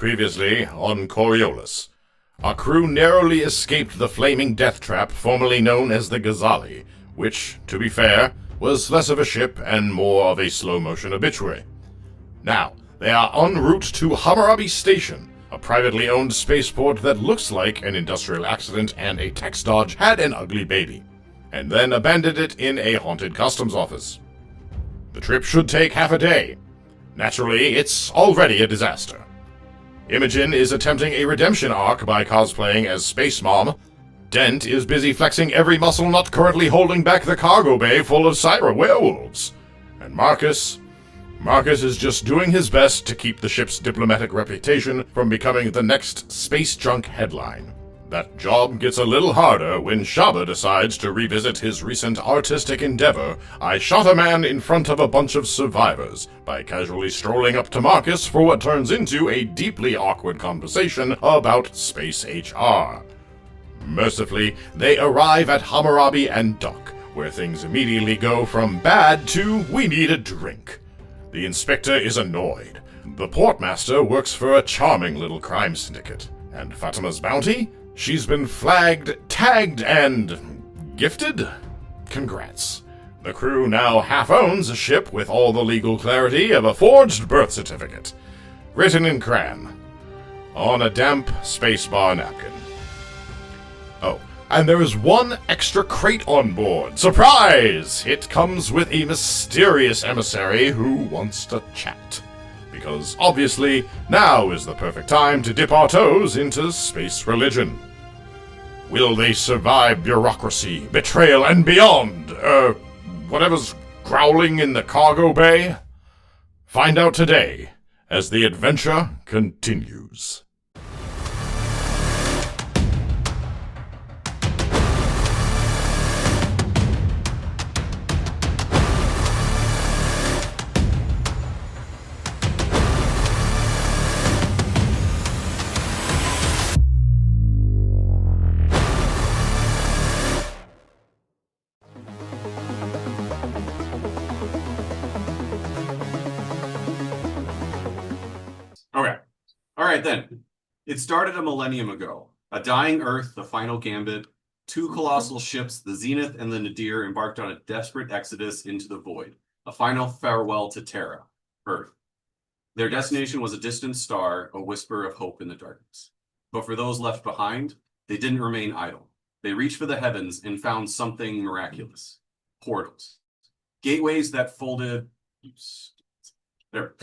Previously on Coriolis, our crew narrowly escaped the flaming death trap formerly known as the Ghazali, which, to be fair, was less of a ship and more of a slow-motion obituary. Now, they are en route to Hammurabi Station, a privately owned spaceport that looks like an industrial accident and a tax dodge had an ugly baby, and then abandoned it in a haunted customs office. The trip should take half a day. Naturally, it's already a disaster. Imogen is attempting a redemption arc by cosplaying as Space Mom. Dent is busy flexing every muscle not currently holding back the cargo bay full of Syra werewolves. And Marcus is just doing his best to keep the ship's diplomatic reputation from becoming the next space junk headline. That job gets a little harder when Shaba decides to revisit his recent artistic endeavor, I Shot a Man in Front of a Bunch of Survivors, by casually strolling up to Marcus for what turns into a deeply awkward conversation about space HR. Mercifully, they arrive at Hammurabi and dock, where things immediately go from bad to we need a drink. The inspector is annoyed. The portmaster works for a charming little crime syndicate. And Fatima's bounty? She's been flagged, tagged, and gifted? Congrats. The crew now half owns a ship with all the legal clarity of a forged birth certificate. Written in crayon. On a damp spacebar napkin. Oh, and there is one extra crate on board. Surprise! It comes with a mysterious emissary who wants to chat. Because obviously, now is the perfect time to dip our toes into space religion. Will they survive bureaucracy, betrayal, and beyond? Whatever's growling in the cargo bay? Find out today, as the adventure continues. Alright then. It started a millennium ago. A dying Earth, the final gambit, two colossal ships, the Zenith and the Nadir, embarked on a desperate exodus into the void. A final farewell to Terra, Earth. Their destination was a distant star, a whisper of hope in the darkness. But for those left behind, they didn't remain idle. They reached for the heavens and found something miraculous. Portals. Gateways that folded... There.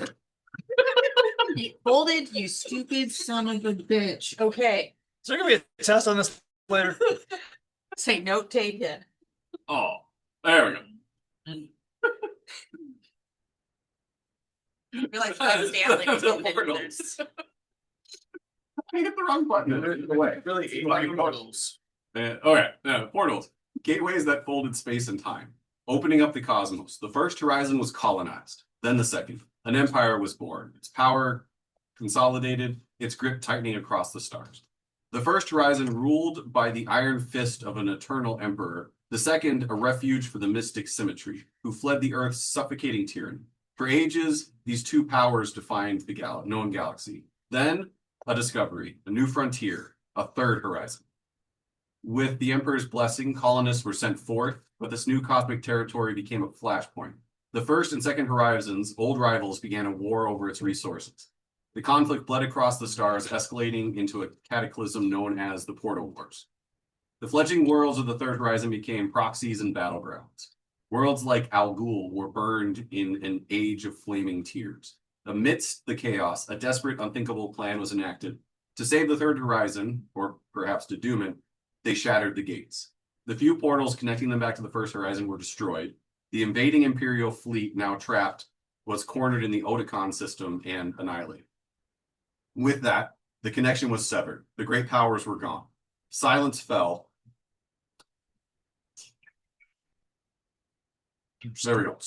Folded, you stupid son of a bitch. Okay. Is there gonna be a test on this later? Say note taken. Oh, there we go. You're like Stanley. Portals. I hit the wrong button. Away. Really, portals. Portals. Gateways that folded space and time, opening up the cosmos. The first horizon was colonized, then the second. An empire was born, its power consolidated, its grip tightening across the stars. The first horizon ruled by the iron fist of an eternal emperor, the second a refuge for the mystic symmetry, who fled the Earth's suffocating tyranny. For ages, these two powers defined the known galaxy. Then, a discovery, a new frontier, a third horizon. With the Emperor's blessing, colonists were sent forth, but this new cosmic territory became a flashpoint. The first and second horizons, old rivals, began a war over its resources. The conflict bled across the stars, escalating into a cataclysm known as the Portal Wars. The fledgling worlds of the third horizon became proxies and battlegrounds. Worlds like Al Ghul were burned in an age of flaming tears. Amidst the chaos, a desperate, unthinkable plan was enacted. To save the third horizon, or perhaps to doom it, they shattered the gates. The few portals connecting them back to the first horizon were destroyed. The invading Imperial fleet, now trapped, was cornered in the Oticon system and annihilated. With that, the connection was severed. The great powers were gone. Silence fell. There we go.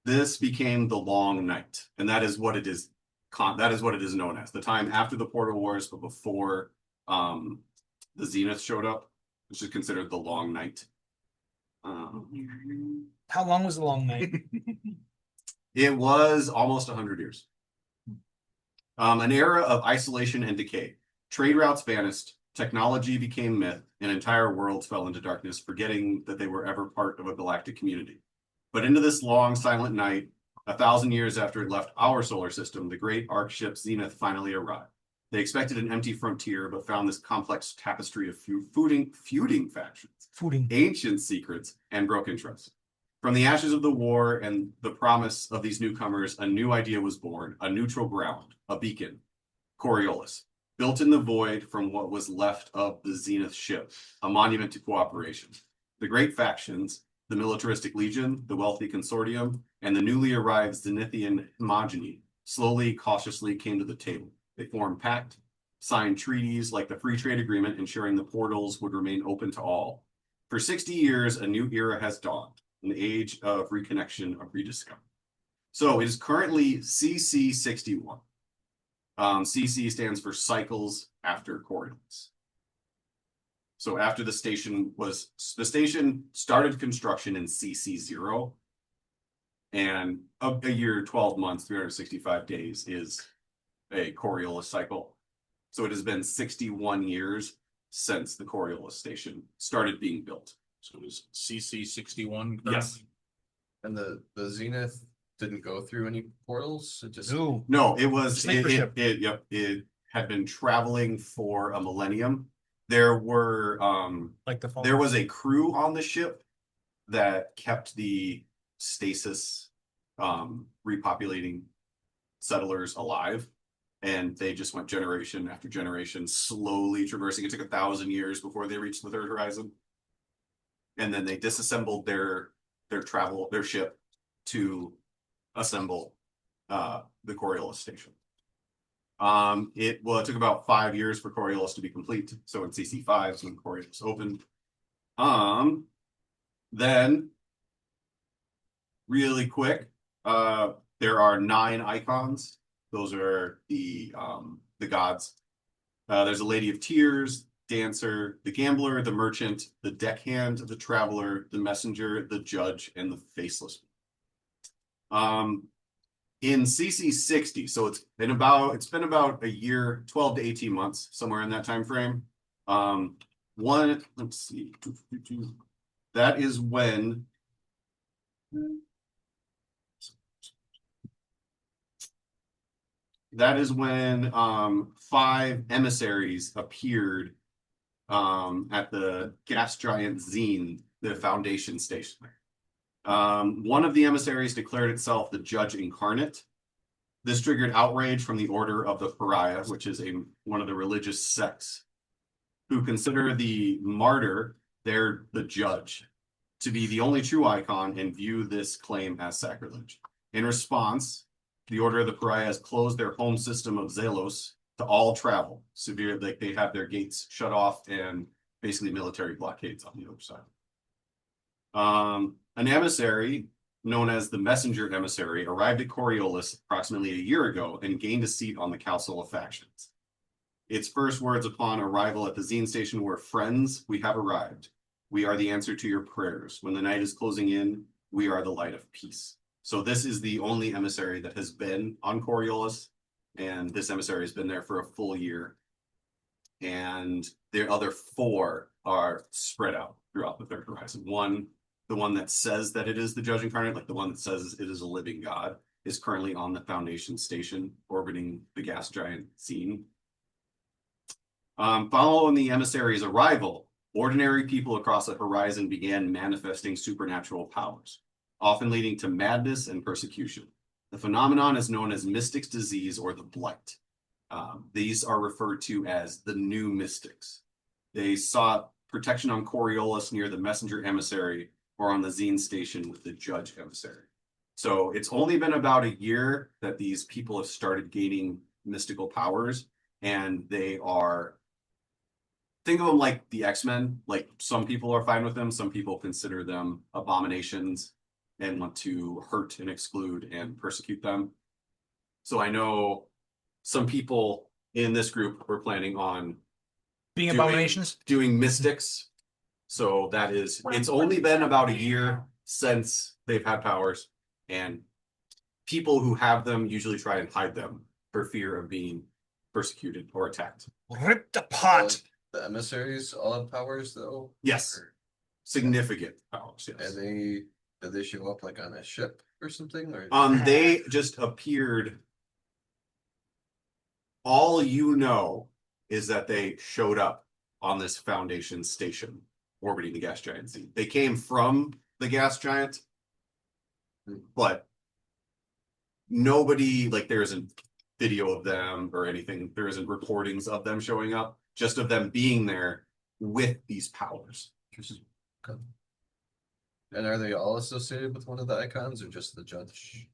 This became the Long Night, and that is what it is. That is what it is known as. The time after the Portal Wars, but before the Zenith showed up, which is considered the Long Night. How long was the long night? It was almost 100 years. An era of isolation and decay. Trade routes vanished, technology became myth, and entire worlds fell into darkness, forgetting that they were ever part of a galactic community. But into this long, silent night, 1,000 years after it left our solar system, the great arc ship Zenith finally arrived. They expected an empty frontier, but found this complex tapestry of feuding factions, ancient secrets, and broken trust. From the ashes of the war and the promise of these newcomers, a new idea was born, a neutral ground, a beacon, Coriolis, built in the void from what was left of the Zenith ship, a monument to cooperation. The great factions, the militaristic legion, the wealthy consortium, and the newly arrived Zenithian homogeny slowly, cautiously came to the table. They formed pact, signed treaties like the Free Trade Agreement, ensuring the portals would remain open to all. For 60 years, a new era has dawned, an age of reconnection, of rediscovery. So it is currently CC61. CC stands for Cycles After Coriolis. So after the station started construction in CC0, and a year, 12 months, 365 days is a Coriolis cycle. So it has been 61 years since the Coriolis station started being built. So it was CC 61. Yes. And the Zenith didn't go through any portals. It just No, it was Sleeper ship. it had been traveling for a millennium. There were Like the there was a crew on the ship that kept the stasis repopulating settlers alive, and they just went generation after generation, slowly traversing. It took 1,000 years before they reached the third horizon, and then they disassembled their ship to assemble the Coriolis station. It took about 5 years for Coriolis to be complete. So in CC5 is when Coriolis opened. Then really quick, there are 9 icons. Those are the gods. There's a Lady of Tears, Dancer, the Gambler, the Merchant, the Deckhand, the Traveler, the Messenger, the Judge, and the Faceless. In CC60, so it's been about a year, 12 to 18 months, somewhere in that time frame. Let's see, that is when five emissaries appeared at the gas giant Zine, the Foundation station. One of the emissaries declared itself the Judge Incarnate. This triggered outrage from the Order of the Pariah, which is one of the religious sects, who consider the martyr, the judge, to be the only true icon and view this claim as sacrilege. In response, the Order of the Pariah has closed their home system of Zelos to all travel. Like they have their gates shut off and basically military blockades on the other side. An emissary known as the Messenger Emissary arrived at Coriolis approximately a year ago and gained a seat on the Council of Factions. Its first words upon arrival at the Zine station were, "Friends, we have arrived. We are the answer to your prayers. When the night is closing in, we are the light of peace." So this is the only emissary that has been on Coriolis, and this emissary has been there for a full year. And the other 4 are spread out throughout the third horizon. The one that says that it is the Judge Incarnate, like the one that says it is a living god, is currently on the Foundation station orbiting the gas giant Zine. Following the emissary's arrival, ordinary people across the horizon began manifesting supernatural powers, often leading to madness and persecution. The phenomenon is known as Mystic's Disease or the Blight. These are referred to as the New Mystics. They sought protection on Coriolis near the Messenger Emissary or on the Zine station with the Judge Emissary. So it's only been about a year that these people have started gaining mystical powers, and they are, think of them like the X-Men. Like, some people are fine with them, some people consider them abominations and want to hurt and exclude and persecute them. So I know some people in this group were planning on being abominations. doing mystics. So it's only been about a year since they've had powers, and people who have them usually try and hide them for fear of being persecuted or attacked. Ripped apart. The emissaries all have powers though? Yes. Or- Significant powers, yes. And did they show up like on a ship or something? Or They just appeared. All you know is that they showed up on this Foundation station orbiting the gas giant Z. They came from the gas giant, but nobody, like, there isn't video of them or anything. There isn't recordings of them showing up, just of them being there with these powers. and are they all associated with one of the icons or just the judge?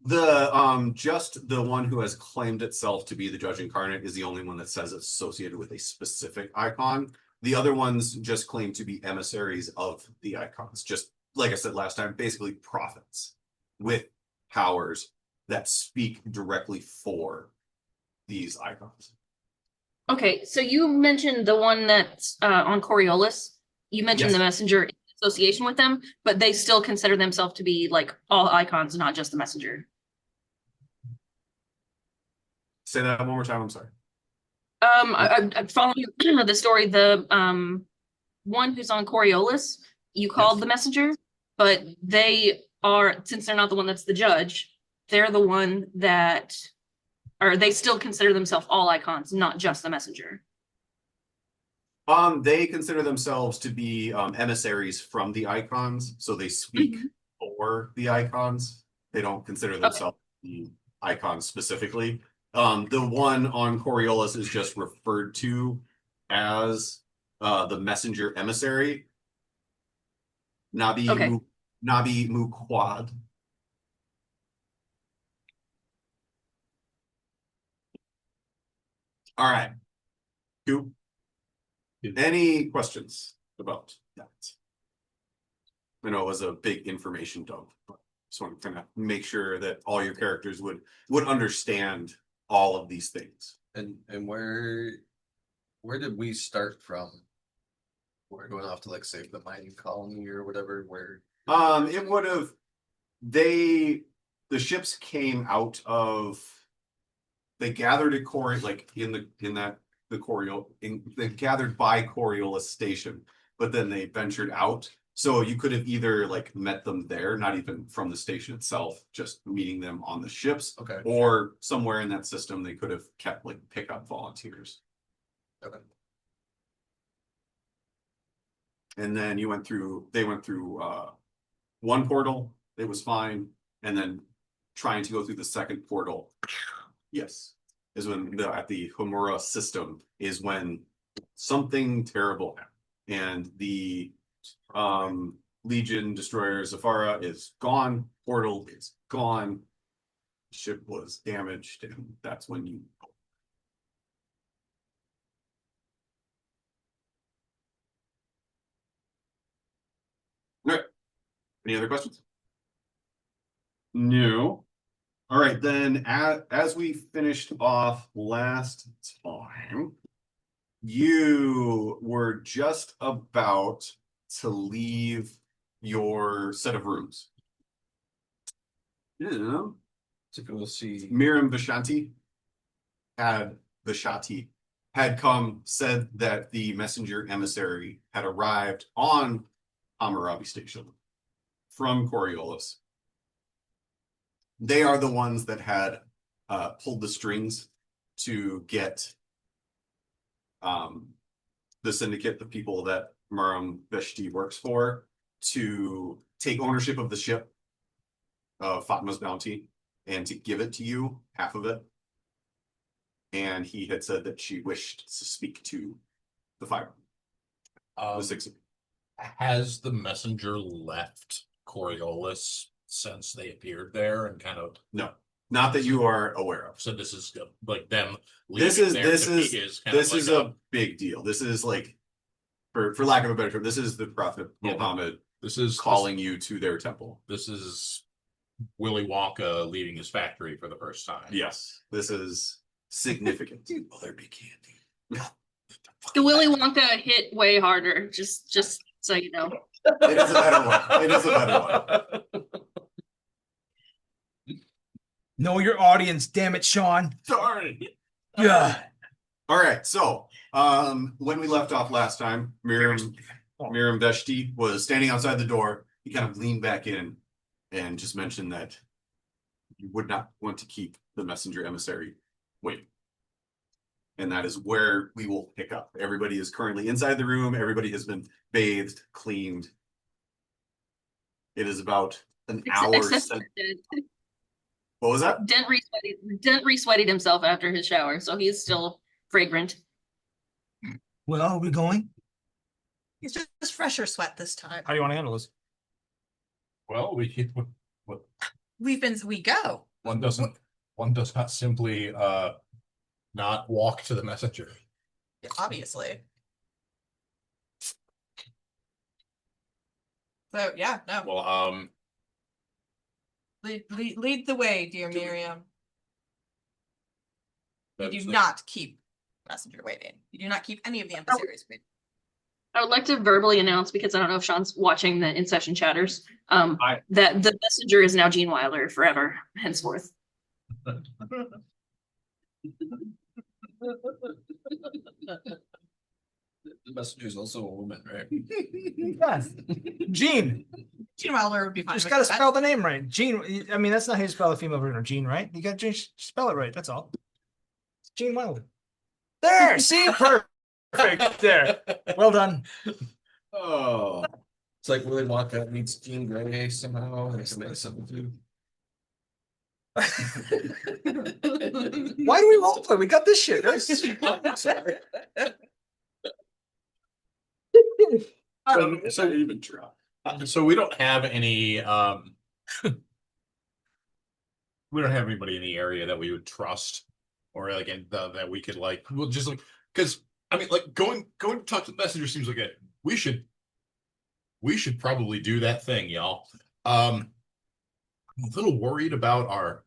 Just the one who has claimed itself to be the Judge Incarnate is the only one that says it's associated with a specific icon. The other ones just claim to be emissaries of the icons. Just like I said last time, basically prophets with powers that speak directly for these icons. Okay, so you mentioned the one that's on Coriolis. You mentioned Yes. the messenger in association with them, but they still consider themselves to be like all icons, not just the messenger. Say that one more time. I'm sorry. I'm following the story. The one who's on Coriolis, you called Yes. the messenger, but they are, since they're not the one that's the judge, they're the one that, or they still consider themselves all icons, not just the messenger. They consider themselves to be emissaries from the icons, so they speak for the icons. They don't consider themselves the icons specifically. The one on Coriolis is just referred to as the messenger emissary. Nabi Muquad. All right. Cool. Any questions about that? I know it was a big information dump, but just want to kind of make sure that all your characters would understand all of these things. And where did we start from? We're going off to like save the mining colony or whatever. Where It would have the ships came out of, they gathered at they gathered by Coriolis station, but then they ventured out. So you could have either like met them there, not even from the station itself, just meeting them on the ships. Okay. Or somewhere in that system they could have kept like pickup volunteers. Okay. And then they went through one portal, it was fine, and then trying to go through the second portal, yes, is when at the Homura system is when something terrible happened. And the Legion destroyer Zafara is gone, portal is gone, ship was damaged, and that's when you all right. Any other questions? No. All right, then as we finished off last time, you were just about to leave your set of rooms. Yeah. to go see. Miriam Vishanti had come, said that the messenger emissary had arrived on Hammurabi Station from Coriolis. They are the ones that had pulled the strings to get the syndicate, the people that Miriam Veshti works for, to take ownership of the ship, Fatma's Bounty, and to give it to you, half of it. And he had said that she wished to speak to the five, the six of you. Has the messenger left Coriolis since they appeared there and kind of? No, not that you are aware of. So this is like them. This leaving is there to be this is like a big deal. This is like, for lack of a better term, this is the Prophet Muhammad this is calling you to their temple. This is Willy Wonka leaving his factory for the first time. Yes, this is significant. Will there be candy? The Willy Wonka hit way harder, just so you know. It is a better one. It is a better one. Know your audience, damn it, Sean. Sorry. Yeah. All right, so when we left off last time, Miriam Veshti was standing outside the door. He kind of leaned back in and just mentioned that you would not want to keep the messenger emissary waiting. And that is where we will pick up. Everybody is currently inside the room. Everybody has been bathed, cleaned. It is about an hour. What was that? Dent re-sweated himself after his shower, so he's still fragrant. Well, are we going? It's just fresher sweat this time. How do you want to handle this? Well, We go. one does not simply not walk to the messenger. Obviously. So yeah, no. Well, Lead the way, dear Miriam. You that's do the- not keep messenger waiting. You do not keep any of the emissaries waiting. I would like to verbally announce, because I don't know if Sean's watching the in-session chatters, that the messenger is now Gene Wilder forever, henceforth. The messenger is also a woman, right? Yes. Gene. Gene Wilder would be fine. Just with gotta that. spell the name right. Gene. I mean, that's not how you spell the female version of Gene, right? You gotta just spell it right. That's all. It's Gene Wilder. There. See, perfect. There. Well done. Oh, It's like Willy Wonka meets Jean Grey somehow. It's something too. Why do we roleplay? We got this shit. so even try. So we don't have any we don't have anybody in the area that we would trust, or like that we could like, we'll just like, because I mean, like going to talk to the messenger seems like we should probably do that thing, y'all. I'm a little worried about our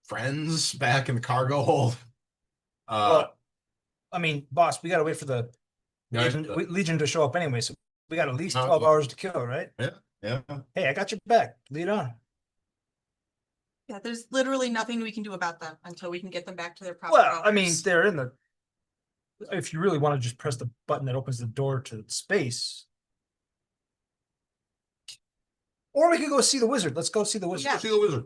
friends back in the cargo hold. Well, I mean, boss, we gotta wait for the Yeah, Legion to show up anyway, so we got at least Uh, 12 hours to kill, right? yeah. Hey, I got your back. Lead on. Yeah, there's literally nothing we can do about them until we can get them back to their proper Well, I mean, owners. they're in the. If you really want to just press the button that opens the door to space. Or we could go see the wizard. Let's go see the wizard. Yeah. See the wizard.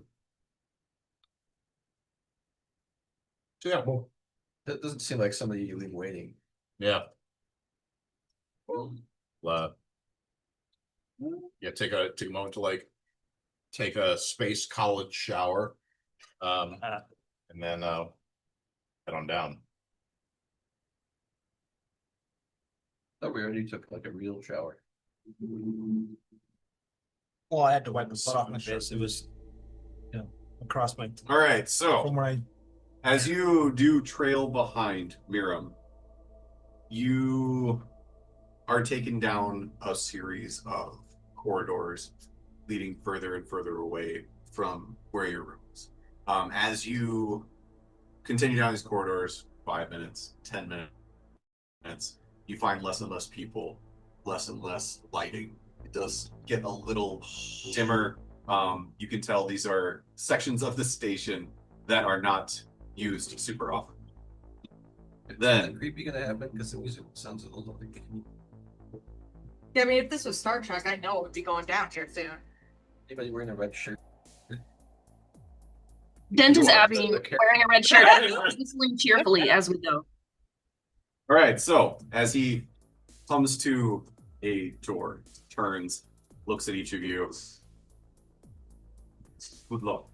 So yeah, well, That doesn't seem like somebody you leave waiting. yeah. Yeah, take a moment to like take a space college shower. And then head on down. Thought we already took like a real shower. Well, I had to wipe the butt off my face. It was, across my. All right, so From where I. as you do trail behind Miriam, you are taken down a series of corridors leading further and further away from where your room is. As you continue down these corridors, 5 minutes, 10 minutes, you find less and less people, less and less lighting. It does get a little dimmer. You can tell these are sections of the station that are not used super often. Then Creepy gonna happen because the music sounds a little like Yeah, I mean, if this was Star Trek, I know it would be going down here soon. anybody wearing a red shirt. Dent is You are Abby okay. wearing a red shirt and whistling cheerfully as we go. all right, so as he comes to a door, turns, looks at each of you. Good luck.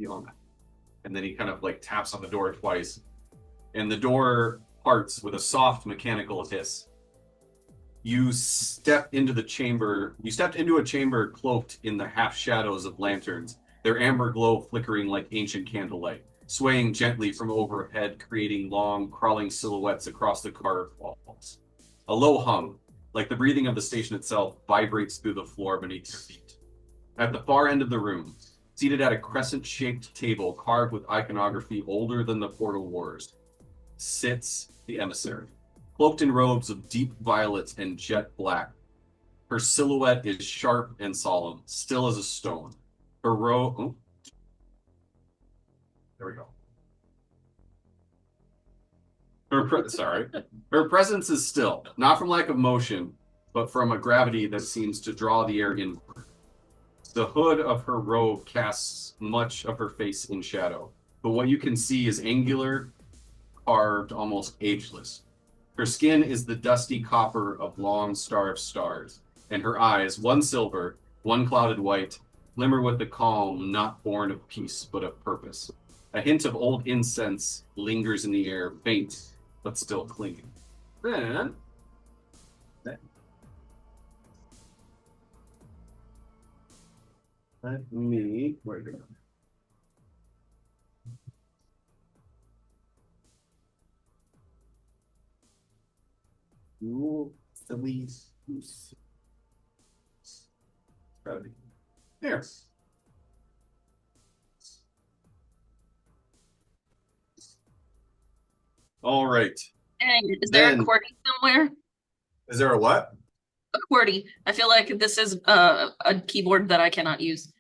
On that. And then he kind of like taps on the door twice, and the door parts with a soft mechanical hiss. You step into the chamber. You stepped into a chamber cloaked in the half shadows of lanterns, their amber glow flickering like ancient candlelight, swaying gently from overhead, creating long, crawling silhouettes across the carved walls. A low hum, like the breathing of the station itself, vibrates through the floor beneath your feet. At the far end of the room, seated at a crescent-shaped table carved with iconography older than the Portal Wars, sits the emissary, Cloaked in robes of deep violet and jet black. Her silhouette is sharp and solemn, still as a stone. Her robe... There we go. Her presence is still, not from lack of motion, but from a gravity that seems to draw the air inward. The hood of her robe casts much of her face in shadow, but what you can see is angular, carved, almost ageless. Her skin is the dusty copper of long starved stars, and her eyes, one silver, one clouded white, glimmer with the calm not born of peace but of purpose. A hint of old incense lingers in the air, faint but still clinging. Then let me where did it go? Ooh, silly goose. There. All right. And is there a Then- QWERTY somewhere? Is there a what? A QWERTY. I feel like this is a keyboard that I cannot use.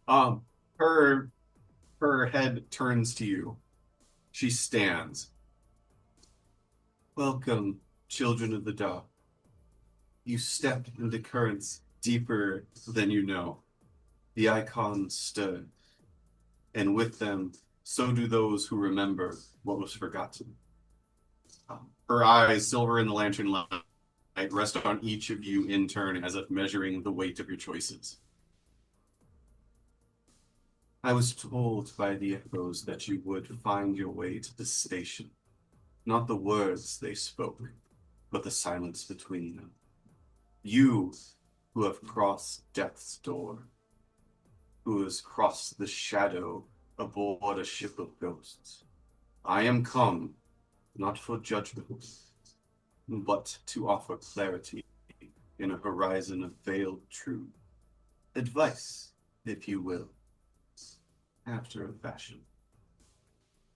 Her head turns to you. She stands. Welcome, children of the dark. You step into currents deeper than you know. The icons stir, and with them, so do those who remember what was forgotten. Her eyes, silver in the lantern light, rest on each of you in turn as if measuring the weight of your choices. I was told by the echoes that you would find your way to the station. Not the words they spoke, but the silence between them. You who have crossed death's door, who has crossed the shadow aboard a ship of ghosts. I am come, not for judgment, but to offer clarity in a horizon of veiled truth. Advice, if you will, after a fashion.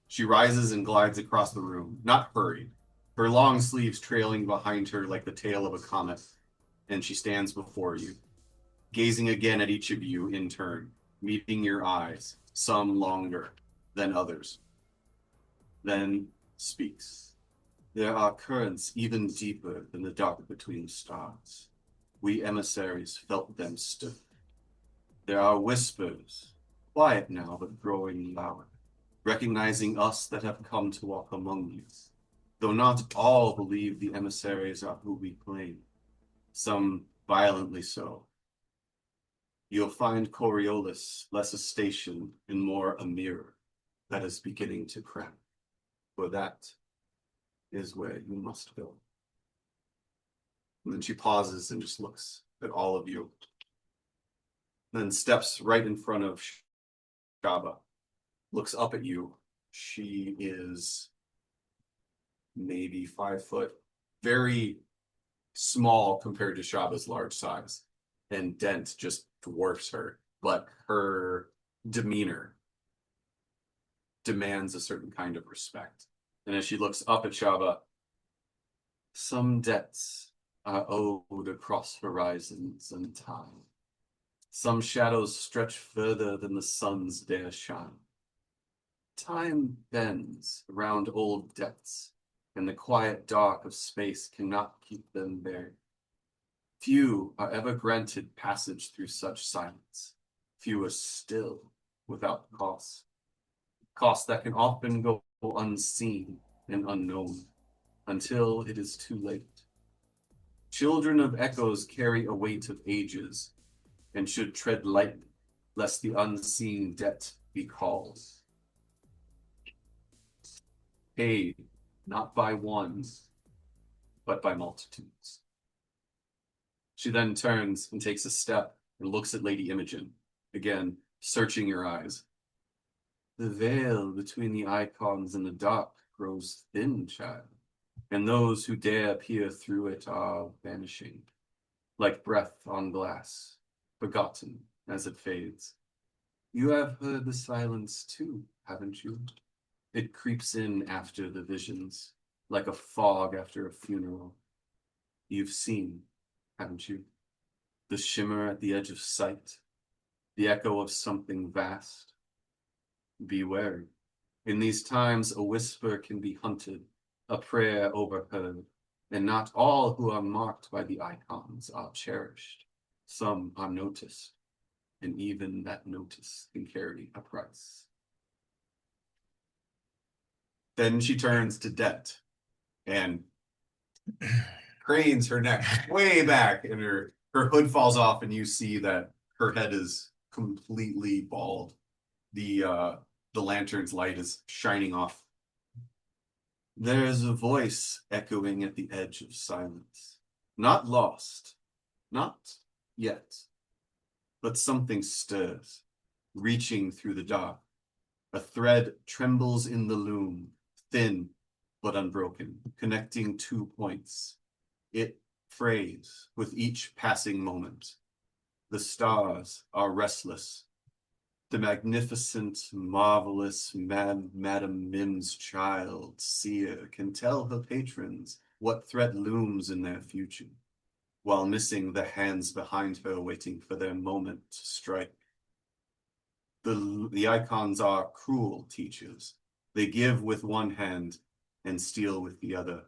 She rises and glides across the room, not hurried, her long sleeves trailing behind her like the tail of a comet, and she stands before you, gazing again at each of you in turn, meeting your eyes, some longer than others. Then speaks. There are currents even deeper than the dark between the stars. We emissaries felt them stir. There are whispers, quiet now but growing louder, recognizing us that have come to walk among you. Though not all believe the emissaries are who we claim, some violently so. You'll find Coriolis less a station and more a mirror that is beginning to crack. For that is where you must go. And then she pauses and just looks at all of you. Then steps right in front of Shaba, looks up at you. She is maybe 5 foot, very small compared to Shaba's large size. And Dent just dwarfs her, but her demeanor demands a certain kind of respect. And as she looks up at Shaba, some debts are owed across horizons and time. Some shadows stretch further than the suns dare shine. Time bends around old debts, and the quiet dark of space cannot keep them buried. Few are ever granted passage through such silence. Few are still without cost. Cost that can often go unseen and unknown until it is too late. Children of echoes carry a weight of ages and should tread lightly lest the unseen debt be called. Paid not by one, but by multitudes. She then turns and takes a step and looks at Lady Imogen, again, searching your eyes. The veil between the icons and the dark grows thin, child, and those who dare peer through it are vanishing, like breath on glass, forgotten as it fades. You have heard the silence too, haven't you? It creeps in after the visions, like a fog after a funeral. You've seen, haven't you? The shimmer at the edge of sight, the echo of something vast. Be wary. In these times, a whisper can be hunted, a prayer overheard, and not all who are marked by the icons are cherished. Some are noticed, and even that notice can carry a price. Then she turns to Det and cranes her neck way back, and her hood falls off, and you see that her head is completely bald. The lantern's light is shining off. There's a voice echoing at the edge of silence. Not lost, not yet, but something stirs, reaching through the dark. A thread trembles in the loom, thin but unbroken, connecting 2 points. It frays with each passing moment. The stars are restless. The magnificent, marvelous Madame Mim's child, seer, can tell her patrons what threat looms in their future, while missing the hands behind her waiting for their moment to strike. The icons are cruel teachers. They give with one hand and steal with the other.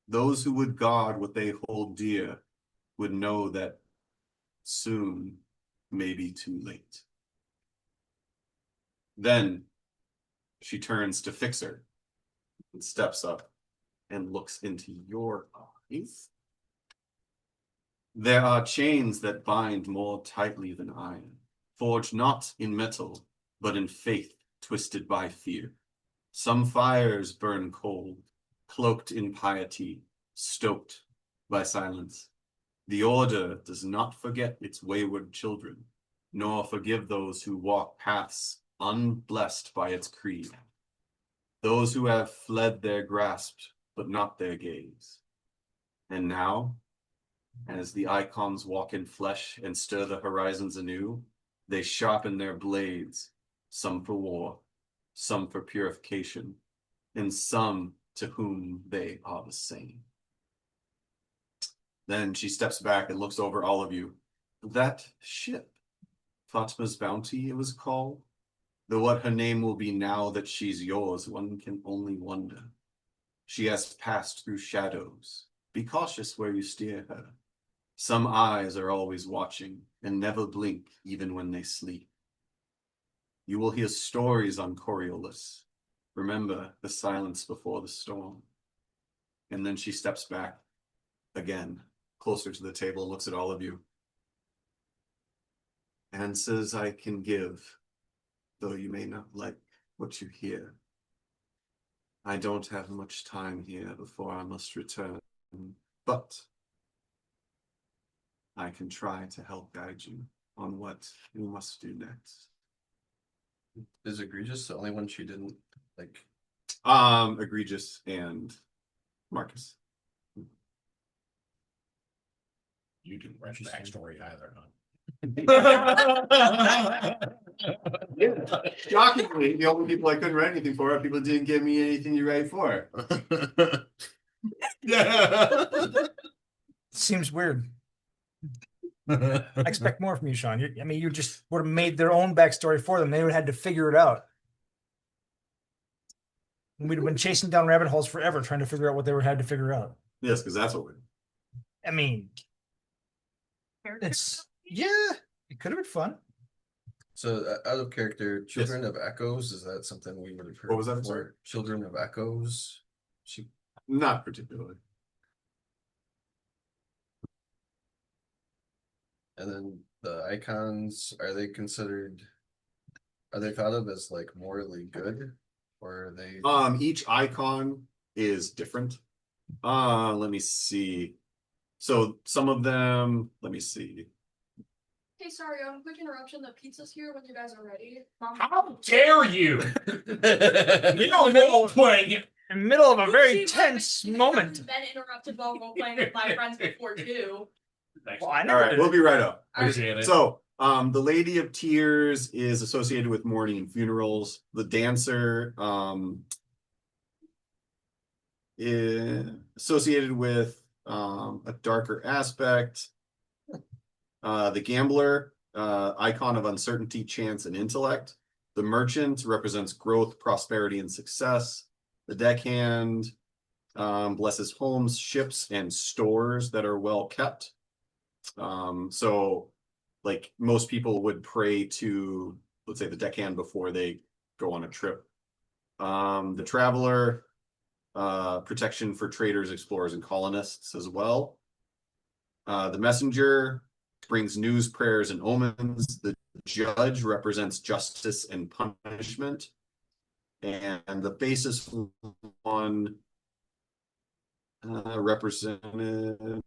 Those who would guard what they hold dear would know that soon may be too late. Then she turns to Fixer and steps up and looks into your eyes. There are chains that bind more tightly than iron, forged not in metal, but in faith twisted by fear. Some fires burn cold, cloaked in piety, stoked by silence. The order does not forget its wayward children, nor forgive those who walk paths unblessed by its creed. Those who have fled their grasp, but not their gaze. And now, as the icons walk in flesh and stir the horizons anew, they sharpen their blades, some for war, some for purification, and some to whom they are the same. Then she steps back and looks over all of you. That ship, Fatma's Bounty it was called, though what her name will be now that she's yours, one can only wonder. She has passed through shadows. Be cautious where you steer her. Some eyes are always watching and never blink even when they sleep. You will hear stories on Coriolis. Remember the silence before the storm. And then she steps back again, closer to the table, and looks at all of you. Answers I can give, though you may not like what you hear. I don't have much time here before I must return, but I can try to help guide you on what you must do next. Is Egregious the only one she didn't like? Egregious and Marcus. You didn't read the backstory either, huh? Shockingly, the only people I couldn't write anything for are people who didn't give me anything to write for. Seems weird. I expect more from you, Sean. You just would have made their own backstory for them. They would have had to figure it out. And we'd have been chasing down rabbit holes forever trying to figure out what they had to figure out. Yes, because that's what we. I mean, it could have been fun. So out of character, Children of Echoes, is that something we would have heard? What was that? I'm before? sorry. Children of Echoes. Not particularly. And then the icons, are they thought of as like morally good? Or are they Each icon is different. Let me see. So some of them, let me see. Hey, sorry, quick interruption. The pizza's here when you guys are ready. How dare you? You know, playing. in the middle of a very See, tense I've moment. been interrupted while role playing with my friends before too. Thanks. Well, I All never right, did we'll it. be right up. Appreciate it. So, the Lady of Tears is associated with mourning and funerals. The dancer, is associated with a darker aspect. The gambler, icon of uncertainty, chance, and intellect. The merchant represents growth, prosperity, and success. The deckhand blesses homes, ships, and stores that are well kept. So like most people would pray to, let's say, the deckhand before they go on a trip. The traveler, protection for traders, explorers, and colonists as well. The messenger brings news, prayers, and omens. The judge represents justice and punishment. And the basis one represented,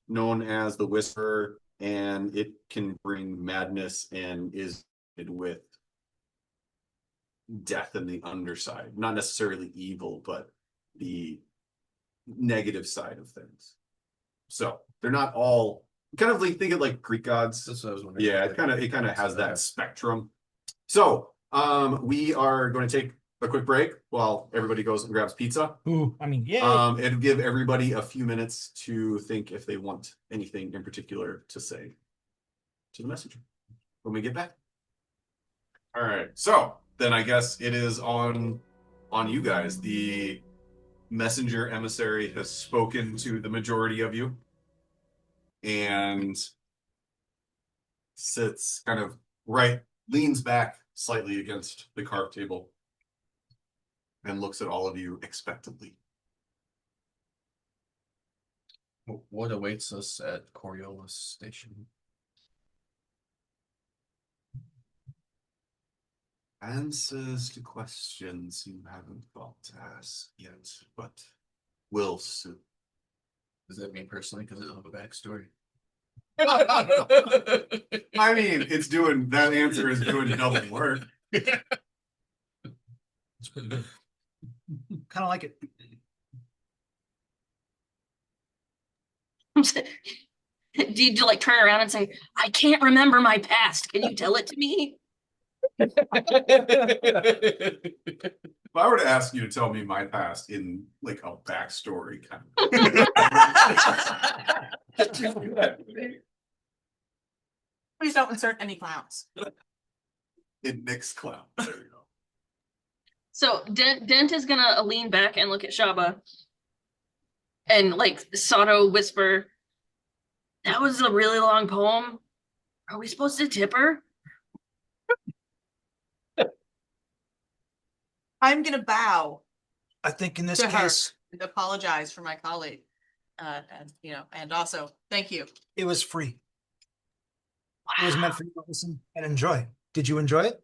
known as the Whisperer, and it can bring madness and is with death in the underside. Not necessarily evil, but the negative side of things. So they're not all kind of like, think of like Greek gods. That's what I was wondering. Yeah, it kind of has that spectrum. So we are going to take a quick break while everybody goes and grabs pizza. Ooh, I mean, yeah. And give everybody a few minutes to think if they want anything in particular to say to the messenger when we get back. All right, so then I guess it is on you guys. The messenger emissary has spoken to the majority of you and sits kind of leans back slightly against the carved table and looks at all of you expectantly. What awaits us at Coriolis Station? Answers to questions you haven't thought to ask yet, but will soon. Does that mean personally? Because I don't have a backstory. I mean, that answer is doing double work. It's pretty good. Kind of like it. Do you like turn around and say, I can't remember my past. Can you tell it to me? If I were to ask you to tell me my past in like a backstory kind of Please don't insert any clowns. in Nick's clown. There you go. So Dent is gonna lean back and look at Shaba and like Sato whisper, that was a really long poem. Are we supposed to tip her? I'm gonna bow I think in this to her case, and apologize for my colleague. And and also thank you. it was free. It was meant for you to listen and enjoy. Did you enjoy it?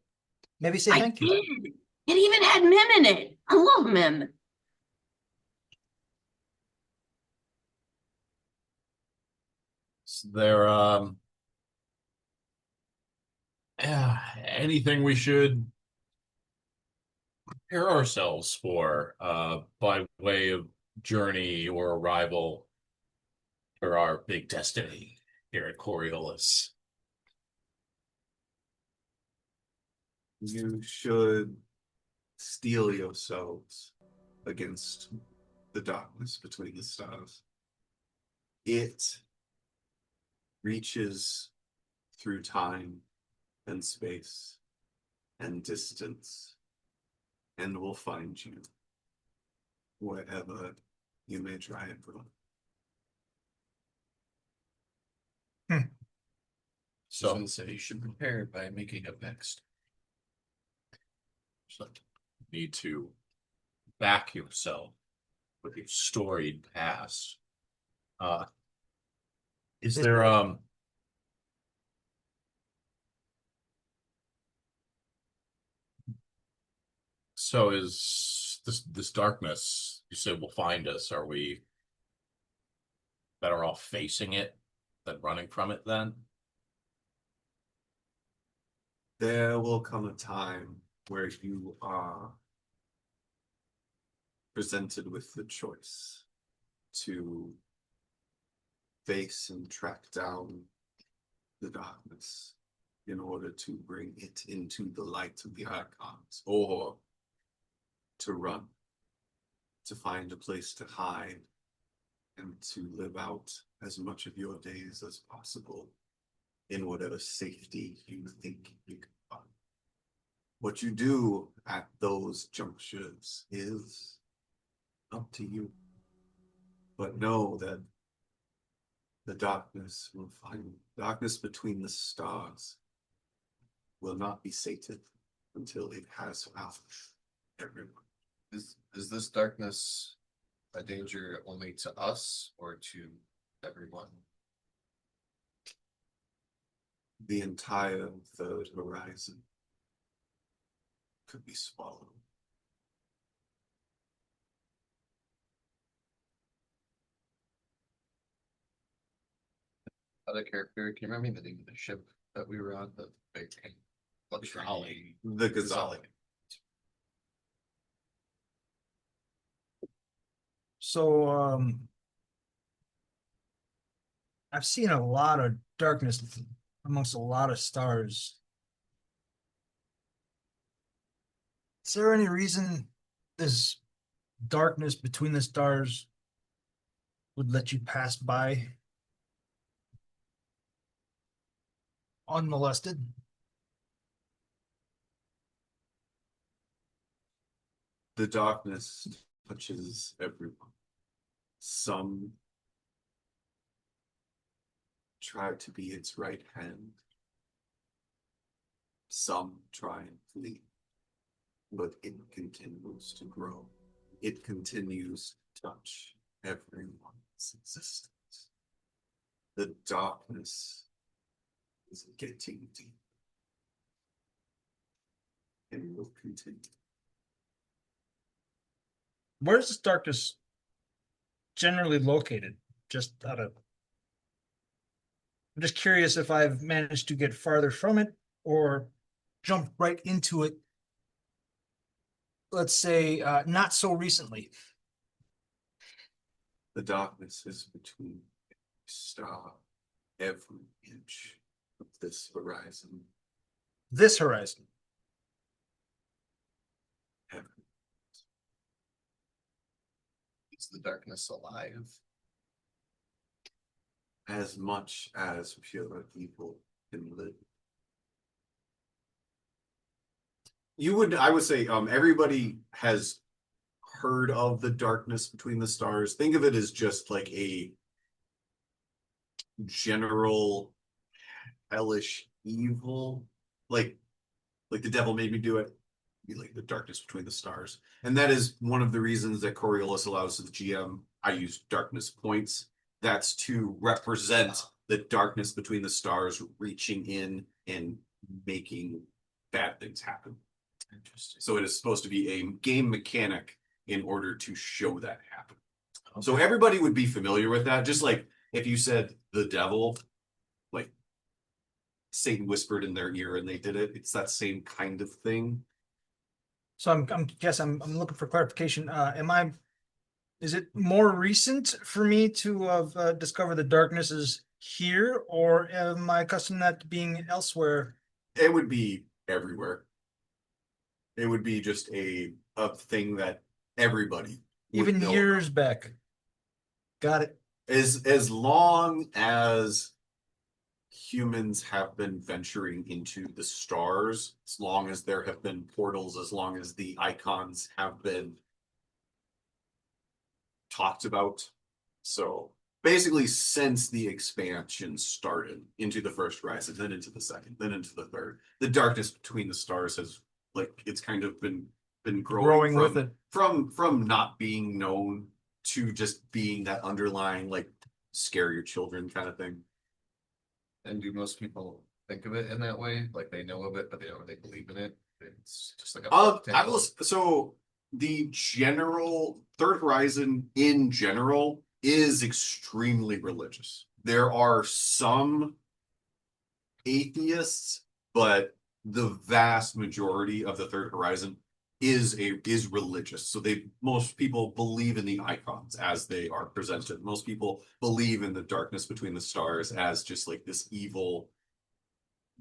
Maybe say I thank you. did. It even had Mim in it. I love Mim. Is there anything we should prepare ourselves for by way of journey or arrival for our big destiny here at Coriolis? You should steel yourselves against the darkness between the stars. It reaches through time and space and distance and will find you wherever you may try and run. So say you should prepare by making a backstory. So need to back yourself with your storied past. Is there so is this darkness you said will find us? Are we better off facing it than running from it then? There will come a time where you are presented with the choice to face and track down the darkness in order to bring it into the light of the archons, or to run, to find a place to hide, and to live out as much of your days as possible in whatever safety you think you can find. What you do at those junctures is up to you. But know that the darkness will find darkness between the stars will not be sated until it has found everyone. Is this darkness a danger only to us or to everyone? The entire third horizon could be swallowed. Other character, can you remember me the name of the ship that we were on? The big luxury. The Ghazali. So, I've seen a lot of darkness amongst a lot of stars. Is there any reason this darkness between the stars would let you pass by unmolested? The darkness touches everyone. Some try to be its right hand. Some try and flee. But it continues to grow. It continues to touch everyone's existence. The darkness is getting deep. And will continue. Where's this darkness generally located? Just out of, I'm just curious if I've managed to get farther from it or jump right into it. Let's say not so recently. The darkness is between every star, every inch of this horizon. This horizon. Every. Is the darkness alive? As much as pure evil can live. I would say, everybody has heard of the darkness between the stars. Think of it as just like a general hellish evil, like the devil made me do it. Be like the darkness between the stars, and that is one of the reasons that Coriolis allows the GM. I use darkness points. That's to represent the darkness between the stars, reaching in and making bad things happen. Interesting. So it is supposed to be a game mechanic in order to show that happen. Okay. So everybody would be familiar with that. Just like if you said the devil, like Satan whispered in their ear and they did it. It's that same kind of thing. So I'm looking for clarification. Is it more recent for me to have discovered the darkness is here, or am I accustomed to that being elsewhere? It would be everywhere. It would be just a thing that everybody would Even know years about. back. Got it. As long as humans have been venturing into the stars, as long as there have been portals, as long as the icons have been talked about. So basically since the expansion started into the first horizon, then into the second, then into the third, the darkness between the stars has it's kind of been growing with it from not being known to just being that underlying scare your children kind of thing. And do most people think of it in that way? Like they know of it, but they don't really believe in it. It's just like so the general third horizon in general is extremely religious. There are some atheists, but the vast majority of the third horizon is religious. So most people believe in the icons as they are presented. Most people believe in the darkness between the stars as just like this evil,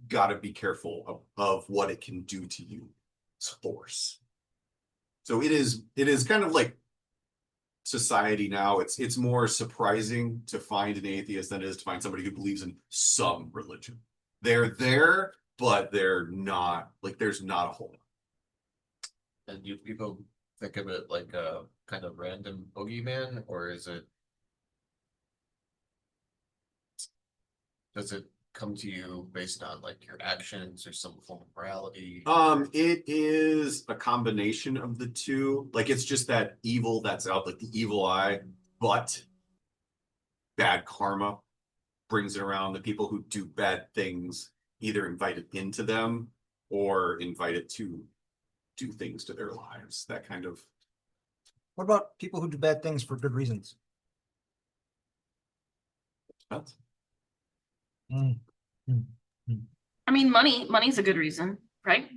gotta be careful of what it can do to you. It's force. So it is kind of like society now. It's more surprising to find an atheist than it is to find somebody who believes in some religion. They're there, but they're not, like, there's not a whole lot. And do people think of it like a kind of random boogeyman, or does it come to you based on like your actions or some form of morality? It is a combination of the two. Like, it's just that evil that's out, like the evil eye, but bad karma brings it around. The people who do bad things either invite it into them or invite it to do things to their lives. That kind of. What about people who do bad things for good reasons? Mm. Mm. I mean, money's a good reason, right?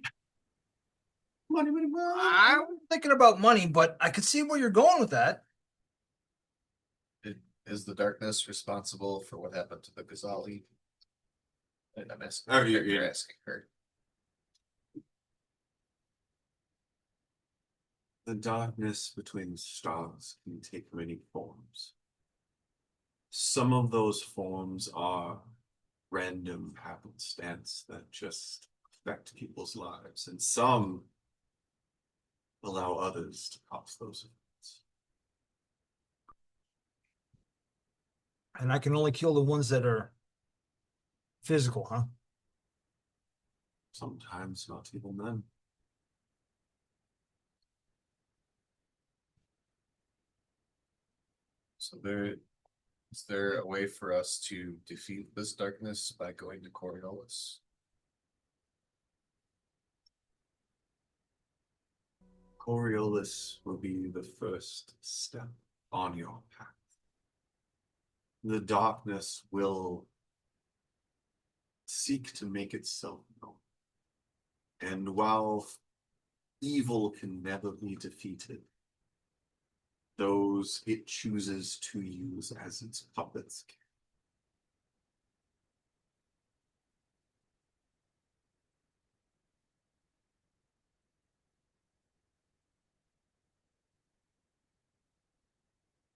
Money. I'm thinking about money, but I could see where you're going with that. Is the darkness responsible for what happened to the Ghazali? I'm asking, Oh, you're asking her. The darkness between the stars can take many forms. Some of those forms are random happenstance that just affect people's lives, and some allow others to cause those events. And I can only kill the ones that are physical, huh? Sometimes not even then. So is there a way for us to defeat this darkness by going to Coriolis? Coriolis will be the first step on your path. The darkness will seek to make itself known. And while evil can never be defeated, those it chooses to use as its puppets can.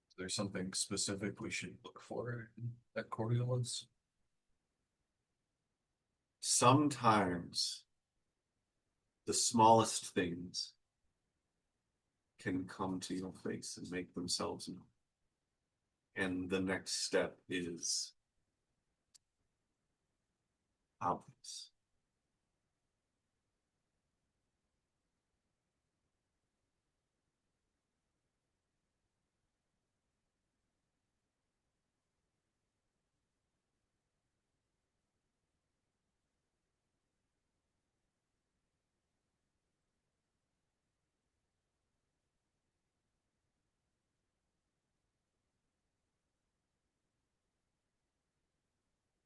Is there something specific we should look for at Coriolis? Sometimes the smallest things can come to your face and make themselves known. And the next step is obvious.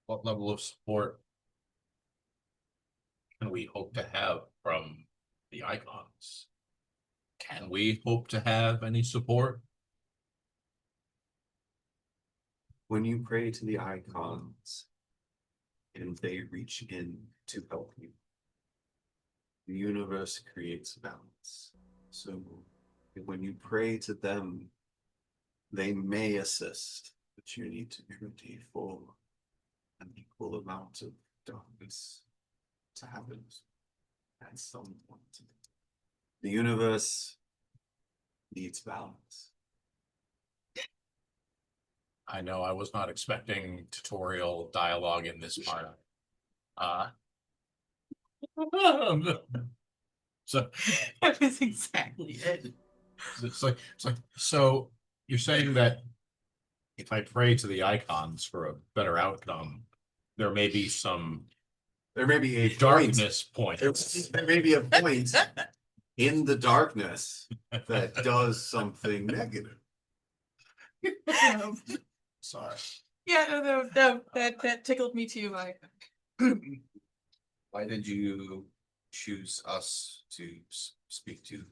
What level of support can we hope to have from the icons? Can we hope to have any support? When you pray to the icons and they reach in to help you, the universe creates balance. So when you pray to them, they may assist, but you need to be ready for an equal amount of darkness to happen at some point. The universe needs balance. I know I was not expecting tutorial dialogue in this part. So That is exactly it. it's like so you're saying that if I pray to the icons for a better outcome, there may be some There may be a darkness point. There may be a point in the darkness that does something negative. Sorry. Yeah, no, that tickled me too. Why did you choose us to speak to?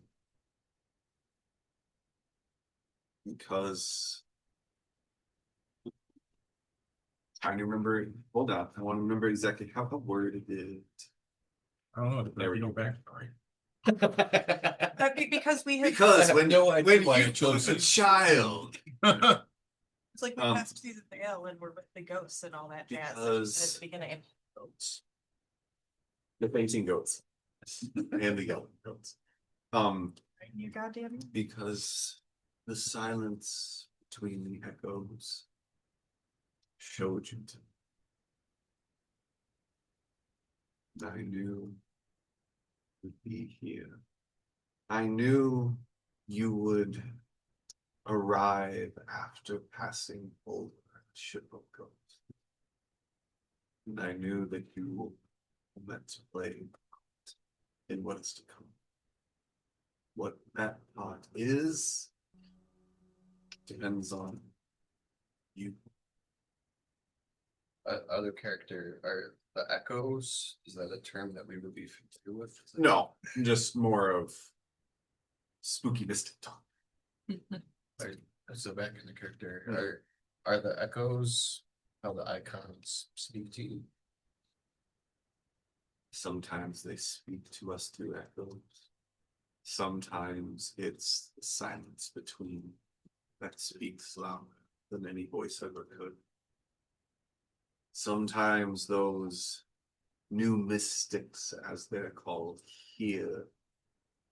Because trying to remember. Hold on, I want to remember exactly how I worded it. I don't know. There we go. Backstory. Because we had, Because have when no idea when why I you chose lose a it. child, it's like we um, passed season the L and we're with the ghosts and all that jazz at because- the beginning. goats, the fainting goats, and the yelling goats. You goddamn. Because the silence between the echoes showed you to me. I knew you'd be here. I knew you would arrive after passing over the ship of ghosts. And I knew that you were meant to play in what is to come. What that part is depends on you. Other character are the echoes. Is that a term that we would be familiar with? No, just more of spooky mystic talk. So back in the character, are the echoes how the icons speak to you? Sometimes they speak to us through echoes. Sometimes it's the silence between that speaks louder than any voice ever could. Sometimes those new mystics, as they're called, hear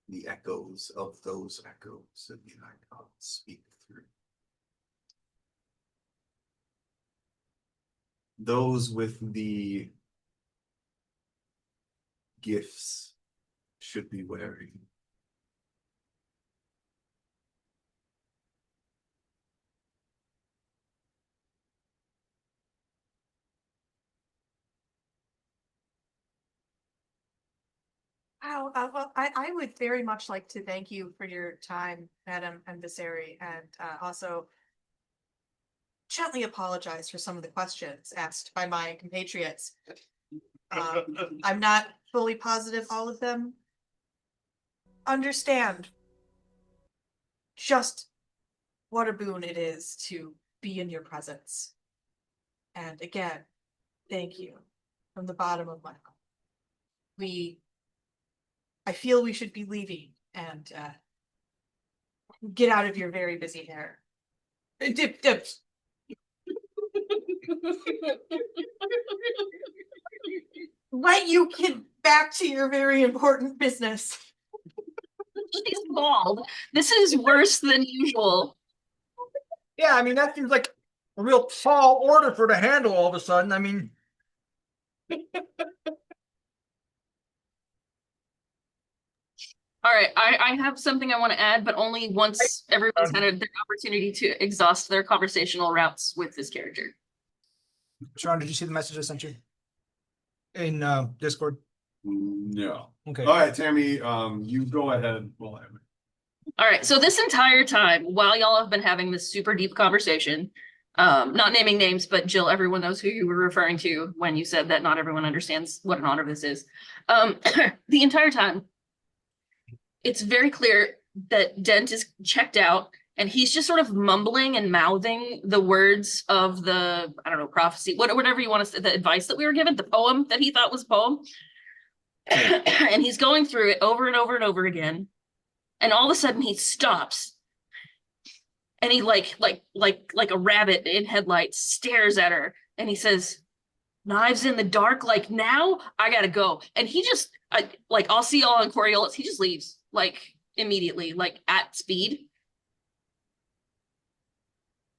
the echoes of those echoes that the icons speak through. Those with the gifts should be wary. Wow, well, I would very much like to thank you for your time, Madam Emissary, and also gently apologize for some of the questions asked by my compatriots. I'm not fully positive all of them understand just what a boon it is to be in your presence. And again, thank you from the bottom of my heart. I feel we should be leaving and get out of your very busy hair. Dip. Let you get back to your very important business. She's bald. This is worse than usual. Yeah, I mean, that seems like a real tall order for to handle all of a sudden. I mean, All right, I have something I want to add, but only once everyone's had their opportunity to exhaust their conversational routes with this character. Sean, did you see the message I sent you in Discord? No. Okay. All right, Tammy, you go ahead. Well, All right, so this entire time, while y'all have been having this super deep conversation, not naming names, but Jill, everyone knows who you were referring to when you said that not everyone understands what an honor this is. The entire time, it's very clear that Dent is checked out and he's just sort of mumbling and mouthing the words of the, I don't know, prophecy, whatever you want to say, the advice that we were given, the poem that he thought was a poem. And he's going through it over and over and over again. And all of a sudden he stops. And he like a rabbit in headlights stares at her and he says, "Knives in the dark, like now? I gotta go." And he just I'll see y'all on Coriolis. He just leaves like immediately, like at speed.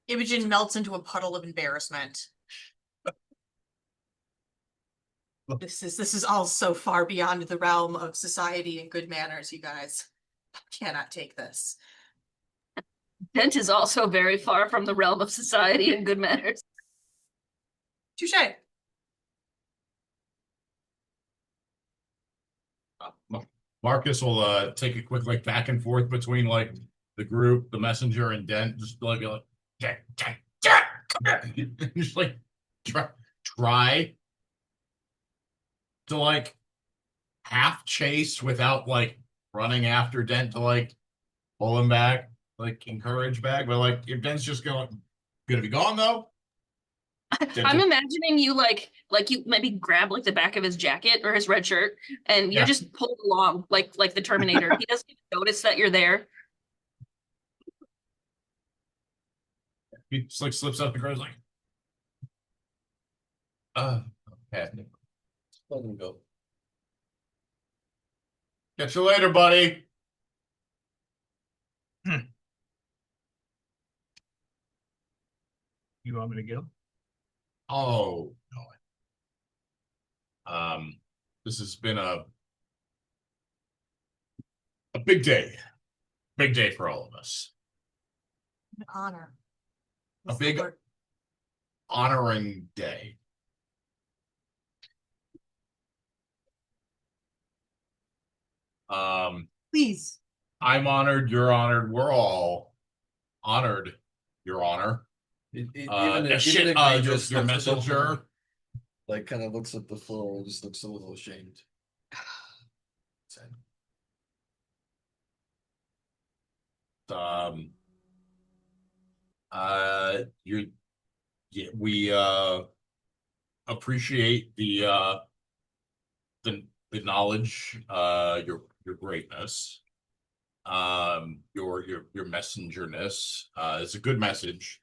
Imogen melts into a puddle of embarrassment. This is all so far beyond the realm of society and good manners, you guys. I cannot take this. Dent is also very far from the realm of society and good manners. Touche. Marcus will take a quick back and forth between the group, the messenger, and Dent. Just be like, just try to half chase without like running after Dent to like pull him back, like encourage back. But like if Dent's just gonna be gone though. I'm imagining you like you maybe grab like the back of his jacket or his red shirt and you Yeah. just pull along like the Terminator. He doesn't even notice that you're there. He just like slips up the ground like okay. Let him go. Catch you later, buddy. You want me to go? Oh no. This has been a big day. Big day for all of us. An honor. A big honoring day. Please. I'm honored, you're honored, we're all honored, Your Honor. Even if Your he just your looks at the messenger. floor, like kind of looks at the floor and just looks a little ashamed. You yeah, we appreciate the knowledge, your greatness, your messengerness. It's a good message.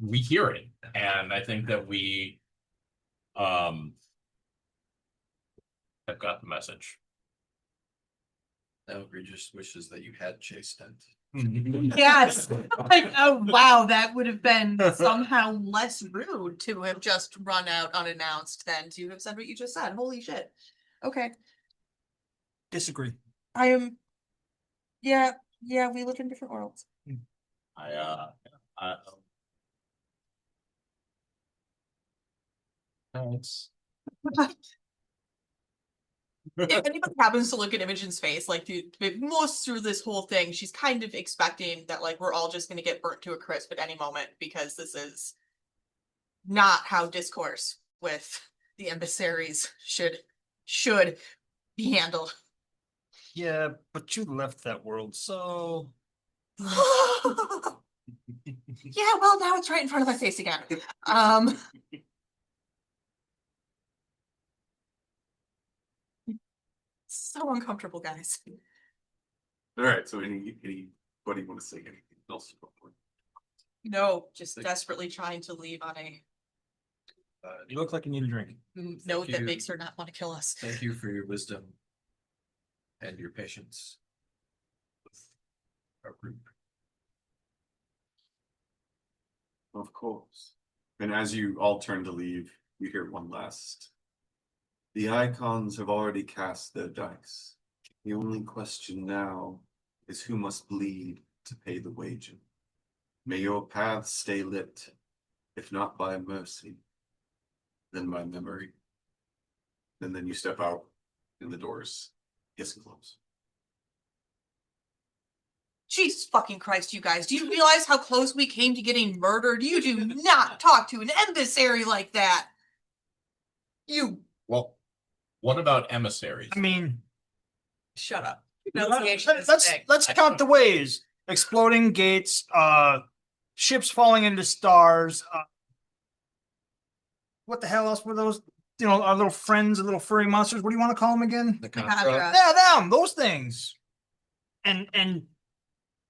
We hear it, and I think that we have got the message. Now Regis wishes that you had chased Dent. Yes. Like, oh wow, that would have been somehow less rude to have just run out unannounced than to have said what you just said. Holy shit. Okay. Disagree. I am. Yeah, we live in different worlds. I Thanks. If anybody happens to look at Imogen's face, like most through this whole thing, she's kind of expecting that like we're all just gonna get burnt to a crisp at any moment because this is not how discourse with the emissaries should be handled. Yeah, but you left that world, so Yeah, well now it's right in front of my face again. So uncomfortable, guys. All right. So anybody want to say anything else? No, just desperately trying to leave on a you look like you need a drink. note that makes her not want to kill us. Thank you for your wisdom and your patience with our group. Of course. And as you all turn to leave, you hear one last. The icons have already cast their dice. The only question now is who must bleed to pay the wager. May your paths stay lit, if not by mercy, then by memory. And then you step out and the doors hiss and close. Jesus fucking Christ, you guys. Do you realize how close we came to getting murdered? You do not talk to an emissary like that. You Well, what about emissaries? I mean, shut up. let's count the ways. Exploding gates, ships falling into stars. What the hell else were those? You know, our little friends, the little furry monsters. What do you want to call them again? The Contra. contract. Yeah, them, those things. And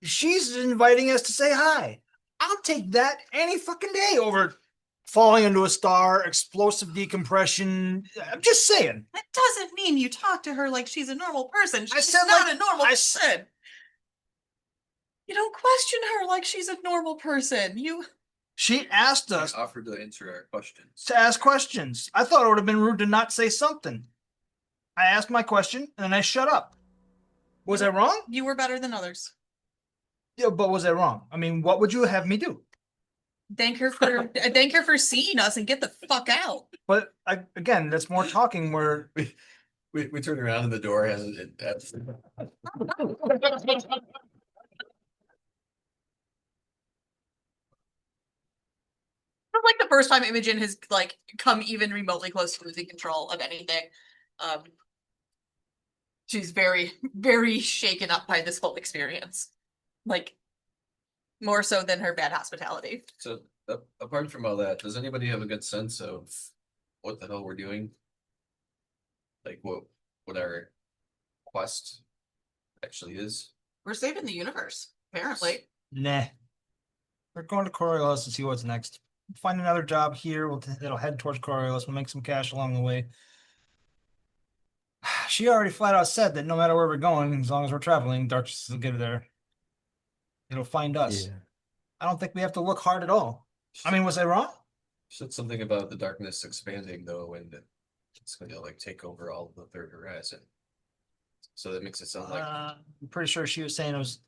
she's inviting us to say hi. I'll take that any fucking day over falling into a star, explosive decompression. I'm just saying. That doesn't mean you talk to her like she's a normal person. She's said not like- a normal I person. You don't question her like she's a normal person. She asked us I offered to answer our questions. to ask questions. I thought it would have been rude to not say something. I asked my question and then I shut up. Was I wrong? You were better than others. Yeah, but was I wrong? I mean, what would you have me do? Thank her for seeing us and get the fuck out. But again, that's more talking where We turn around and the door has it. It's like the first time Imogen has like come even remotely close to losing control of anything. She's very, very shaken up by this whole experience. Like, more so than her bad hospitality. So apart from all that, does anybody have a good sense of what the hell we're doing? Like what our quest actually is? We're saving the universe, apparently. Nah. We're going to Coriolis to see what's next. Find another job here. It'll head towards Coriolis. We'll make some cash along the way. She already flat out said that no matter where we're going, as long as we're traveling, Darkness will get there. It'll find us. Yeah. I don't think we have to look hard at all. I mean, was I wrong? Said something about the darkness expanding though, and it's going to like take over all of the third horizon. So that makes it sound like I'm pretty sure she was saying it was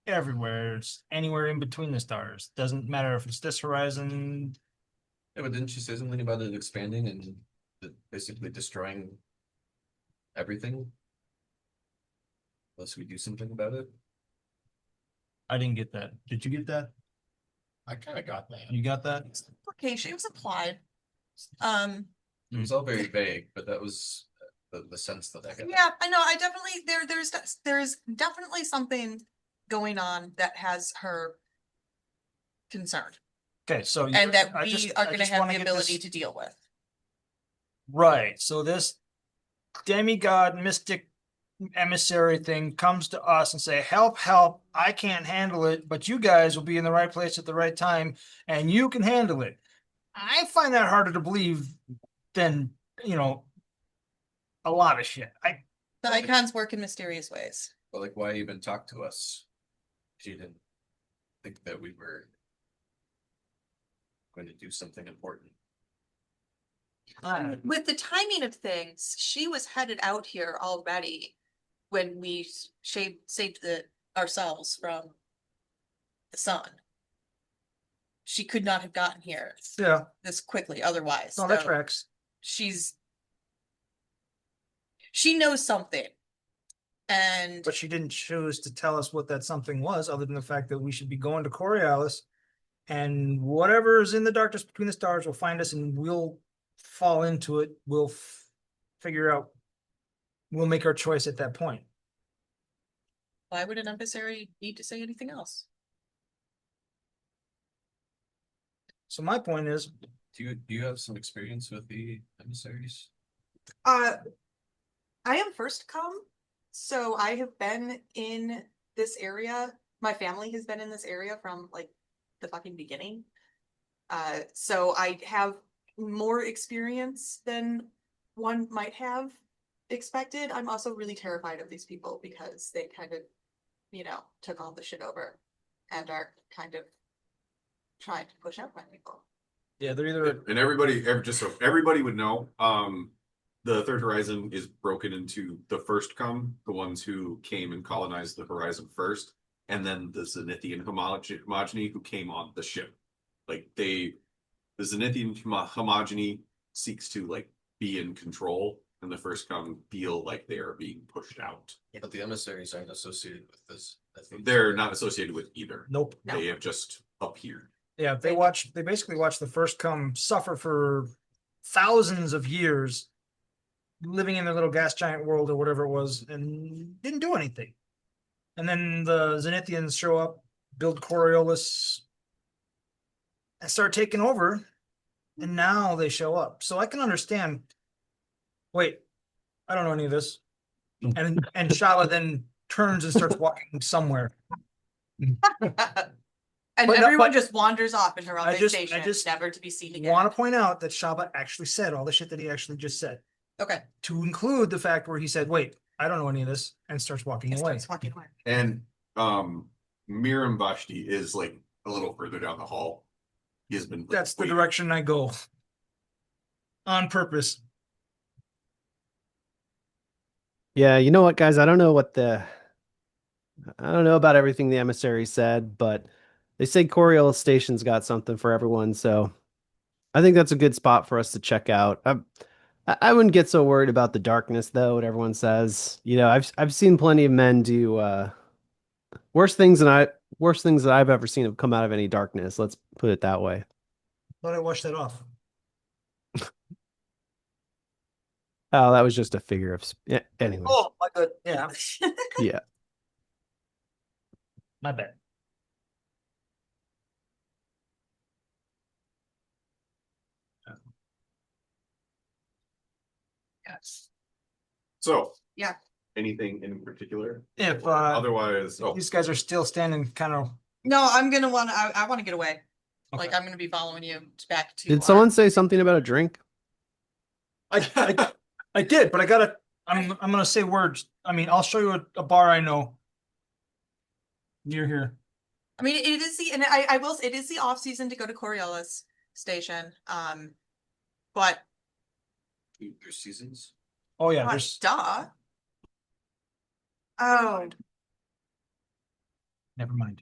everywhere. It's anywhere in between the stars. Doesn't matter if it's this horizon. yeah, but didn't she say something about it expanding and basically destroying everything? Unless we do something about it. I didn't get that. Did you get that? I kind of got that. You got that? Okay, she was applied. It was all very vague, but that was the sense that I got. Yeah, I know. I definitely there's definitely something going on that has her concerned, Okay, so and that I we just- are I going to just have wanna the get ability this- to deal with. Right. So this demigod mystic emissary thing comes to us and say, help, help, I can't handle it, but you guys will be in the right place at the right time and you can handle it. I find that harder to believe than, a lot of shit. The icons work in mysterious ways. But like, why even talk to us? She didn't think that we were going to do something important. With the timing of things, she was headed out here already when we saved ourselves from the sun. She could not have gotten here Yeah, this quickly otherwise. no, that so tracks. She knows something. And But she didn't choose to tell us what that something was, other than the fact that we should be going to Coriolis, and whatever is in the darkness between the stars will find us, and we'll fall into it. We'll figure out. We'll make our choice at that point. why would an emissary need to say anything else? So my point is, Do you have some experience with the emissaries? I am first come, so I have been in this area. My family has been in this area from like the fucking beginning. So I have more experience than one might have expected. I'm also really terrified of these people because they kind of, took all the shit over and are kind of trying to push out my people. yeah, they're either And just so everybody would know, the third horizon is broken into the first come, the ones who came and colonized the horizon first, and then the Zenithian homogeny who came on the ship. Like the Zenithian homogeny seeks to like be in control, and the first come feel like they are being pushed out. But the emissaries aren't associated with this. I think They're not associated with either. nope. No. They have just appeared. Yeah, they basically watched the first come suffer for thousands of years, living in their little gas giant world or whatever it was, and didn't do anything. And then the Zenithians show up, build Coriolis, and start taking over. And now they show up. So I can understand. Wait, I don't know any of this. And Shala then turns and starts walking somewhere. And But no- everyone but- just wanders off in her I own just- station, I just never to be seen again. Want to point out that Shaba actually said all the shit that he actually just said, Okay. to include the fact where he said, "Wait, I don't know any of this," and starts walking Yes, away. starts walking away. And Miram Vashti is like a little further down the hall. He has been like, That's the waiting. direction I go. On purpose. Yeah, you know what, guys? I don't know about everything the emissary said, but they say Coriolis Station's got something for everyone, so I think that's a good spot for us to check out. I wouldn't get so worried about the darkness, though. What everyone says, I've seen plenty of men do worse things that I've ever seen have come out of any darkness. Let's put it that way. Thought I washed that off. Oh, that was just a figure of anyway. Oh, my good. Yeah, Yeah. my bad. Yes. So. Yeah. Anything in particular? If Otherwise, these guys are still standing kind of. No, I'm gonna want to. I want to get away. Okay. Like I'm gonna be following you back to. Did someone say something about a drink? I did, but I'm gonna say words. I mean, I'll show you a bar I know near here. I mean, it is the, and I will. It is the off season to go to Coriolis station. But There's seasons. Oh yeah, gosh, there's duh. Oh, never mind.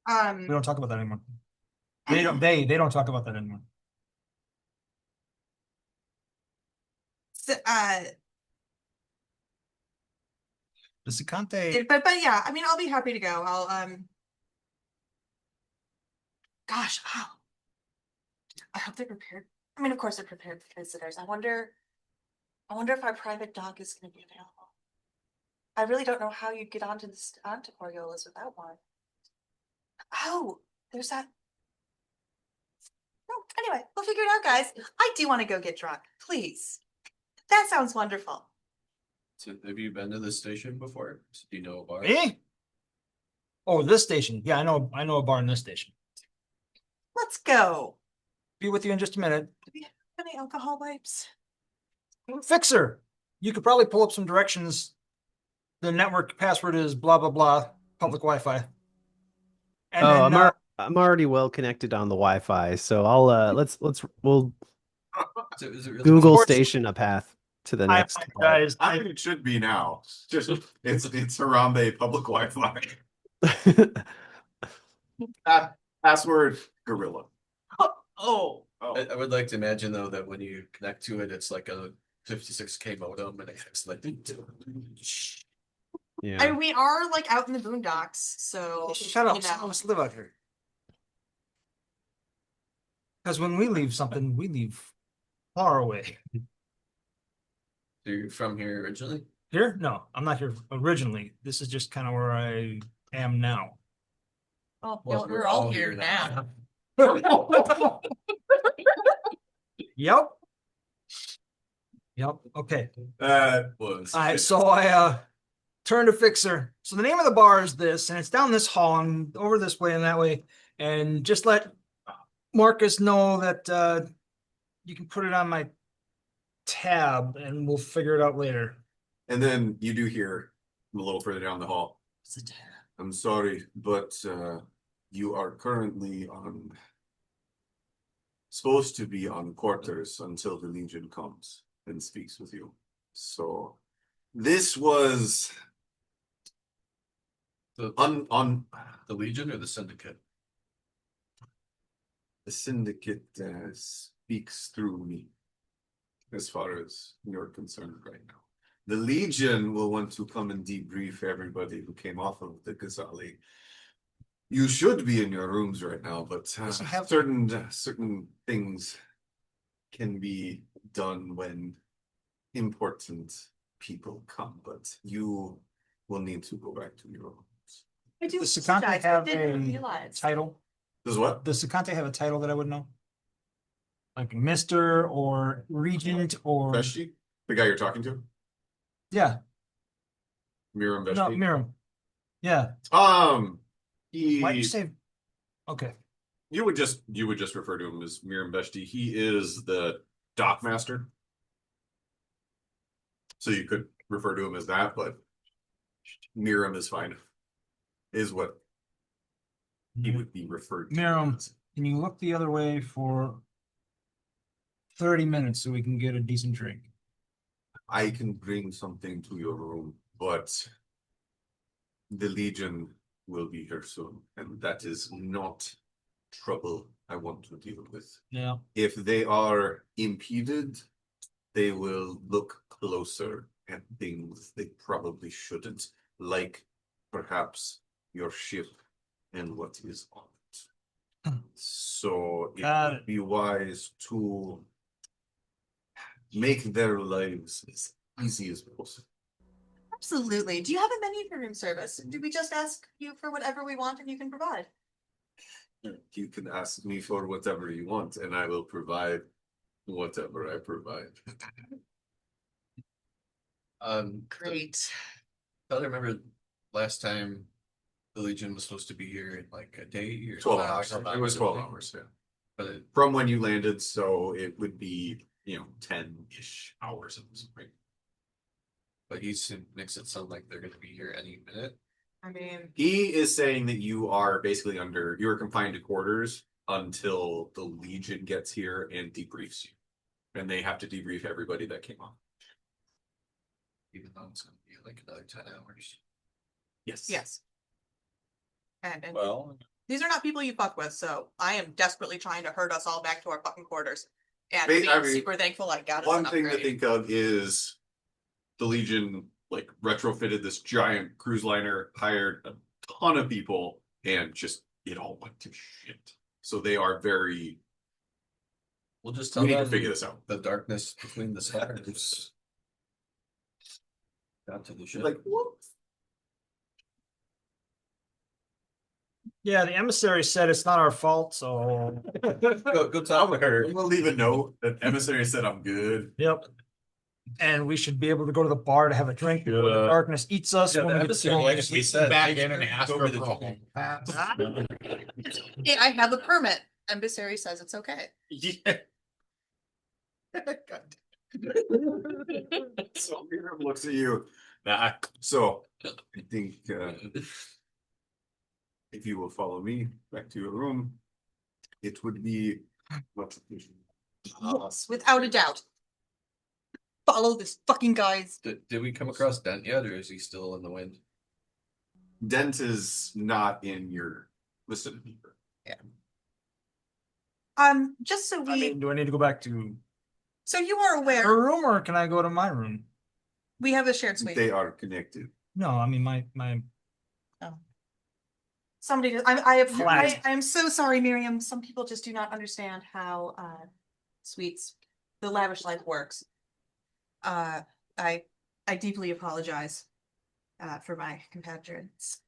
We don't talk about that anymore. They don't talk about that anymore. so, The Sicante. but yeah, I mean, I'll be happy to go. I'll Gosh, oh. I hope they're prepared. I mean, of course they're prepared for visitors. I wonder if our private dock is going to be available. I really don't know how you'd get onto Coriolis without one. Oh, there's that. Oh, anyway, we'll figure it out, guys. I do want to go get drunk. Please. That sounds wonderful. So have you been to this station before? Do you know a bar? Me? Oh, this station. Yeah, I know a bar in this station. Let's go. Be with you in just a minute. Do we have any alcohol wipes? Fixer. You could probably pull up some directions. The network password is blah blah blah public Wi-Fi. And Oh, then, I'm already well connected on the Wi-Fi, so I'll we'll So is it really Google Sports- station a path to the I next. apologize. I think it should be now. Just it's around a public Wi-Fi. Password gorilla. Oh. I would like to imagine though that when you connect to it, it's like a 56K modem and it's like Yeah. We are like out in the boondocks, so Shut up. you Some know. of us live out here. Because when we leave something, we leave far away. So you're from here originally? Here? No, I'm not here originally. This is just kind of where I am now. Oh, Well, no, we're all here now. Yep. Yep. Okay. Was All right. So I turned to Fixer. So the name of the bar is this, and it's down this hall and over this way and that way. And just let Marcus know that you can put it on my tab, and we'll figure it out later. And then you do hear a little further down the hall. I'm sorry, but you are currently supposed to be on quarters until the Legion comes and speaks with you. So this was the on the Legion or the Syndicate? the syndicate speaks through me as far as you're concerned right now. The Legion will want to come and debrief everybody who came off of the Ghazali. You should be in your rooms right now, but Does it have- certain things can be done when important people come, but you will need to go back to your rooms. I do Does Sicante apologize, I have didn't a realize. title? Does what? Does Sicante have a title that I would know? Like Mr. or Regent or Veshti? The guy you're talking to? yeah, Miram Veshti? no, Miram. Yeah. He Why'd you say okay. you would just refer to him as Miram Veshti. He is the dock master. So you could refer to him as that, but Miram is fine. Is what he would be referred to. Miram, as. can you look the other way for 30 minutes so we can get a decent drink? I can bring something to your room, but the Legion will be here soon, and that is not trouble I want to deal with. Yeah. If they are impeded, they will look closer at things they probably shouldn't, like perhaps your ship and what is on it. So it Got would be wise to make their lives as easy as possible. Absolutely. Do you have a menu for room service? Do we just ask you for whatever we want and you can provide? You can ask me for whatever you want, and I will provide whatever I provide. Great. I remember last time the Legion was supposed to be here in like a day or 12 hours. It was 12 hours, yeah. But it, From when you landed, so it would be, 10-ish hours at this point. but makes it sound like they're gonna be here any minute. I mean, He is saying that you are basically you are confined to quarters until the Legion gets here and debriefs you. And they have to debrief everybody that came on. Even though it's gonna be like another 10 hours. Yes. yes. And Well, these are not people you fuck with, so I am desperately trying to herd us all back to our fucking quarters. And I I'm mean, super thankful I got us One an thing to upgrade. think of is the Legion like retrofitted this giant cruise liner, hired a ton of people, and just it all went to shit. So they are very. We'll just We tell need to them figure this out. the darkness between the stars. Got to the ship. Like what? Yeah, the emissary said it's not our fault, so. Go talk to her. I'm gonna leave a note that emissary said I'm good. Yep. And we should be able to go to the bar to have a drink before the Yeah. darkness eats us. Yeah, when the we get emissary, home. like we said, back make in and sure ask go her to the for a hall hall pass. Hey, I have a permit. Emissary says it's okay. Yeah. So Miriam looks at you. Nah, So I think if you will follow me back to your room, it would be much appreciated. Yes, without a doubt. Follow this fucking guy's. Did we come across Dent yet, or is he still in the wind? Dent is not in your vicinity. Just so we, I mean, do I need to go back to so you are her aware, room or can I go to my room? we have a shared suite. They are connected. No, I mean, my, Somebody, I Flat. am so sorry, Miriam. Some people just do not understand how suites, the lavish life works. I deeply apologize for my compatriots.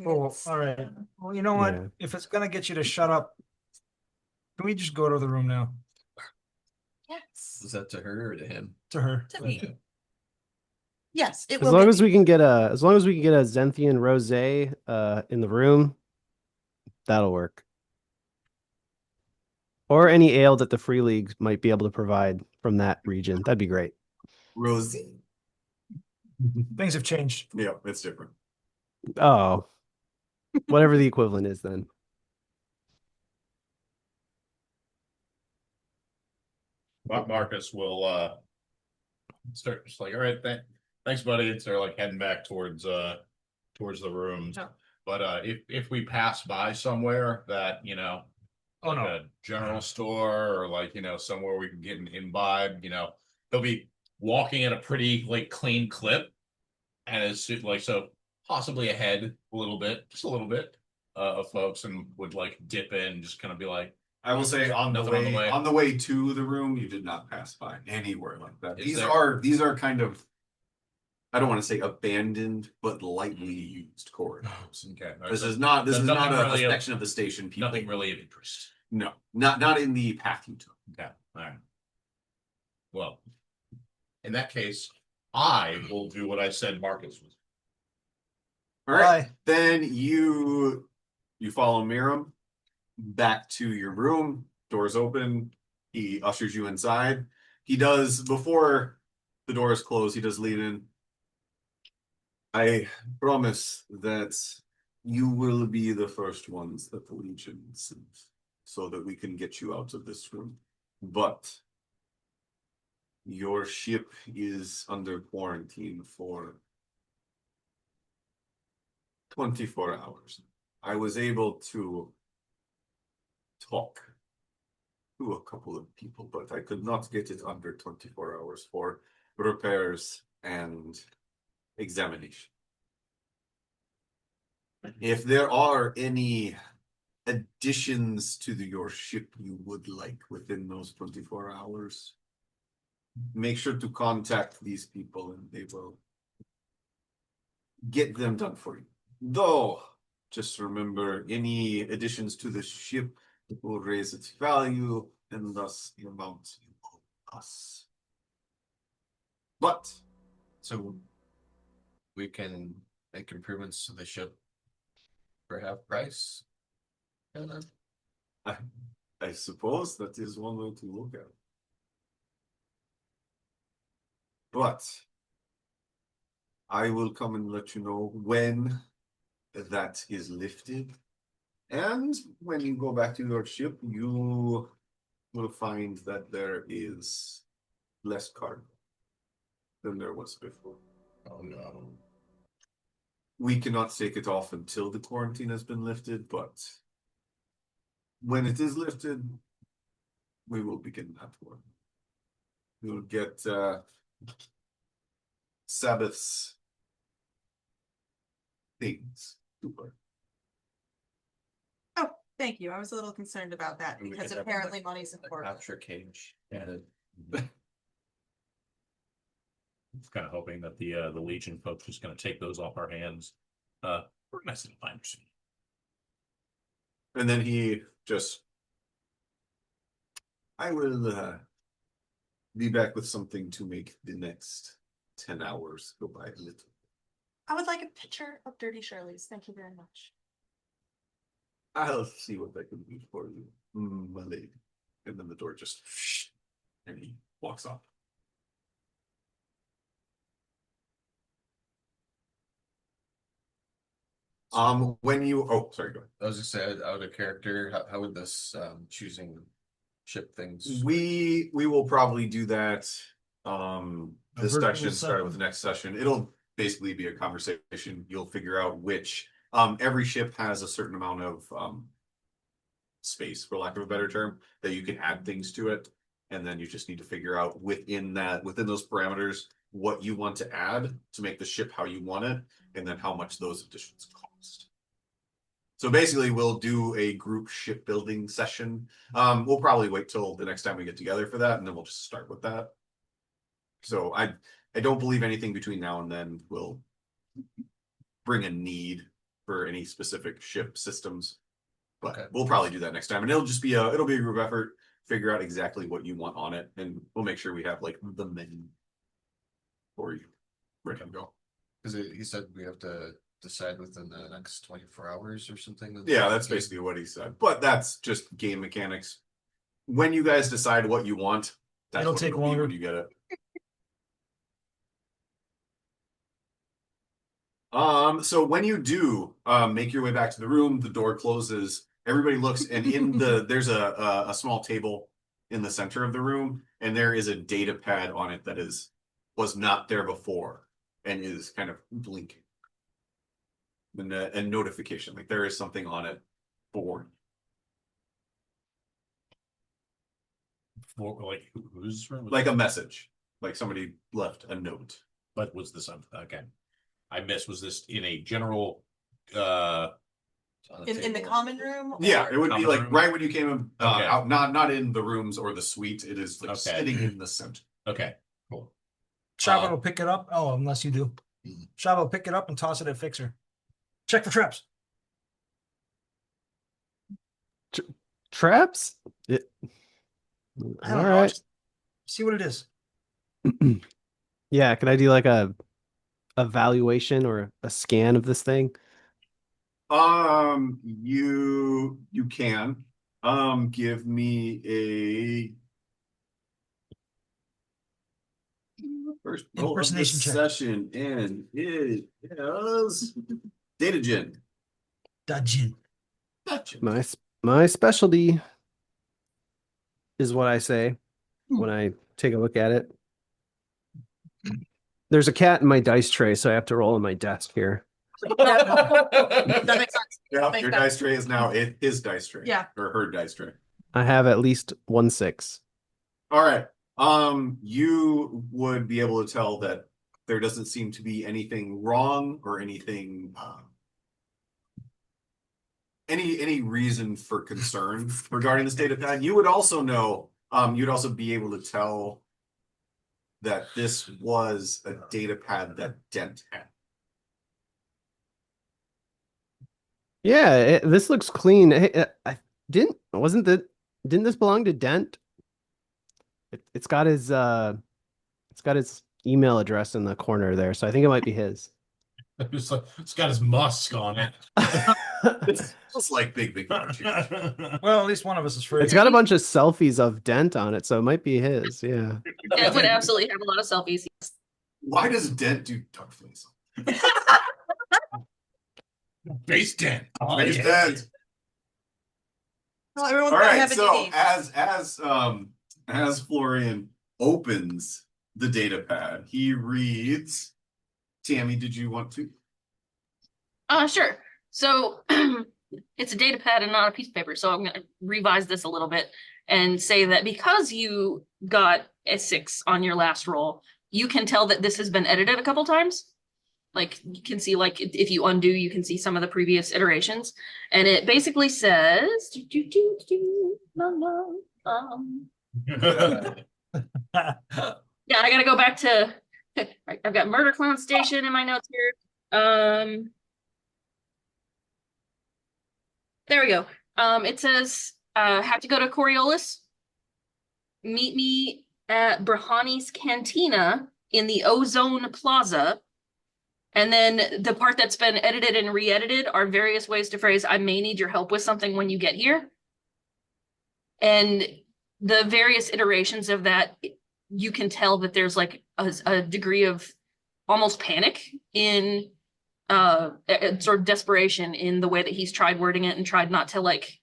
oh, all right. Well, you know what? Yeah. If it's gonna get you to shut up, can we just go to the room now? Yes, Was that to her or to him? To her. to me. Yes, it As will. long get as me. we can get a Zenthian rosé in the room, that'll work. Or any ale that the Free League might be able to provide from that region. That'd be great. Rosie. Things have changed. Yeah, it's different. Oh. Whatever the equivalent is then. Marcus will start just like, all right, thanks, buddy. And they're like heading back towards the rooms. Yeah. But if we pass by somewhere that, Oh, like no. a general store or like, somewhere we can get an imbibe, they'll be walking at a pretty like clean clip. And it's like, so possibly ahead a little bit, just a little bit of folks, and would like dip in and just kind of be like, I will say on the Nothing way on the way to the room, you did not pass by anywhere like that. Is These are kind of, I don't want to say abandoned, but lightly used corridors. okay, This is not nothing a really of- section of the station people. nothing really of interest. No, not in the path you took. Okay, all right. Well, in that case, I will do what I said Marcus was. All right. Bye. Then you follow Miriam back to your room. Doors open. He ushers you inside. He does, before the doors close, he does lean in. I promise that you will be the first ones that the Legion sends, so that we can get you out of this room. But your ship is under quarantine for 24 hours. I was able to talk to a couple of people, but I could not get it under 24 hours for repairs and examination. If there are any additions to your ship you would like within those 24 hours, make sure to contact these people and they will get them done for you. Though, just remember, any additions to the ship will raise its value and thus the amount you owe us. But So we can make improvements to the ship for half price. I suppose that is one way to look at it. But I will come and let you know when that is lifted. And when you go back to your ship, you will find that there is less cargo than there was before. Oh no. We cannot take it off until the quarantine has been lifted, but when it is lifted, we will begin that work. We will get Sabbath's things to work. Oh, thank you. I was a little concerned about that And we because could have, apparently like, money's a important. capture cage. Yeah. Kind of hoping that the Legion folks just going to take those off our hands. For a nice little time. And then he just, I will be back with something to make the next 10 hours go by a little. I would like a picture of Dirty Shirley's. Thank you very much. I'll see what I can do for you, my lady. And then the door just, and he walks off. When you, oh, sorry, go ahead. I was just saying, out of character, how would this choosing ship things? We will probably do that. This virtual session started with the next session. It'll basically be a conversation. You'll figure out which every ship has a certain amount of space, for lack of a better term, that you can add things to it. And then you just need to figure out within those parameters, what you want to add to make the ship how you want it, and then how much those additions cost. So basically, we'll do a group shipbuilding session. We'll probably wait till the next time we get together for that, and then we'll just start with that. So I don't believe anything between now and then will bring a need for any specific ship systems. But Okay. we'll probably do that next time, and it'll be a group effort. Figure out exactly what you want on it, and we'll make sure we have like the menu for you ready to go. Because he said we have to decide within the next 24 hours or something. Yeah, that's basically what he said. But that's just game mechanics. When you guys decide what you want, that's It'll what take it'll be longer. when you get it. So when you do make your way back to the room, the door closes, everybody looks, and there's a small table in the center of the room, and there is a data pad on it that was not there before and is kind of blinking. And a notification, like there is something on it for Like who's like a message, like somebody left a note. But was this okay? I missed. Was this in a general In the common room? Yeah, or- it would be Common like room? right when you came Okay. out, not in the rooms or the suite. It is like Okay. sitting in the center. Okay, cool. Shaba will pick it up. Oh, unless you do. Shaba will pick it up and toss it at Fixer. Check for traps. Traps? I All don't know. right. Just see what it is. Yeah, can I do like a evaluation or a scan of this thing? You can give me a first roll of the Impersonation check. session, and it is data gen. Dajin. My specialty is what I say when I take a look at it. There's a cat in my dice tray, so I have to roll on my desk here. That makes sense. Yeah, Makes your sense. dice tray is now his dice tray. Yeah. Or her dice tray. I have at least 1 6. All right. You would be able to tell that there doesn't seem to be anything wrong or anything any reason for concern regarding the state of that. You would also know, you'd also be able to tell that this was a data pad that Dent had. Yeah, this looks clean. Hey, didn't this belong to Dent? It's got his email address in the corner there, so I think it might be his. It's like, it's got his musk on it. It's just like big change. Well, at least one of us is free. It's got a bunch of selfies of Dent on it, so it might be his. Yeah. It would absolutely have a lot of selfies. Why does Dent do duck face? Base Dent. Oh, Base yeah. Dent. Well, everyone's All gonna right, have a so name. as Florian opens the data pad, he reads. Tammy, did you want to? Sure. So it's a data pad and not a piece of paper. So I'm gonna revise this a little bit and say that because you got a 6 on your last roll, you can tell that this has been edited a couple times. Like you can see, like if you undo, you can see some of the previous iterations, and it basically says, yeah, I gotta go back to. I've got Murder Clown Station in my notes here. There we go. It says, have to go to Coriolis. Meet me at Brahani's Cantina in the Ozone Plaza. And then the part that's been edited and re-edited are various ways to phrase, I may need your help with something when you get here. And the various iterations of that, you can tell that there's like a degree of almost panic in sort of desperation in the way that he's tried wording it and tried not to like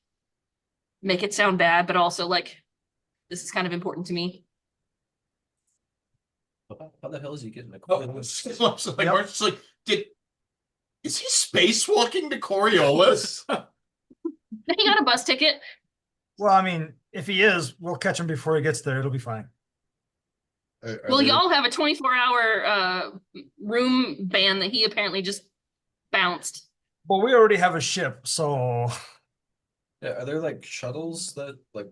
make it sound bad, but also like, this is kind of important to me. How the hell is he getting a Oh, call? so like, Mark's like, is he spacewalking to Coriolis? He got a bus ticket. Well, I mean, if he is, we'll catch him before he gets there. It'll be fine. Well, y'all have a 24-hour room ban that he apparently just bounced. But we already have a ship, so Yeah, are there like shuttles that like?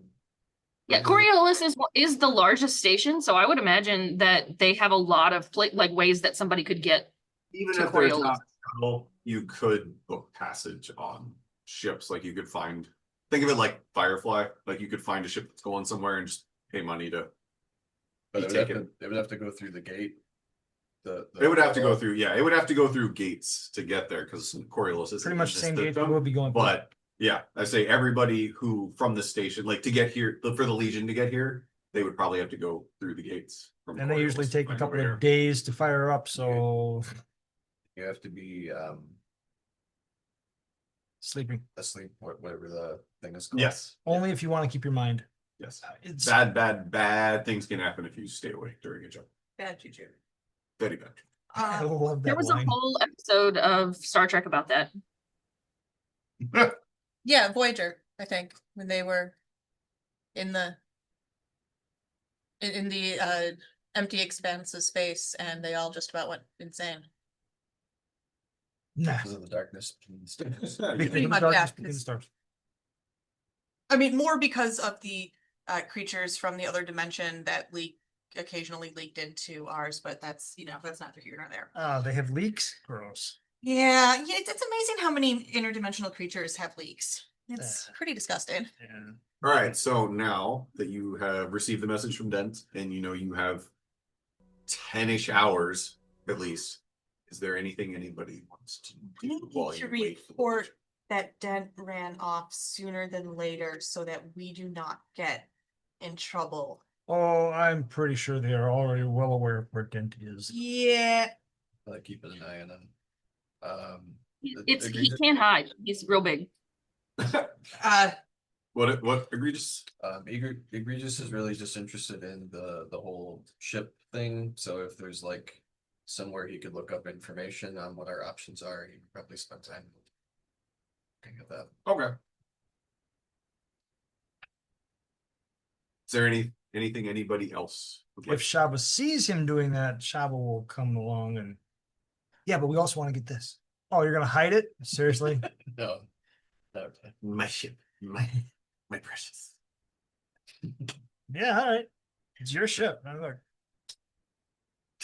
Yeah, Coriolis is the largest station, so I would imagine that they have a lot of like ways that somebody could get. Even to if there's Coriolis. not a shuttle, you could book passage on ships. Like you could think of it like Firefly. Like you could find a ship that's going somewhere and just pay money to. But take it. it would have to go through the gate. It would have to go through, it would have to go through gates to get there because Coriolis is pretty much the same gate we'll be going through. But yeah, I say everybody who from the station, like to get here, for the Legion to get here, they would probably have to go through the gates. From And they usually Coriolis to take a find couple over of here. days to fire up, so You have to be sleeping. asleep, whatever the thing is called. Yes, Only if you want to keep your mind. yes. It's Bad things can happen if you stay awake during a jump. Bad juju. Very bad. I love that There was line. a whole episode of Star Trek about that. Yeah, Voyager, I think, when they were in the empty expanse of space and they all just about went insane. Nah. Because of the darkness. Pretty much, yeah, Between the stars. I mean, more because of the creatures from the other dimension that occasionally leaked into ours, but that's that's neither here nor there. They have leaks? Gross. Yeah, it's amazing how many interdimensional creatures have leaks. It's pretty disgusting. Yeah. All right, so now that you have received the message from Dent and you have 10-ish hours at least, is there anything anybody wants to I do need while to you wait for the report that Dent ran off sooner than later so that we do not get in trouble. Oh, I'm pretty sure they are already well aware of where Dent is. Yeah. Like keeping an eye on them. He can't hide. He's real big. What egregious? Egregious is really just interested in the whole ship thing. So if there's like somewhere he could look up information on what our options are, he could probably spend time looking at that. Okay. Is there anything anybody else would If Shaba sees him doing that, Shaba will come along and yeah, but we also want to get this. Oh, you're gonna hide it? Seriously? No. my ship, my precious. Yeah, all right. It's your ship. Now look.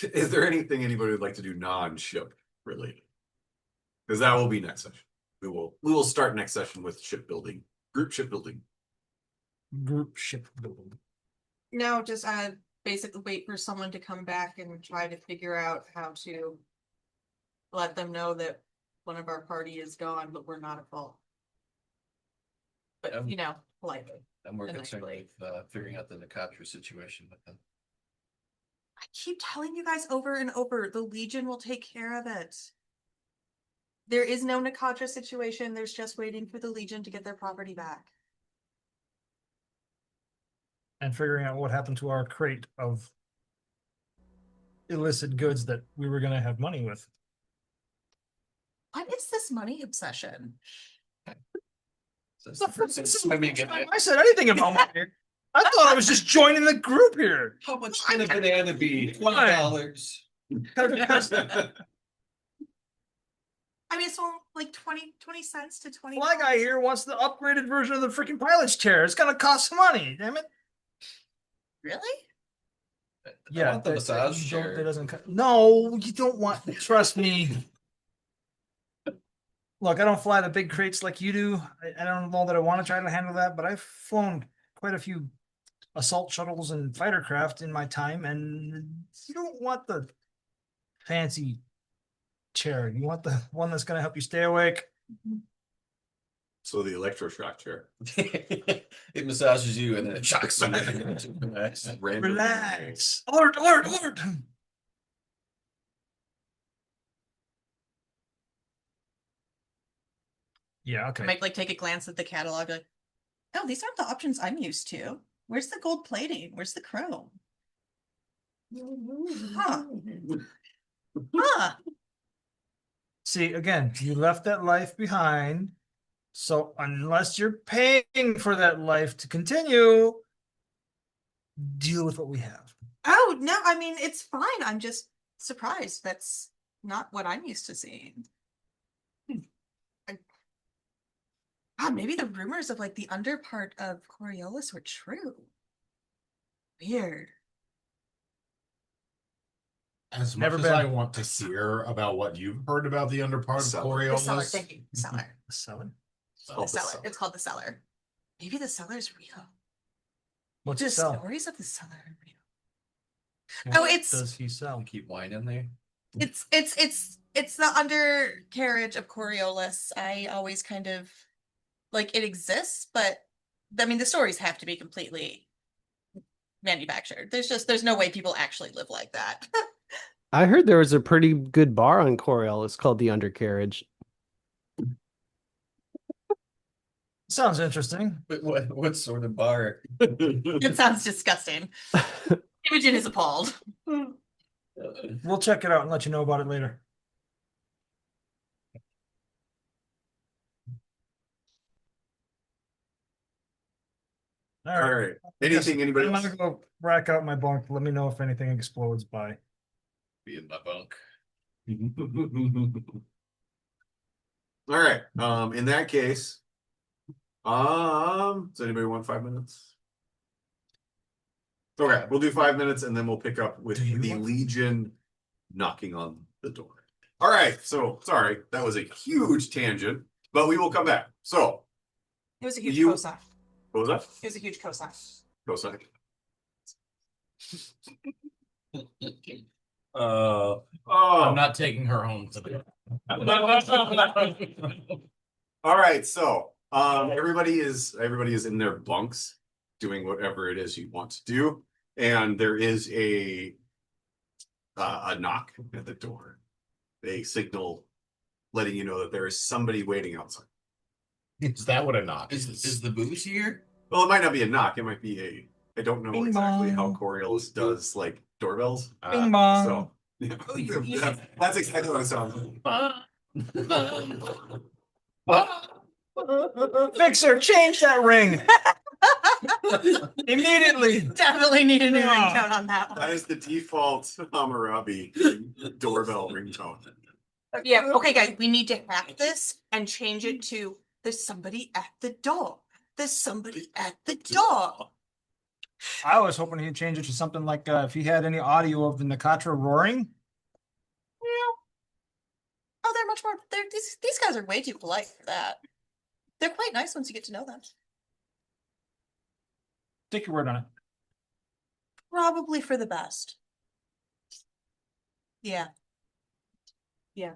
Is there anything anybody would like to do non-ship related? Because that will be next session. We will start next session with shipbuilding, group shipbuilding. Group ship building. No, just basically wait for someone to come back and try to figure out how to let them know that one of our party is gone, but we're not at fault. But politely. I'm more And concerned actually- with figuring out the Nakatra situation with them. I keep telling you guys over and over, the Legion will take care of it. There is no Nakatra situation. There's just waiting for the Legion to get their property back. And figuring out what happened to our crate of illicit goods that we were gonna have money with. What is this money obsession? So it's the first time we get it. I said anything about money. I thought I was just joining the group here. How much can a banana be? $20. I mean, it's only like 20 cents to 20. Fly guy here wants the upgraded version of the freaking pilot's chair. It's gonna cost money, damn it. Really? I want the that- massage you don't- chair. that doesn't no, you don't want, trust me. Look, I don't fly the big crates like you do. I don't know that I want to try to handle that, but I've flown quite a few assault shuttles and fighter craft in my time, and you don't want the fancy chair. You want the one that's going to help you stay awake. So the electroshock chair. It massages you and then it shocks you. Random. Relax. Alert, alert, alert. Yeah, okay. I might like take a glance at the catalog, like, oh, these aren't the options I'm used to. Where's the gold plating? Where's the chrome? Huh. Huh. See, again, you left that life behind. So unless you're paying for that life to continue, deal with what we have. Oh, no, I mean, it's fine. I'm just surprised. That's not what I'm used to seeing. God, maybe the rumors of like the under part of Coriolis were true. Weird. As much Never as been. I want to hear about what you've heard about the underpart of Cellar. The cellar, Coriolis, thank you. The cellar. Selling. The called the cellar. cellar. It's called the cellar. Maybe the cellar's real. What's The it sell? stories of the cellar are real. What Oh, it's- does he sell? Keep wine in there. It's the undercarriage of Coriolis. I always kind of like it exists, but I mean the stories have to be completely manufactured. There's no way people actually live like that. I heard there was a pretty good bar on Coriolis called the Undercarriage. Sounds interesting. But what sort of bar? It sounds disgusting. Imogen is appalled. We'll check it out and let you know about it later. All All right. right. Anything anybody I'm else? gonna go rack out my bunk. Let me know if anything explodes by. Be in my bunk. All right. In that case, does anybody want 5 minutes? Okay, we'll do 5 minutes and then we'll pick up with Do you the want- Legion knocking on the door. All right, so sorry, that was a huge tangent, but we will come back. So, It was a huge You- cosign. what was that? It was a huge cosign. Go second. I'm Oh, not taking her home today. all right. So, everybody is in their bunks doing whatever it is you want to do, and there is a knock at the door, a signal letting you know that there is somebody waiting outside. Is that what a knock Is the booze here? Well, it might not be a knock. It might be a. I don't know Bing exactly how bong. Coriolis does like doorbells. Bing bong. So yeah, that's exactly what it sounds like. Fixer, change that ring immediately. Definitely need a new Yeah. ringtone on that That one. is the default Hammurabi doorbell ringtone. Yeah, okay, guys, we need to hack this and change it to there's somebody at the door. There's somebody at the door. I was hoping he'd change it to something like if he had any audio of the Nakatra roaring. Oh, they're much more. These guys are way too polite for that. They're quite nice once you get to know them. Take your word on it. Probably for the best. Yeah. Yeah.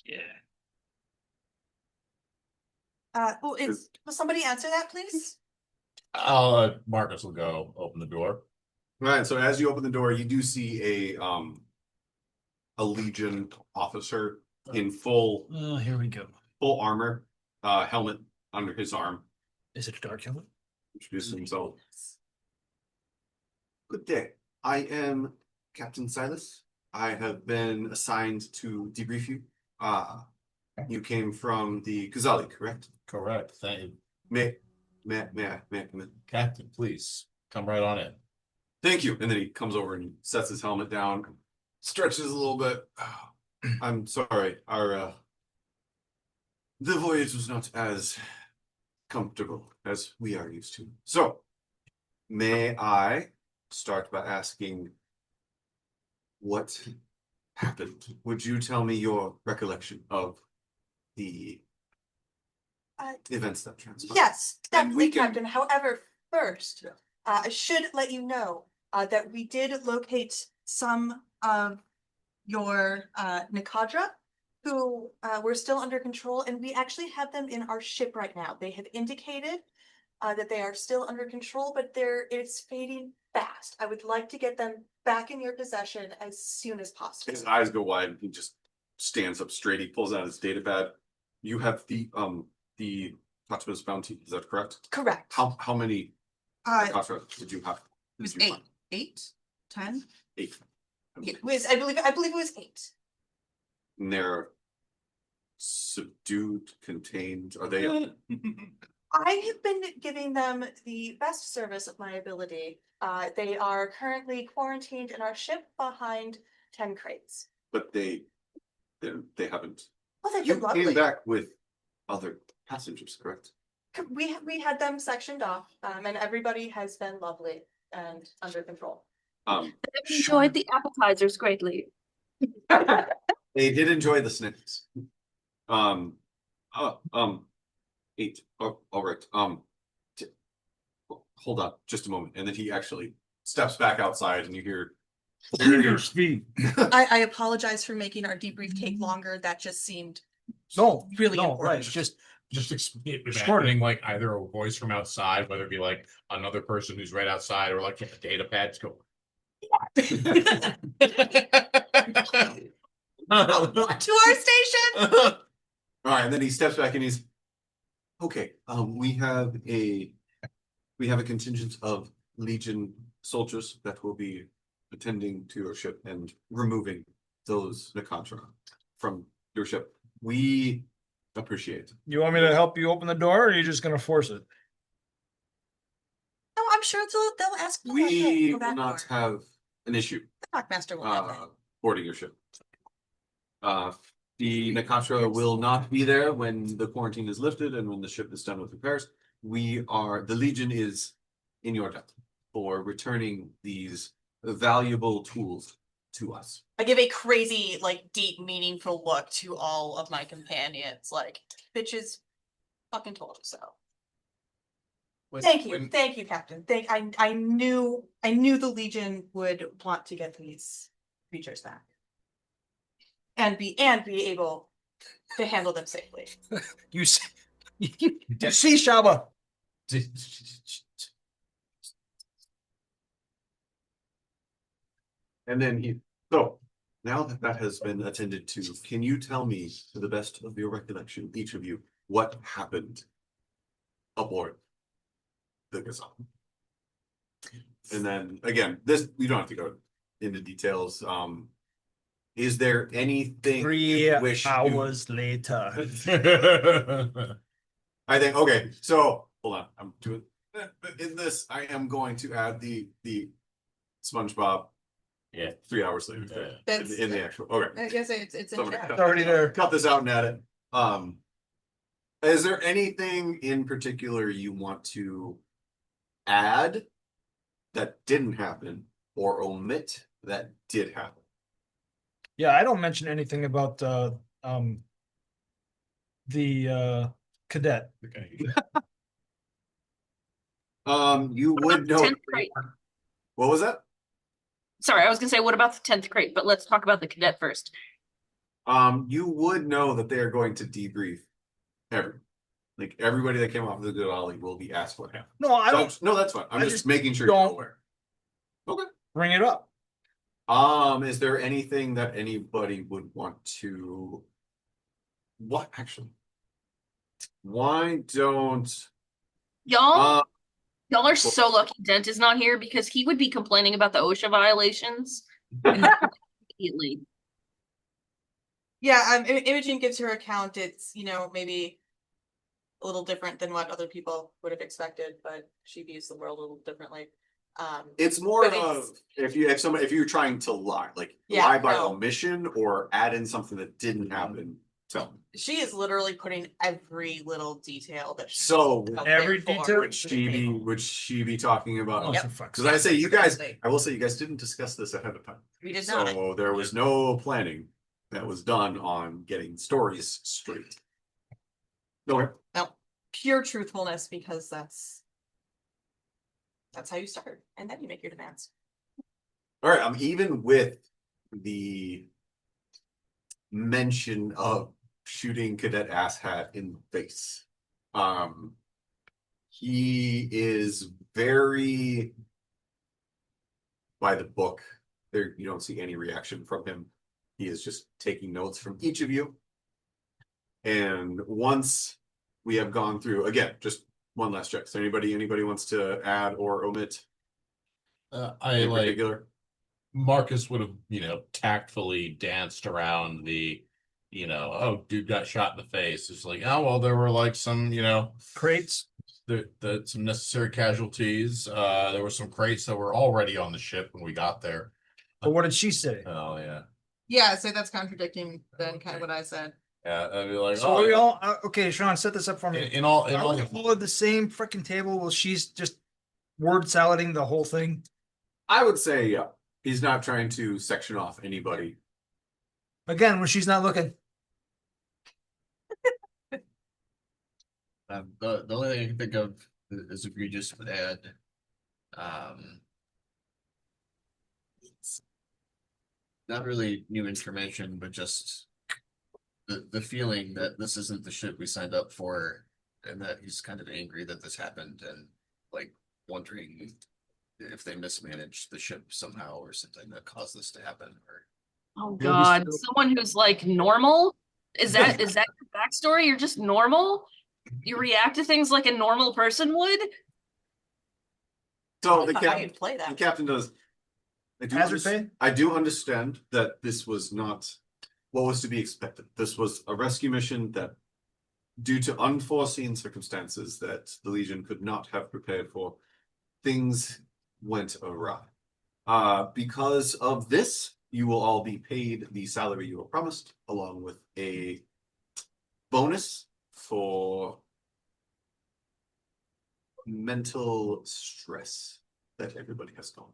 Yeah. Will somebody answer that, please? Marcus will go open the door. All right, so as you open the door, you do see a Legion officer in full Oh, here we go. armor, helmet under his arm. Is it a dark helmet? Introduce himself. Good day. I am Captain Silas. I have been assigned to debrief you. You came from the Ghazali, correct? Correct. Thank you. May I come in? Captain, please come right on in. Thank you. And then he comes over and sets his helmet down, stretches a little bit. I'm sorry. The voyage was not as comfortable as we are used to. So, may I start by asking what happened? Would you tell me your recollection of the events that transpired? Yes, definitely, we can- Captain. However, first, I should let you know that we did locate some of your Nakadra who were still under control, and we actually have them in our ship right now. They have indicated that they are still under control, but it's fading fast. I would like to get them back in your possession as soon as possible. His eyes go wide and he just stands up straight. He pulls out his data pad. You have the Fatma's bounty, is that correct? Correct. How many Nakatra did you have? It was Did you 8, find? 8, 10. 8. Yeah, I believe it was 8. And they're subdued, contained. Are they? I have been giving them the best service of my ability. They are currently quarantined in our ship behind 10 crates. But they haven't. Oh, they've You been lovely. came back with other passengers, correct? We had them sectioned off, and everybody has been lovely and under control. Enjoyed the appetizers greatly. They did enjoy the snacks. 8. Oh, all right. Hold on, just a moment, and then he actually steps back outside, and you hear. Your speed. I apologize for making our debrief take longer. That just seemed No, really no, important. right. Just Imagining like either a voice from outside, whether it be like another person who's right outside or like a data pad to go. To our station. All right, and then he steps back and he's okay. We have a contingent of Legion soldiers that will be attending to your ship and removing those Nakatra from your ship. We appreciate. You want me to help you open the door, or are you just gonna force it? No, I'm sure they'll ask. We will not have an issue The Dockmaster will have that. boarding your ship. The Nakatra will not be there when the quarantine is lifted and when the ship is done with repairs. The Legion is in your debt for returning these valuable tools to us. I give a crazy, like, deep, meaningful look to all of my companions. Like, bitches fucking told you so. Thank you, Captain. I knew the Legion would want to get these creatures back. And be able to handle them safely. You see, Shaba. And then so now that has been attended to, can you tell me, to the best of your recollection, each of you, what happened aboard the Ghazali? And then again, we don't have to go into details. Is there anything 3 you wish hours later. I think okay, so hold on. I'm doing in this. I am going to add the SpongeBob. Yeah. 3 hours later. In the actual. Okay. I guess it's in So I'm gonna chat. cut- It's already there. Cut this out and add it. Is there anything in particular you want to add that didn't happen or omit that did happen. Yeah, I don't mention anything about the cadet. Okay. You would know. 10th crate. What was that? Sorry, I was gonna say, what about the 10th crate? But let's talk about the cadet first. You would know that they are going to debrief everybody that came off of the Ghazali will be asked what happened. No, I don't No, that's fine. I'm I just just making sure you're don't- aware. Okay. bring it up. Is there anything that anybody would want to? What actually? Why don't Y'all y'all are so lucky Dent is not here because he would be complaining about the OSHA violations immediately. Yeah, Imogen gives her account. It's, maybe a little different than what other people would have expected, but she views the world a little differently. it's more But of if you're trying to lie, Yeah, lie by no. omission or add in something that didn't happen, tell me. She is literally putting every little detail that she's So out Every there for detail? would she be talking about? Oh, Yep. for fuck's Because I say you guys, Exactly. I will say you guys didn't discuss this ahead of time. We did not. So there was no planning that was done on getting stories straight. Okay. No, pure truthfulness, because that's how you start, and then you make your demands. All right. Even with the mention of shooting Cadet Asshat in the face, he is very by the book. There, you don't see any reaction from him. He is just taking notes from each of you. And once we have gone through, again, just one last check. So anybody wants to add or omit I in like particular? Marcus would have, tactfully danced around oh, dude got shot in the face. It's like, oh, well, there were like some, Crates. some necessary casualties. There were some crates that were already on the ship when we got there. But what did she say? Oh, yeah. Yeah, so that's contradicting then kind of what I said. Yeah, I'd be like, So oh, are we yeah. all okay? Sean, set this up for me. In all, Are we all at the same freaking table? Well, she's just word salading the whole thing. I would say, yeah. He's not trying to section off anybody. Again, when she's not looking. The only thing I can think of is if we just would add, it's not really new information, but just the feeling that this isn't the ship we signed up for, and that he's kind of angry that this happened, and wondering if they mismanaged the ship somehow or something that caused this to happen. Or Oh God, someone who's like normal? Is that your backstory? You're just normal? You react to things like a normal person would? So the I captain, could play that. does. Hazard pay? I do understand that this was not what was to be expected. This was a rescue mission that, due to unforeseen circumstances that the Legion could not have prepared for, things went awry. Because of this, you will all be paid the salary you were promised, along with a bonus for mental stress that everybody has gone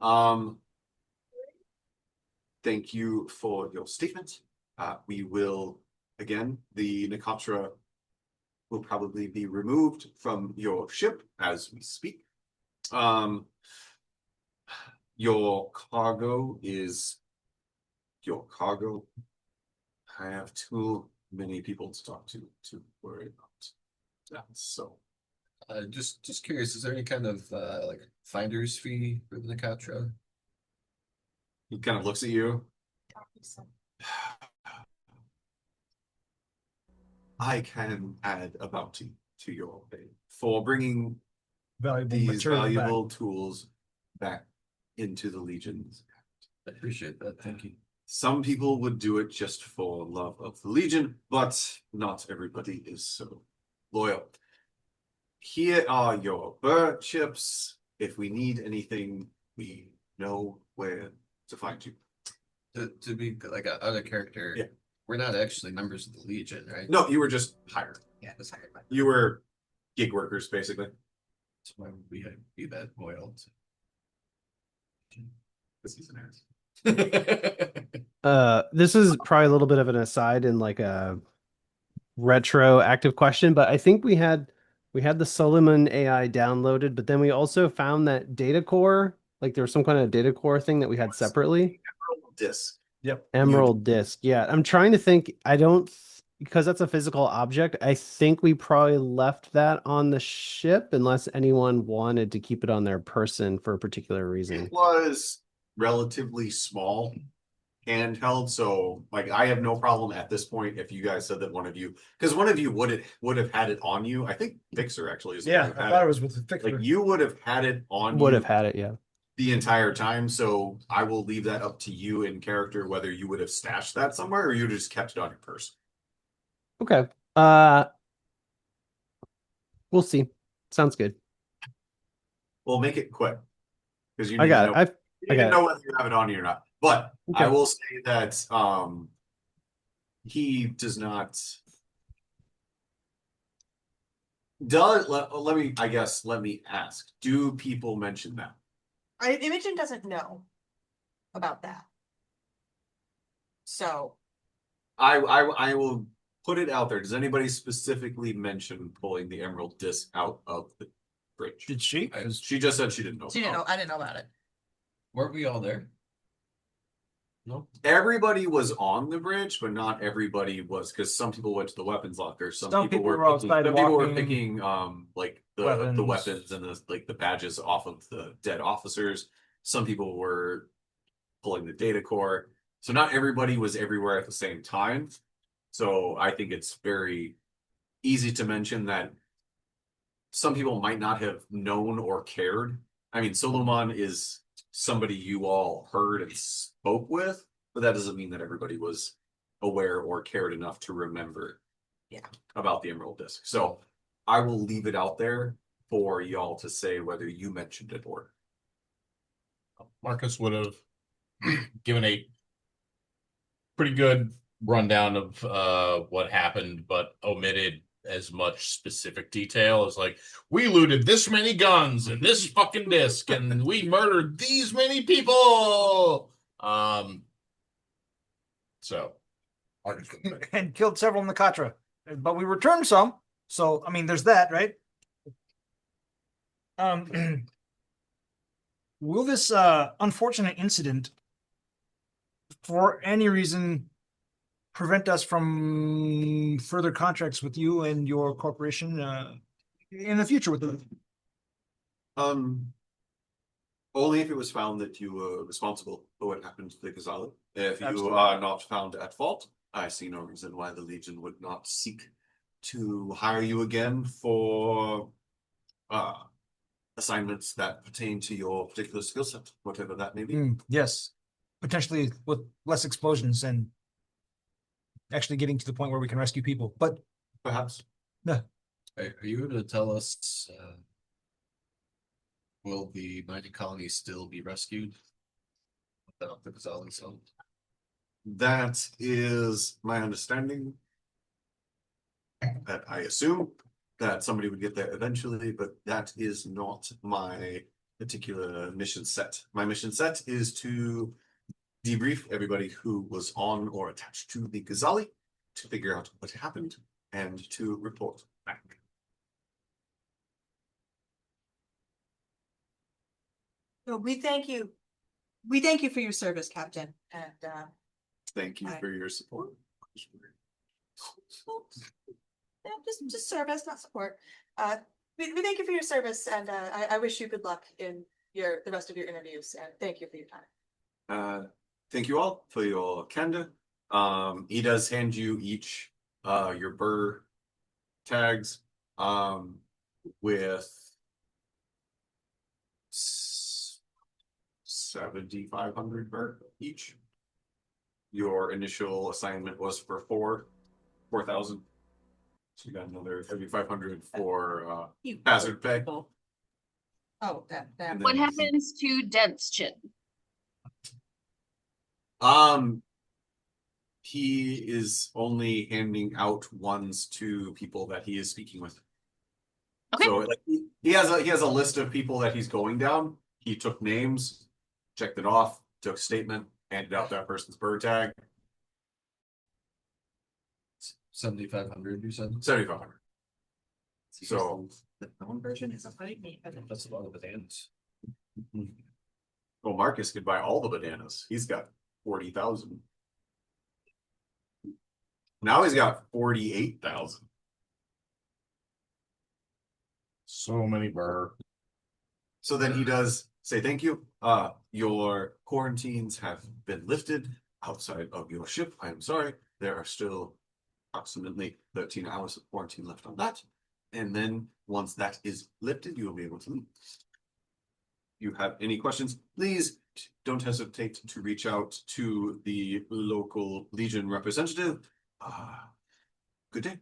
through. Thank you for your statement. We will, again, the Nicatra will probably be removed from your ship as we speak. Your cargo is your cargo. I have too many people to talk to worry about that. So, just curious, is there any kind of finder's fee for the Nicatra? he kind of looks at you. I can add a bounty to your pay for bringing Valuable these material back. valuable tools back into the Legion's. I appreciate that. Thank you. Some people would do it just for love of the Legion, but not everybody is so loyal. Here are your bird chips. If we need anything, we know where to find you. To be like a other character, Yeah. We're not actually members of the Legion, right? No, you were just hired. Yeah, it's hired by. You were gig workers, basically. So why would we be that loyal? Because he's an ass. This is probably a little bit of an aside in like a retroactive question, but I think we had the Solomon AI downloaded, but then we also found that data core, like there was some kind of data core thing that we had separately. Disc. Yep. Emerald disk. Yeah, I'm trying to think. I don't because that's a physical object. I think we probably left that on the ship unless anyone wanted to keep it on their person for a particular reason. It was relatively small handheld, so like I have no problem at this point if you guys said that one of you, because one of you would have had it on you. I think Fixer actually is. Yeah, I thought it was with the fixer. like you would have had it on Would you have had it, yeah. the entire time. So I will leave that up to you in character whether you would have stashed that somewhere or you just kept it on your person. Okay. We'll see. Sounds good. We'll make it quick because you I need got to it. know. I've You I need to got know whether you have it on you or not. But I Okay. will say that he does not. Let me ask. Do people mention that? Imogen doesn't know about that. So I will put it out there. Does anybody specifically mention pulling the emerald disc out of the bridge? Did she? She just said she didn't know. she didn't know. I didn't know about it. Weren't we all there? No. Everybody was on the bridge, but not everybody was, because some people went to the weapons locker. Some people were outside some people were walking, picking like the weapons. weapons and the badges off of the dead officers. Some people were pulling the data core. So not everybody was everywhere at the same time. So I think it's very easy to mention that some people might not have known or cared. I mean, Solomon is somebody you all heard and spoke with, but that doesn't mean that everybody was aware or cared enough to remember about the Emerald Disc. So I will leave it out there for y'all to say whether you mentioned it or. Marcus would have given a pretty good rundown of what happened, but omitted as much specific detail as like, we looted this many guns and this fucking disc and we murdered these many people. So and killed several in the Katra, but we returned some. So I mean, there's that, right? Will this unfortunate incident, for any reason, prevent us from further contracts with you and your corporation in the future with them? Only if it was found that you were responsible for what happened to the Ghazali. If you Absolutely. are not found at fault, I see no reason why the Legion would not seek to hire you again for assignments that pertain to your particular skill set, whatever that may be. Yes, potentially with less explosions and actually getting to the point where we can rescue people. But Perhaps. Are you able to tell us, will the mining colony still be rescued without the Ghazali zone? That is my understanding. That I assume that somebody would get there eventually, but that is not my particular mission set. My mission set is to debrief everybody who was on or attached to the Ghazali to figure out what happened and to report back. So we thank you. We thank you for your service, Captain. And Thank you Right. for your support. yeah, just service, not support. We thank you for your service, and I wish you good luck in the rest of your interviews. And thank you for your time. Thank you all for your candor. He does hand you each your burr tags with 7,500 burr each. Your initial assignment was for 4,000. So you got another 7,500 for hazard pay. Oh, that. And What then- happens to Dent's chin? He is only handing out ones to people that he is speaking with. Okay. So like He has a list of people that he's going down. He took names, checked it off, took a statement, handed out that person's bird tag. 7,500, you said? 7,500. So The phone version is a fight me. That's a lot of bananas. well, Marcus could buy all the bananas. He's got 40,000. Now he's got 48,000. So many burr. So then he does say thank you. Your quarantines have been lifted outside of your ship. I am sorry. There are still approximately 13 hours of quarantine left on that. And then once that is lifted, you will be able to leave. You have any questions, please don't hesitate to reach out to the local Legion representative. Good day.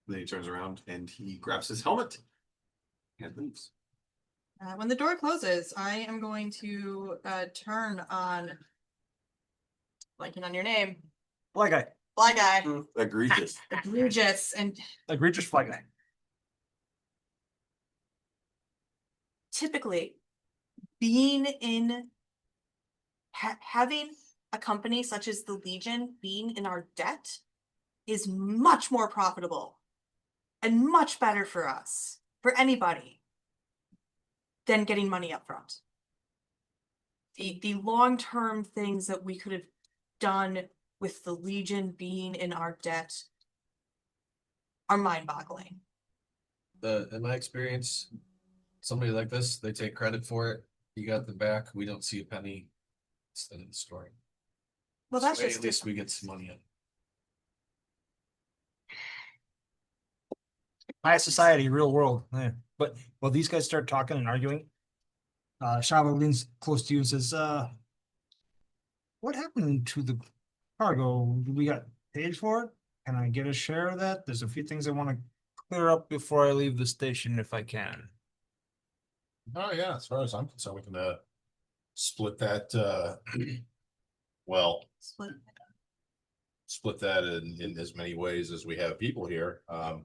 Then he turns around and he grabs his helmet and leaves. When the door closes, I am going to turn on, blanking on your name, Fly guy. Fly Guy, Egregious. egregious, and Egregious fly guy. typically being in having a company such as the Legion being in our debt is much more profitable and much better for us, for anybody, than getting money up front. The long-term things that we could have done with the Legion being in our debt are mind-boggling. In my experience, somebody like this, they take credit for it. You got the back. We don't see a penny. It's the end of the story. Well, This that's way, just at least we get some money in. High society, real world. Yeah. But while these guys start talking and arguing, Shava leans close to you and says, what happened to the cargo? We got paid for it? Can I get a share of that? There's a few things I want to clear up before I leave the station if I can. Oh yeah, as far as I'm concerned, we can split that well, split that in as many ways as we have people here. I'll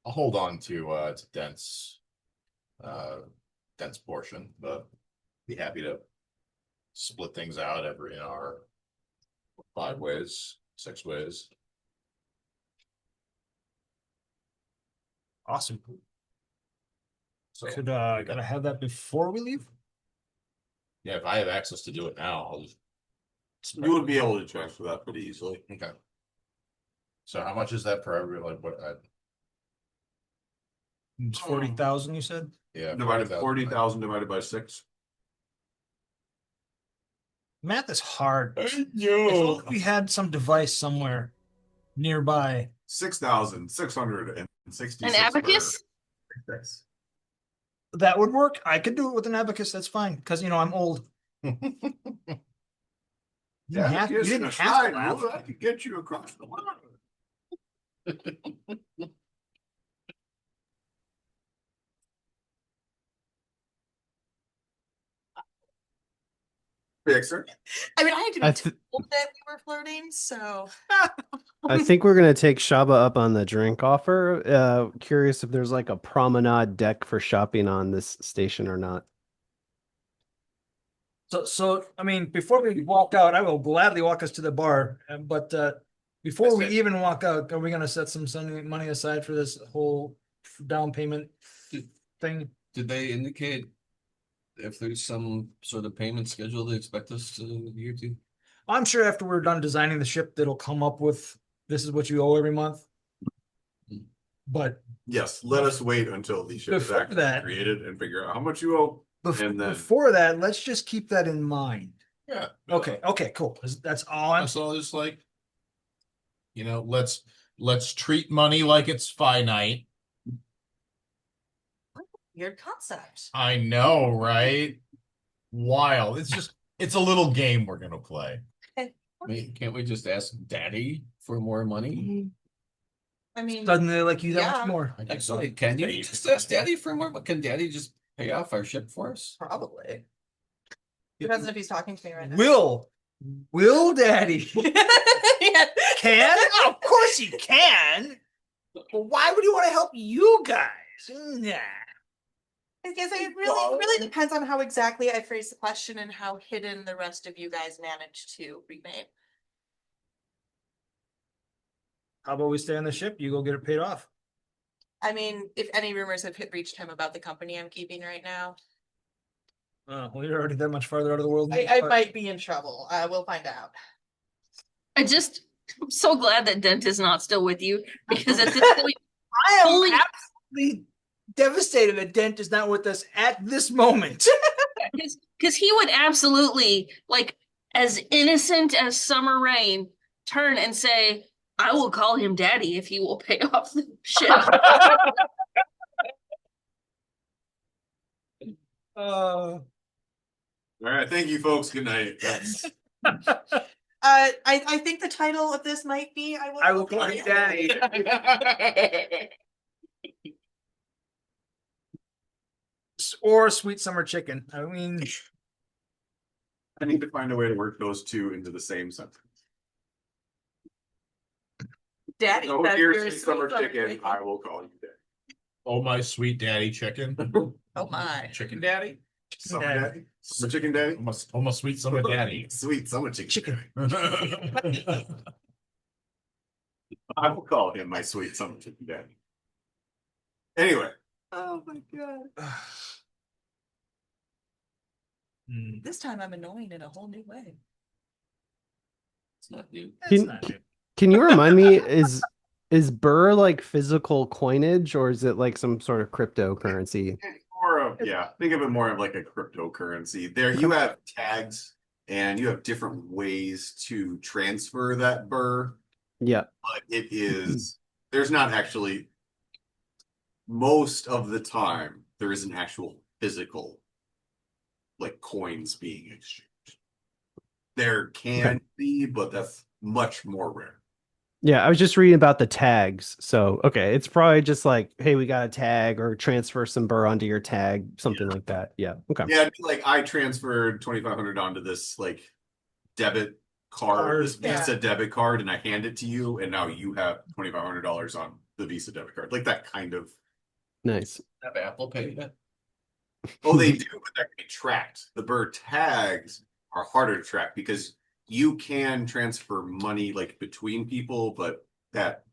hold on to Dent's portion, but be happy to split things out in our 5 ways, 6 ways. Awesome. So Could gotta have that before we leave? yeah, if I have access to do it now, I'll just You would be able to transfer that pretty easily. okay. So how much is that per every like what? It's 40,000, you said? Yeah, Divided 40,000 divided by 6. Math is hard. If Yo. only we had some device somewhere nearby. 6,666. An abacus? That would work. I could do it with an abacus. That's fine. Because, I'm old. You didn't have to laugh. I could get you across the line. Fixer. I mean, I I didn't th- told that we were flirting, so I think we're gonna take Shaba up on the drink offer. Curious if there's like a promenade deck for shopping on this station or not. So I mean, before we walk out, I will gladly walk us to the bar. But before That's we it. even walk out, are we gonna set some money aside for this whole down payment thing? Did they indicate if there's some sort of payment schedule they expect us to adhere to? I'm sure after we're done designing the ship, that'll come up with this is what you owe every month. But Yes, let us wait until the ship is Before actually that- created and figure out how much you owe. And then- before that, let's just keep that in mind. Yeah. Okay, cool. That's all I'm. So just like, let's treat money like it's finite. weird concept. I know, right? Wild. It's a little game we're gonna play. I mean, can't we just ask Daddy for more money? I mean, Suddenly like you that Yeah. much more. Actually, can you just ask Daddy for more? But can Daddy just pay off our ship for us? probably. Depends if he's talking to me right now. Will Daddy Yeah. can? Of course he can. Well, why would you want to help you guys? Nah. I guess it really depends on how exactly I phrase the question and how hidden the rest of you guys manage to remain. How about we stay on the ship? You go get it paid off. I mean, if any rumors have reached him about the company I'm keeping right now, Well, you're already that much farther out of the world. I might be in trouble. We'll find out. I'm so glad that Dent is not still with you because at this point, I am Holy- absolutely devastated that Dent is not with us at this moment. because he would absolutely, like, as innocent as summer rain, turn and say, I will call him daddy if he will pay off the ship. All right, thank you, folks. Good night. I think the title of this might be I will call him daddy. Or sweet summer chicken. I mean, I need to find a way to work those two into the same sentence. Daddy. No, that's here's your sweet summer sweet chicken. I will call you daddy. Oh, my sweet daddy chicken. Oh my. Chicken daddy? Summer Daddy. daddy. Summer chicken daddy. Almost sweet summer daddy. Sweet summer chicken. chicken. I will call him my sweet summer chicken daddy. Anyway. Oh my god. Hmm, This time I'm annoying in a whole new way. It's not new. that's Can- not new. Can you remind me, is Burr like physical coinage or is it like some sort of cryptocurrency? More of, yeah, think of it more of like a cryptocurrency. There you have tags and you have different ways to transfer that burr, Yeah. but it is, there's not actually, most of the time, there isn't actual physical like coins being exchanged. There can be, but that's much more rare. Yeah, I was just reading about the tags. So, okay, it's probably just like, hey, we got a tag or transfer some burr onto your tag, something like that. Yeah. Okay. Yeah, it'd be like I transferred 2,500 onto this like debit card, this Yeah. Visa debit card, and I hand it to you, and now you have $2,500 on the Visa debit card. Like that kind of. Nice. Have Apple Pay yet? Oh, they do, but that can be tracked. The burr tags are harder to track because you can transfer money like between people, but that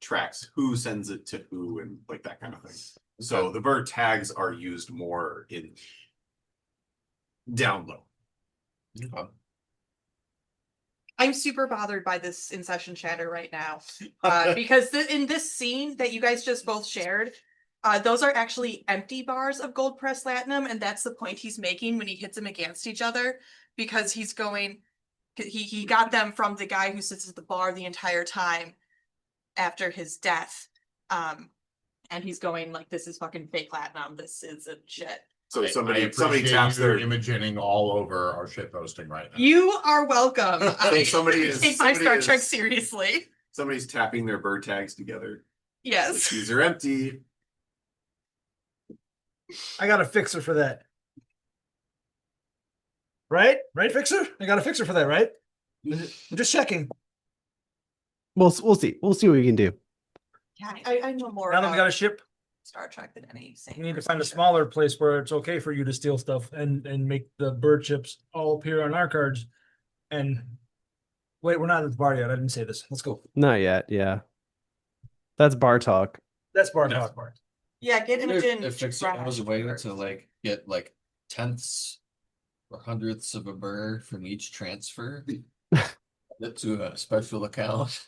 tracks who sends it to who and like that kind of thing. So the burr tags are used more in down low. Okay. I'm super bothered by this in session chatter right now because in this scene that you guys just both shared, those are actually empty bars of gold pressed latinum, and that's the point he's making when he hits them against each other, because he's going, he got them from the guy who sits at the bar the entire time after his death, and he's going like, this is fucking fake latinum, this is a jet. So I somebody appreciate taps you their imaging all over our shit posting right now. You are welcome. So somebody is- take my somebody Star is- Trek seriously. somebody's tapping their burr tags together. Yes. These are empty. I got a fixer for that. Right? Right, fixer? I got a fixer for that, right? I'm just checking. We'll see. We'll see what we can do. Yeah, I know more Now that we about got a ship, Star Trek than any. we need to find a smaller place where it's okay for you to steal stuff and make the bird chips all appear on our cards. And wait, we're not at the bar yet. I didn't say this. Let's go. Not yet. Yeah. That's bar talk. That's bar No. talk. Bar. Yeah, get Imogen. If Fixer knows a way to like get like tenths or hundredths of a burr from each transfer, it to a special account.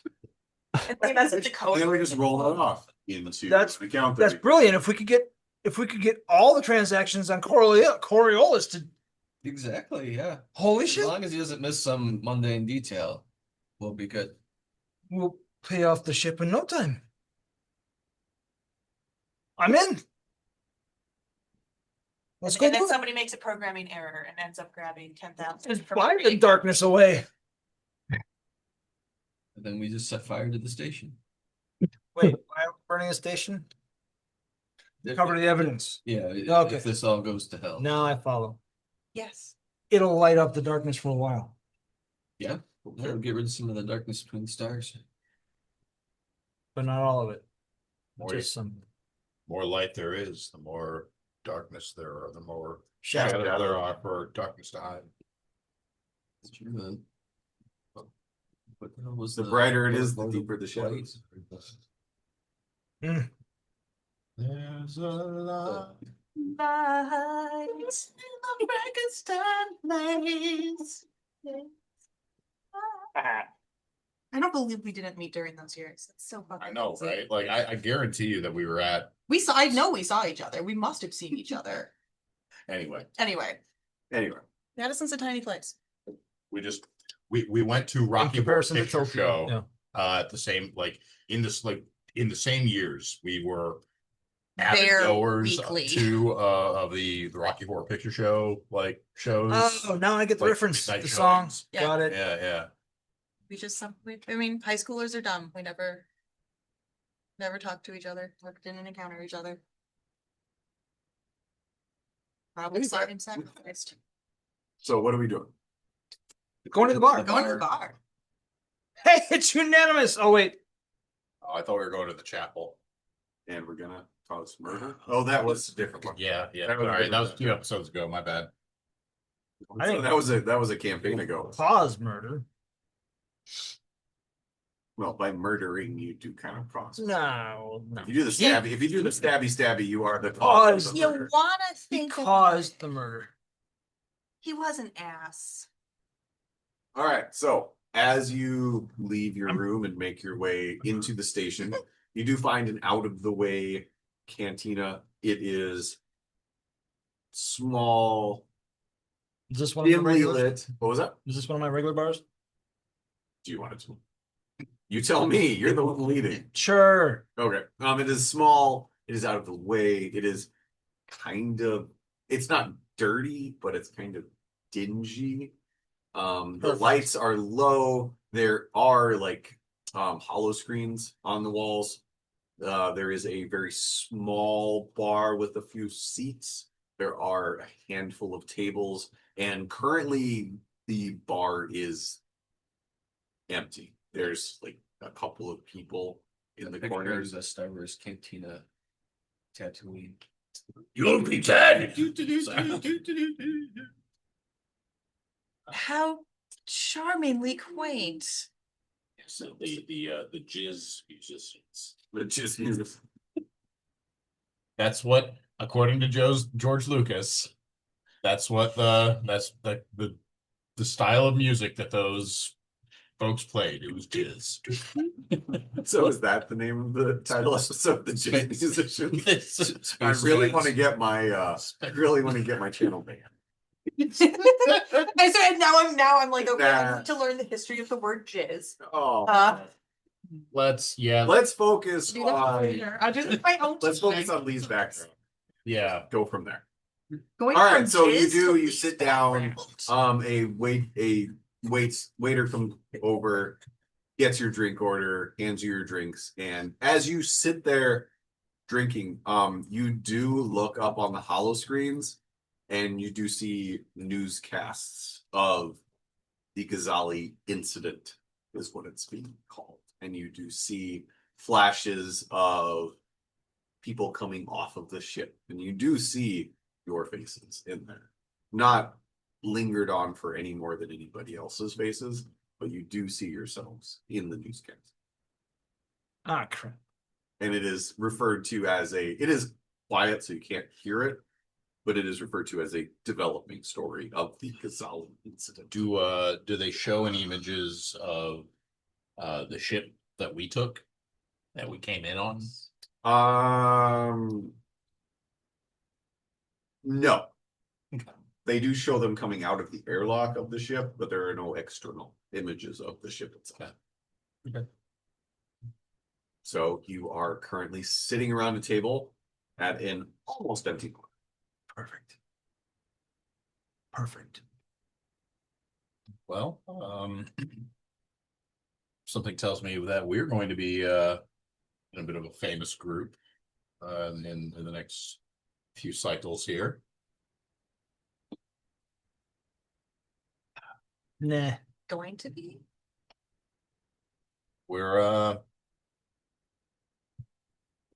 And they message the code. And then we just roll it off into That's- an account. That's brilliant. If we could get all the transactions on Coriolis to Exactly, yeah. holy As shit, long as he doesn't miss some mundane detail, we'll be good. we'll pay off the ship in no time. I'm in. Let's go And then do it. somebody makes a programming error and ends up grabbing 10,000. Just fire the darkness away. And then we just set fire to the station. Wait, why are we burning a station? If- Cover the evidence. Yeah, Okay. if this all goes to hell. Now I follow. Yes. It'll light up the darkness for a while. Yeah, we'll get rid of some of the darkness between the stars. but not all of it. More, Just some more light there is, the more darkness there are, the more shadow. shadow there are for darkness to hide. It's true, then. What the hell was The brighter it is, the deeper the shadows. Mm. There's a light. Lights in the Frankenstein place. I don't believe we didn't meet during those years. It's so fucking I know, crazy. right? Like I guarantee you that we were at I know we saw each other. We must have seen each other. anyway. Anyway, Anyway, Madison's a tiny place. We went to Rocky Horror comparison to Picture Tokyo, Show at the same in the same years we were avid There goers weekly. to of the Rocky Horror Picture Show shows. Oh, now I get the like reference. midnight The song. showings. Yeah. Got it. Yeah. We just I mean, high schoolers are dumb. We never talked to each other or didn't encounter each other. Probably saw him sacrificed. so what are we doing? Going to the bar. Going to the bar. Hey, it's unanimous. Oh wait. Oh, I thought we were going to the chapel. And we're gonna cause murder. Oh, that was a different one. Yeah. That was a Sorry, that different was 2 chapter. episodes ago. My bad. I think- that was a campaign ago. Cause murder. Well, by murdering, you do kind of cross. No. If you do the stabby, you are the Cause. of the You murder. wanna He think that caused the murder. he was an ass. All right, so as you leave your room and make your way into the station, you do find an out of the way cantina. It is small, Is this one of the dimly regular? lit. What was that? Is this one of my regular bars? Do you want it to? You tell me. You're the one leading. Sure. Okay. It is small. It is out of the way. It is kind of. It's not dirty, but it's kind of dingy. The Perfect. lights are low. There are like hollow screens on the walls. There is a very small bar with a few seats. There are a handful of tables, and currently the bar is empty. There's like a couple of people in the corners. A Star Wars Cantina Tatooine. You'll be dead. How charmingly quaint. So the jizz musicians. But just That's what, according to George Lucas, that's what the style of music that those folks played. It was jizz. so is that the name of the title episode? The jazz musician. I Space really jizz. want to get my channel banned. I said now I'm like, okay, I Nah. need to learn the history of the word jizz. Oh, Let's let's focus Do that on. later. I'll do my own. Let's focus on Lee's background. yeah. Go from there. Going All right, from so you jizz to you least sit down. background. A waiter comes over, gets your drink order, hands you your drinks, and as you sit there drinking, you do look up on the hollow screens, and you do see newscasts of the Ghazali incident, is what it's being called, and you do see flashes of people coming off of the ship, and you do see your faces in there, not lingered on for any more than anybody else's faces, but you do see yourselves in the newscast. Ah, crap. And it is referred to as it is quiet, so you can't hear it, but it is referred to as a developing story of the Ghazali incident. Do they show any images of the ship that we took, that we came in on? No. They do show them coming out of the airlock of the ship, but there are no external images of the ship itself. Okay. So you are currently sitting around a table at an almost empty bar. Perfect. Perfect. Well, something tells me that we're going to be in a bit of a famous group in the next few cycles here. Nah. Going to be. We're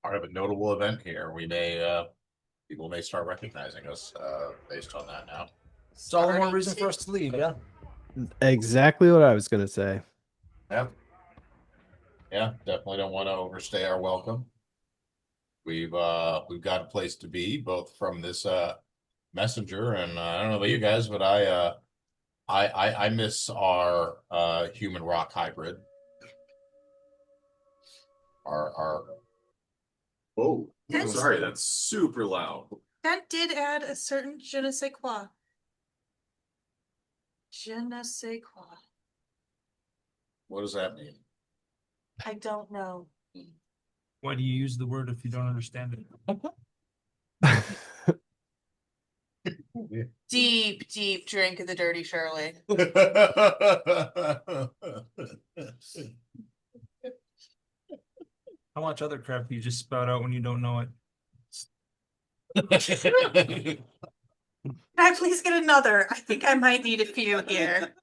part of a notable event here. We may people may start recognizing us based on that now. It's all the more Starting reason to- for us to leave, yeah? Exactly what I was gonna say. Yeah. Yeah, definitely don't want to overstay our welcome. We've got a place to be, both from this messenger, and I don't know about you guys, but I miss our human rock hybrid. Our Oh, Yes. sorry, that's super loud. That did add a certain je ne sais quoi. Je ne sais quoi. what does that mean? I don't know. Why do you use the word if you don't understand it? Deep, deep drink of the dirty Shirley. How much other crap you just spout out when you don't know it? Can I please get another? I think I might need a few here.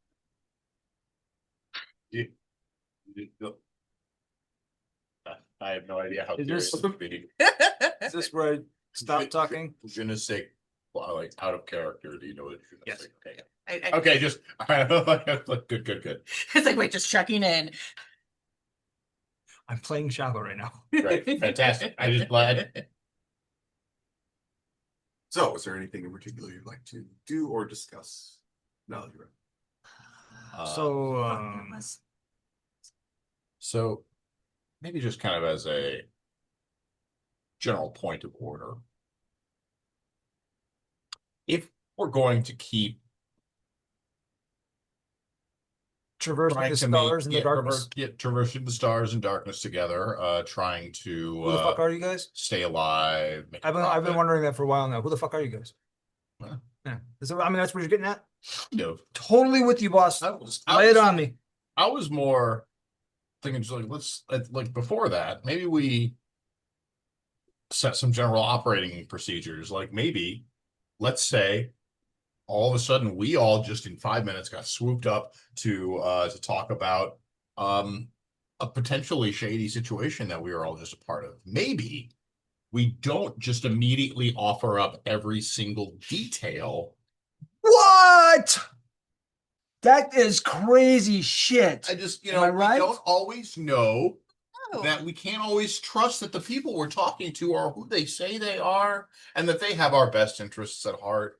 I have no idea how Is serious this- this would be. Is this where I stop talking? Je ne sais, well, like out of character. Do you know what je ne Yes. sais? Okay. I- Okay, just good. It's like, wait, just checking in. I'm playing shallow right now. Great, fantastic. I just glad. So, is there anything in particular you'd like to do or discuss? Now that you're So, So maybe just kind of as a general point of order, if we're going to keep traversing trying the to make stars in the darkness. traversing the stars and darkness together, trying to Who the fuck are you guys? stay alive. Make a I've been profit, wondering that for a while now. Who the fuck are you guys? Well. Yeah. I mean, that's what you're getting at. kind of. Totally with you, boss. I was Lay it on me. I was more thinking just like before that, maybe we set some general operating procedures. Like maybe, let's say, all of a sudden we all just in 5 minutes got swooped up to talk about a potentially shady situation that we were all just a part of. Maybe we don't just immediately offer up every single detail. What? That is crazy shit. I just, Am I right? we don't always know Oh. that we can't always trust that the people we're talking to are who they say they are and that they have our best interests at heart.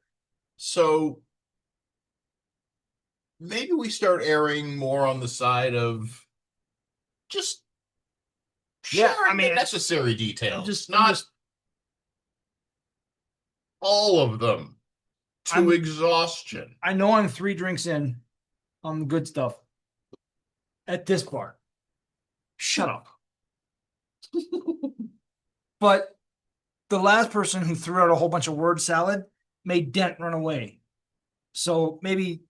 So maybe we start erring more on the side of just Yeah, sharing I mean, the necessary details, just- not all of them to I'm- exhaustion. I know I'm 3 drinks in on the good stuff at this bar. Shut up. But the last person who threw out a whole bunch of word salad made Dent run away. So maybe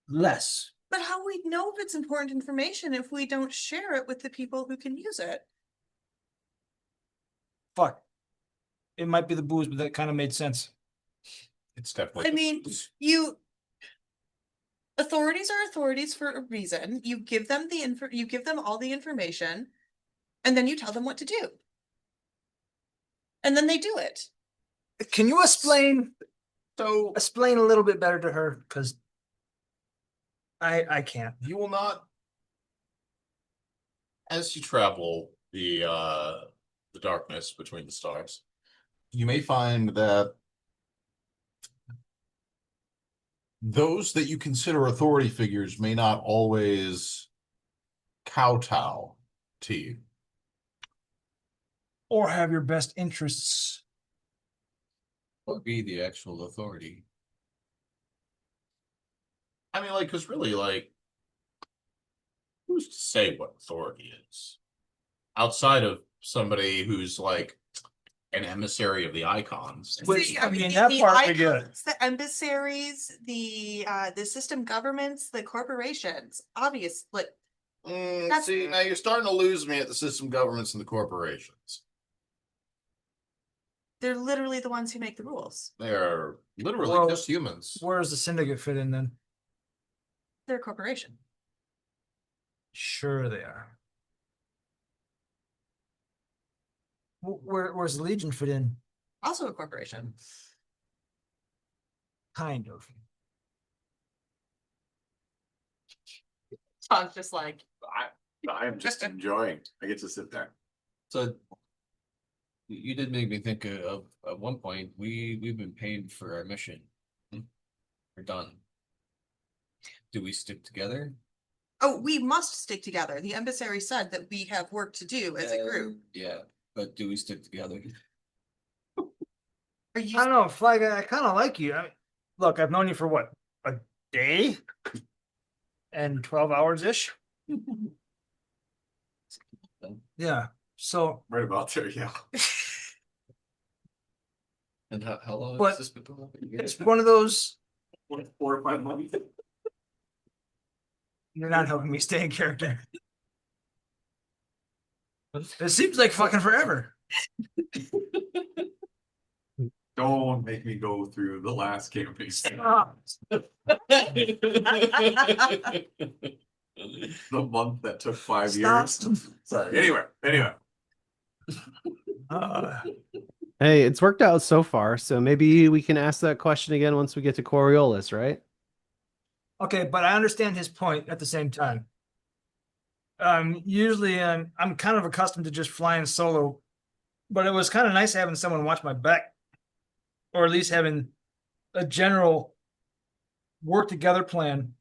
less. But how we know if it's important information if we don't share it with the people who can use it? Fuck. It might be the booze, but that kind of made sense. It's definitely. I mean, authorities are authorities for a reason. You give them you give them all the information, and then you tell them what to do. And then they do it. Can you explain So a little bit better to her? Because I can't. you will not, as you travel the darkness between the stars, you may find that those that you consider authority figures may not always kowtow to you. Or have your best interests. What would be the actual authority? I mean, like, because really, like, who's to say what authority is? Outside of somebody who's like an emissary of the icons. Which, See, I mean, the- that the part we get. icons, the emissaries, the system governments, the corporations, obviously. That's- See, now you're starting to lose me at the system governments and the corporations. They're literally the ones who make the rules. They're literally Well, just humans. Where does the syndicate fit in then? They're a corporation. Sure they are. Where's the Legion fit in? Also a corporation. Kind of. Tom's just like, I am just enjoying. I get to sit there. So you did make me think of at one point we've been paid for our mission. We're done. Do we stick together? oh, we must stick together. The emissary said that we have work to do as a group. Yeah, but do we stick together? Are I you? don't know, Flag. I kind of like you. Look, I've known you for what, a day and 12 hours ish. Yeah. So, Right about there, yeah. And how long But has this been going on? it's one of those. 4 or 5 months. You're not helping me stay in character. It seems like fucking forever. Don't make me go through the last campaign. The month that took 5 Stop. years. Sorry. Anyway. Hey, it's worked out so far, so maybe we can ask that question again once we get to Coriolis, right? Okay, but I understand his point at the same time. Usually I'm kind of accustomed to just flying solo, but it was kind of nice having someone watch my back, or at least having a general work together plan.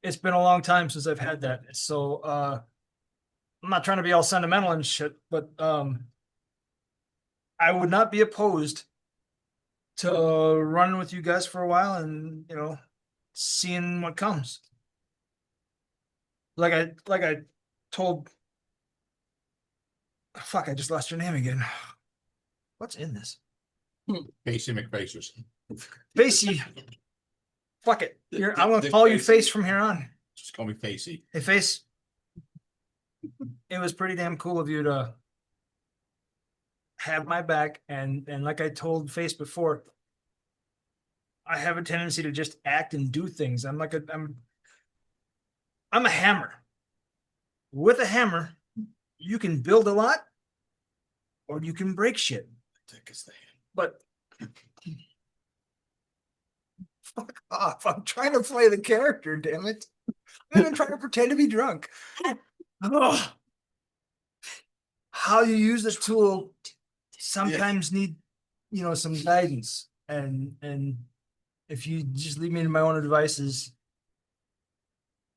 It's been a long time since I've had that. So I'm not trying to be all sentimental and shit, but I would not be opposed to running with you guys for a while and, you know, seeing what comes. Like I told, fuck, I just lost your name again. What's in this? Facey McFaces. Facey. Fuck it. I'm gonna The call you Facey. Face from here on. Just call me Facey. Hey, Face. It was pretty damn cool of you to have my back, and like I told Face before, I have a tendency to just act and do things. I'm a hammer. With a hammer, you can build a lot, or you can break shit. But fuck off! I'm trying to play the character. Damn it! I'm trying to pretend to be drunk. Ugh. How you use this tool sometimes need, you know, some guidance, and if you just leave me to my own devices,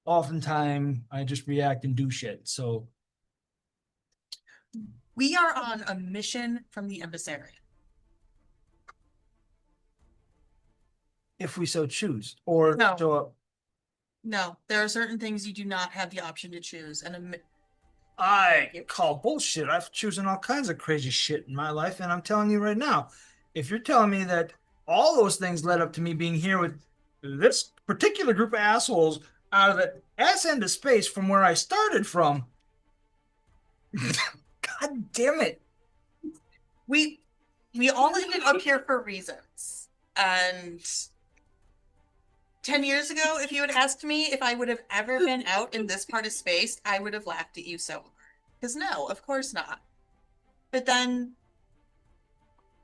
oftentimes I just react and do shit. So We are on a mission from the emissary. if we so choose, or No. show up, No, there are certain things you do not have the option to choose, and I call bullshit. I've chosen all kinds of crazy shit in my life, and I'm telling you right now, if you're telling me that all those things led up to me being here with this particular group of assholes out of the ass end of space from where I started from, god damn it. we all ended up here for reasons. And 10 years ago, if you had asked me if I would have ever been out in this part of space, I would have laughed at you so hard. Because no, of course not. But then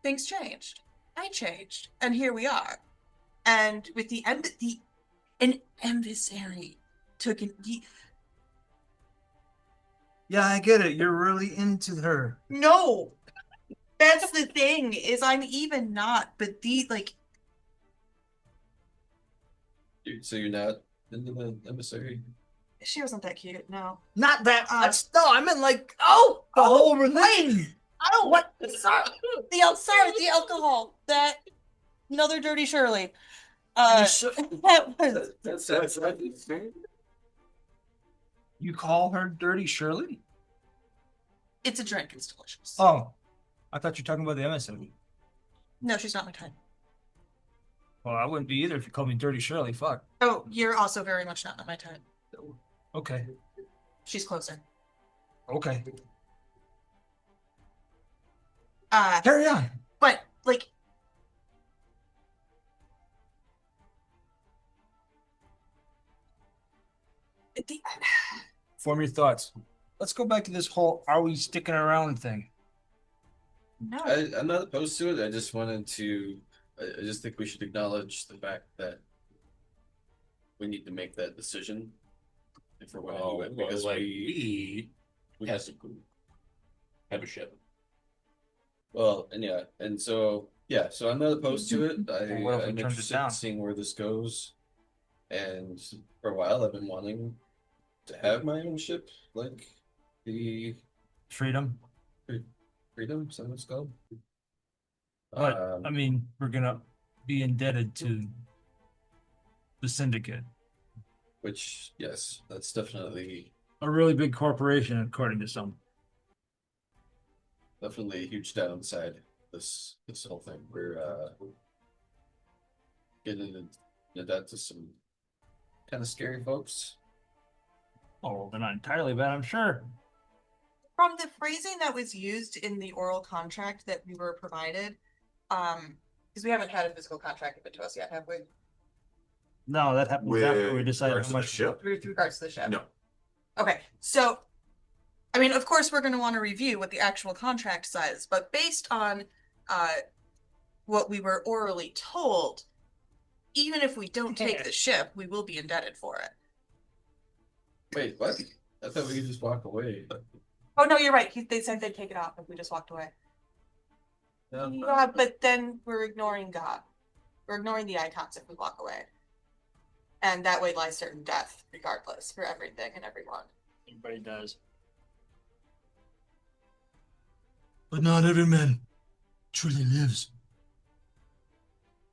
things changed. I changed. And here we are. And with an emissary took an Yeah, I get it. You're really into her. no. That's the thing, is I'm even not, but So you're not into the emissary? she wasn't that cute, no. Not that much. No, I meant like, oh, the whole thing. Oh, what? Sorry, the alcohol. That another dirty Shirley. That was That's You call her Dirty Shirley? it's a drink. It's delicious. Oh, I thought you were talking about the emissary. No, she's not my type. Well, I wouldn't be either if you called me Dirty Shirley. Fuck. Oh, you're also very much not my type. Okay. She's closer. Okay. Carry on. But like, Form your thoughts. Let's go back to this whole "are we sticking around" thing. No, I'm not opposed to it. I just wanted to. I just think we should acknowledge the fact that we need to make that decision if we're going to do it because like we have a ship. well, and yeah, and so yeah, so I'm not opposed to it. Well, what if we I'm turned it interested in down? seeing where this goes. And for a while, I've been wanting to have my own ship, like the Freedom. Freedom, is that what it's called? But I mean, we're gonna be indebted to the syndicate, Which, yes, that's definitely a really big corporation, according to some. definitely a huge downside. This whole thing, we're getting into that to some kind of scary folks. Oh, they're not entirely bad, I'm sure. from the phrasing that was used in the oral contract that we were provided, because we haven't had a physical contract given to us yet, have we? No, that happens after we decide regards how to the much. ship? With regards to the ship? No. Okay, so, I mean, of course, we're gonna want to review what the actual contract says, but based on, what we were orally told, even if we don't take the ship, we will be indebted for it. Wait, what? I thought we could just walk away. Oh, no, you're right. They said they'd take it off if we just walked away. Yeah, but then we're ignoring God. We're ignoring the icons if we walk away. And that way lies certain death, regardless, for everything and everyone. Everybody does. But not every man truly lives.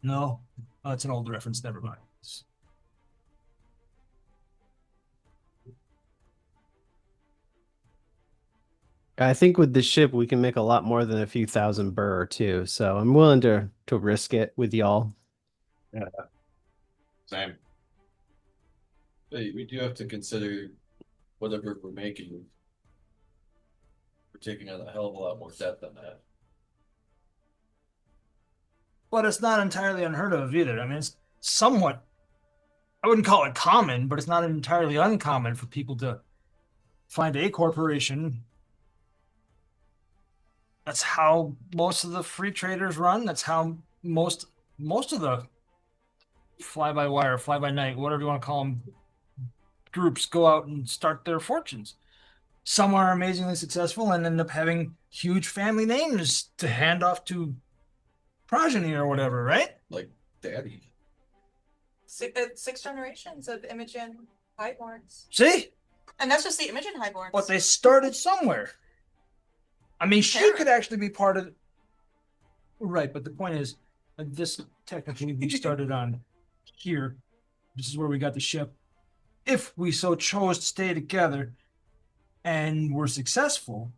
No, it's an old reference. Never mind. I think with the ship we can make a lot more than a few thousand burr too. So I'm willing to risk it with y'all. Same. But we do have to consider whatever we're making. We're taking on a hell of a lot more debt than that. But it's not entirely unheard of either. I mean, it's somewhat, I wouldn't call it common, but it's not entirely uncommon for people to find a corporation. That's how most of the free traders run. That's how most of the fly by wire, fly by night, whatever you want to call them, groups go out and start their fortunes. Some are amazingly successful and end up having huge family names to hand off to progeny or whatever, right? Like daddy. Six generations of Imogen Highborns. See? And that's just the Imogen Highborns. But they started somewhere. I mean, she could actually be part of. Right, but the point is, this technically we started on here. This is where we got the ship. If we so chose to stay together and were successful,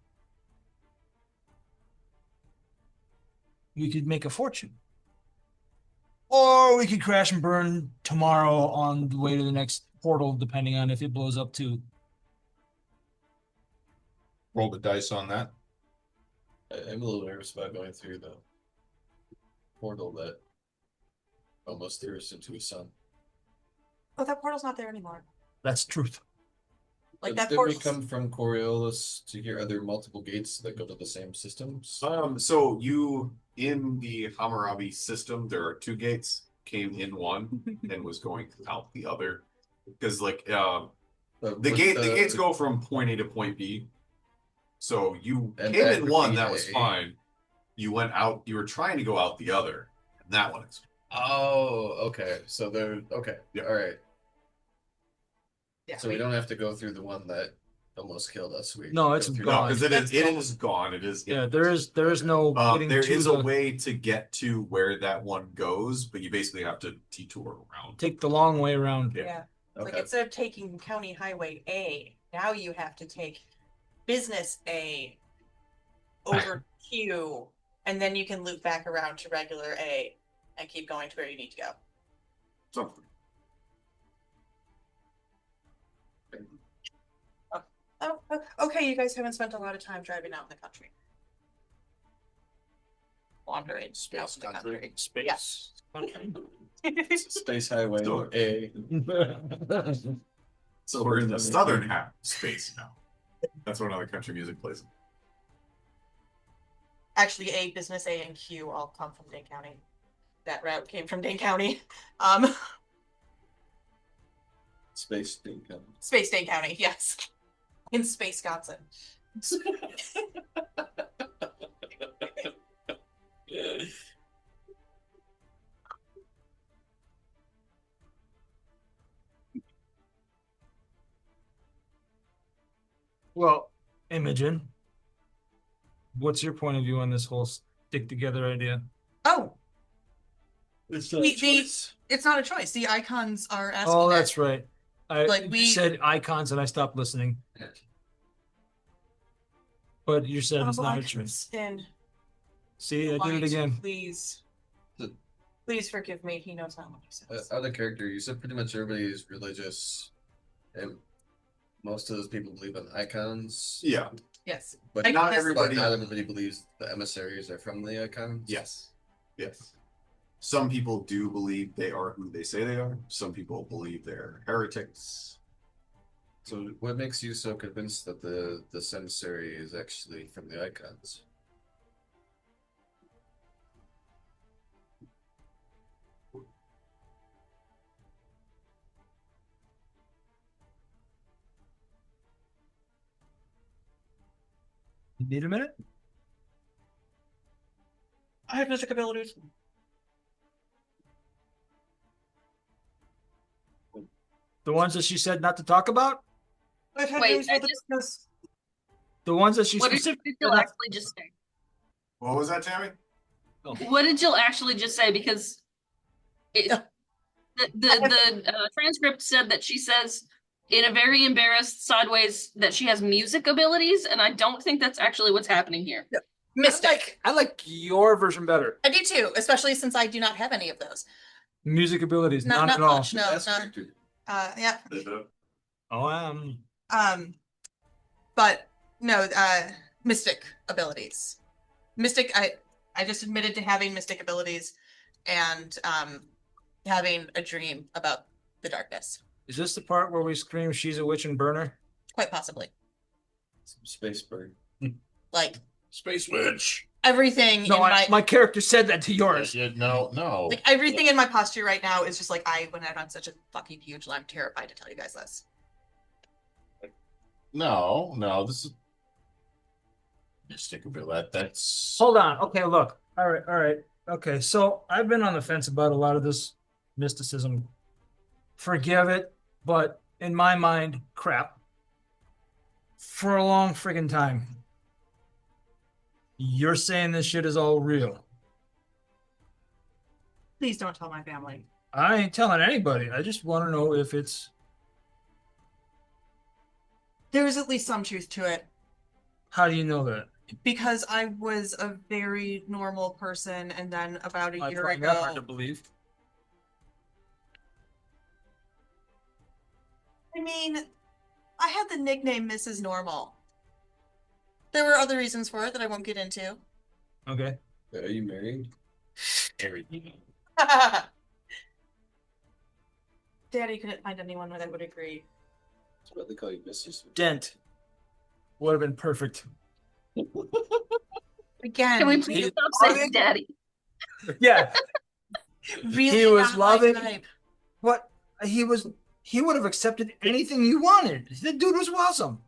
we could make a fortune. Or we could crash and burn tomorrow on the way to the next portal, depending on if it blows up too. Roll the dice on that. I'm a little nervous about going through the portal that almost threw us into a sun. Oh, that portal's not there anymore. That's truth. Like But that did we portal's... come from Coriolis to hear other multiple gates that go to the same systems? So you in the Hammurabi system, there are two gates. Came in one and was going out the other, because like the gates go from point A to point B. So you And came that in would one, be that was A. fine. You went out. You were trying to go out the other, and that one is. Oh, okay. So they're okay. Yeah. All right. Yeah, So we don't have to go through the one that almost killed us. We No, go it's through No, gone. because That's it is gone. It is. Yeah, there is no getting There to is the, a way to get to where that one goes, but you basically have to detour around. take the long way around. Yeah. Yeah. Like Okay. instead of taking County Highway A, now you have to take Business A over Q, and then you can loop back around to regular A and keep going to where you need to go. Something. Oh, okay, you guys haven't spent a lot of time driving out in the country. Wandering out in the country. Space. Space Highway Sure. A. So we're in the southern half of space now. That's where another country music plays. Actually, A, business A and Q all come from Dane County. That route came from Dane County. Space thing coming. Space Dane County, yes. In Space, Wisconsin. Well, Imogen, what's your point of view on this whole stick together idea? Oh, It's it's not a choice. The icons are asking. Oh, that. that's right. I Like, we- said icons and I stopped listening. But you said it's Humble not a icons choice. in See, I did it light, again. Please. The- Please forgive me. He knows not what he says. Other character, you said pretty much everybody is religious, and most of those people believe in icons. Yeah, Yes. But I- not this- everybody. not everybody believes the emissaries are from the icons. Yes. Yes. Some people do believe they are who they say they are. Some people believe they're heretics. So what makes you so convinced that the emissary is actually from the icons? You need a minute? I have music abilities. The ones that she said not to talk about? I've had Wait, dreams I with the just- darkness. The ones that she What did specifically Jill said not- actually just say? What was that, Tammy? What did Jill actually just say? Because it, the transcript said that she says in a very embarrassed sideways that she has music abilities, and I don't think that's actually what's happening here. Mystic. I like your version better. I do too, especially since I do not have any of those. Music abilities, Not not at all. much. No. That's Not, character. yeah. Oh, But no. Mystic abilities. Mystic. I just admitted to having mystic abilities, and having a dream about the darkness. is this the part where we scream she's a witch and burner? Quite possibly. Some space bird. Like Space witch. everything No, in my character said that to yours. No. like everything in my posture right now is just like I went out on such a fucking huge limb. I'm terrified to tell you guys this. No. This is mystic ability. That's Hold on. Okay, look. All right. Okay, so I've been on the fence about a lot of this mysticism. Forgive it, but in my mind, crap. For a long friggin' time. You're saying this shit is all real. Please don't tell my family. I ain't telling anybody. I just want to know if it's. There is at least some truth to it How do you know that? because I was a very normal person, and then about a I year find that hard to ago. believe. I mean, I had the nickname Mrs. Normal. There were other reasons for it that I won't get into. Okay. Are you married? Daddy couldn't find anyone that would agree. That's what they call you, Mrs. Dent. Would have been perfect. Again, Can we please stop saying daddy? Yeah. really he was not my loving- type. What he would have accepted anything you wanted. The dude was awesome.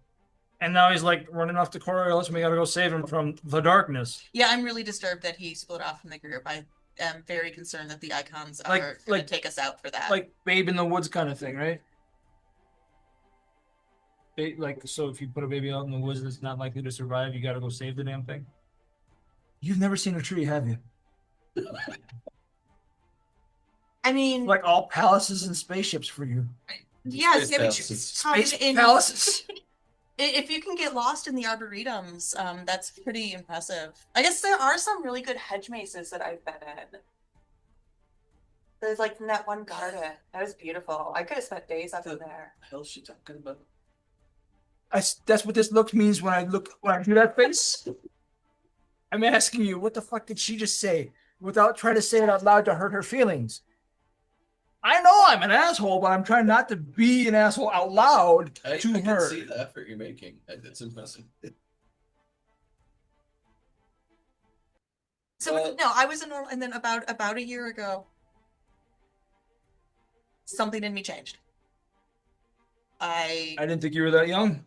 And now he's like running off to Coriolis and we gotta go save him from the darkness. Yeah, I'm really disturbed that he split off from the group. I am very concerned that the icons are Like- going like- to take us out for that. Like babe in the woods kind of thing, right? Like, so if you put a baby out in the woods that's not likely to survive, you gotta go save the damn thing. You've never seen a tree, have you? I mean, Like all palaces and spaceships for you. yes, Space yeah, but palaces. Space in- palaces. if you can get lost in the arboretums, that's pretty impressive. I guess there are some really good hedge mazes that I've been in. There's like in that one garden. That was beautiful. I could have spent days up in there. The hell's she talking about? That's what this look means when I do that face. I'm asking you, what the fuck did she just say without trying to say it out loud to hurt her feelings? I know I'm an asshole, but I'm trying not to be an asshole out loud I to can her. see the effort you're making. It's impressive. So no, I was a normal, and then about a year ago, something in me changed. I didn't think you were that young.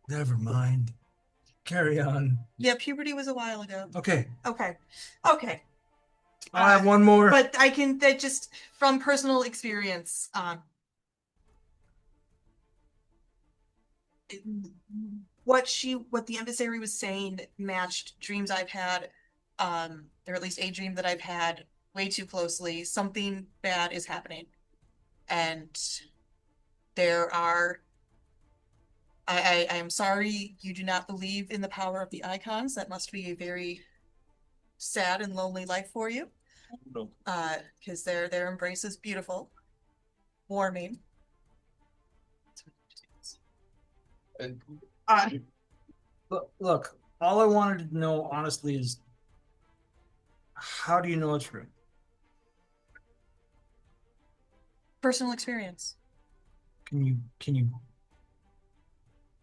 Never mind. Carry on. Yeah, puberty was a while ago. Okay. Okay. I have one more. But that just from personal experience, what the emissary was saying matched dreams I've had, or at least a dream that I've had way too closely. Something bad is happening. And I am sorry you do not believe in the power of the icons. That must be a very sad and lonely life for you. Because their embrace is beautiful, warming. And Look, all I wanted to know honestly is, how do you know it's real? Personal experience. Can you?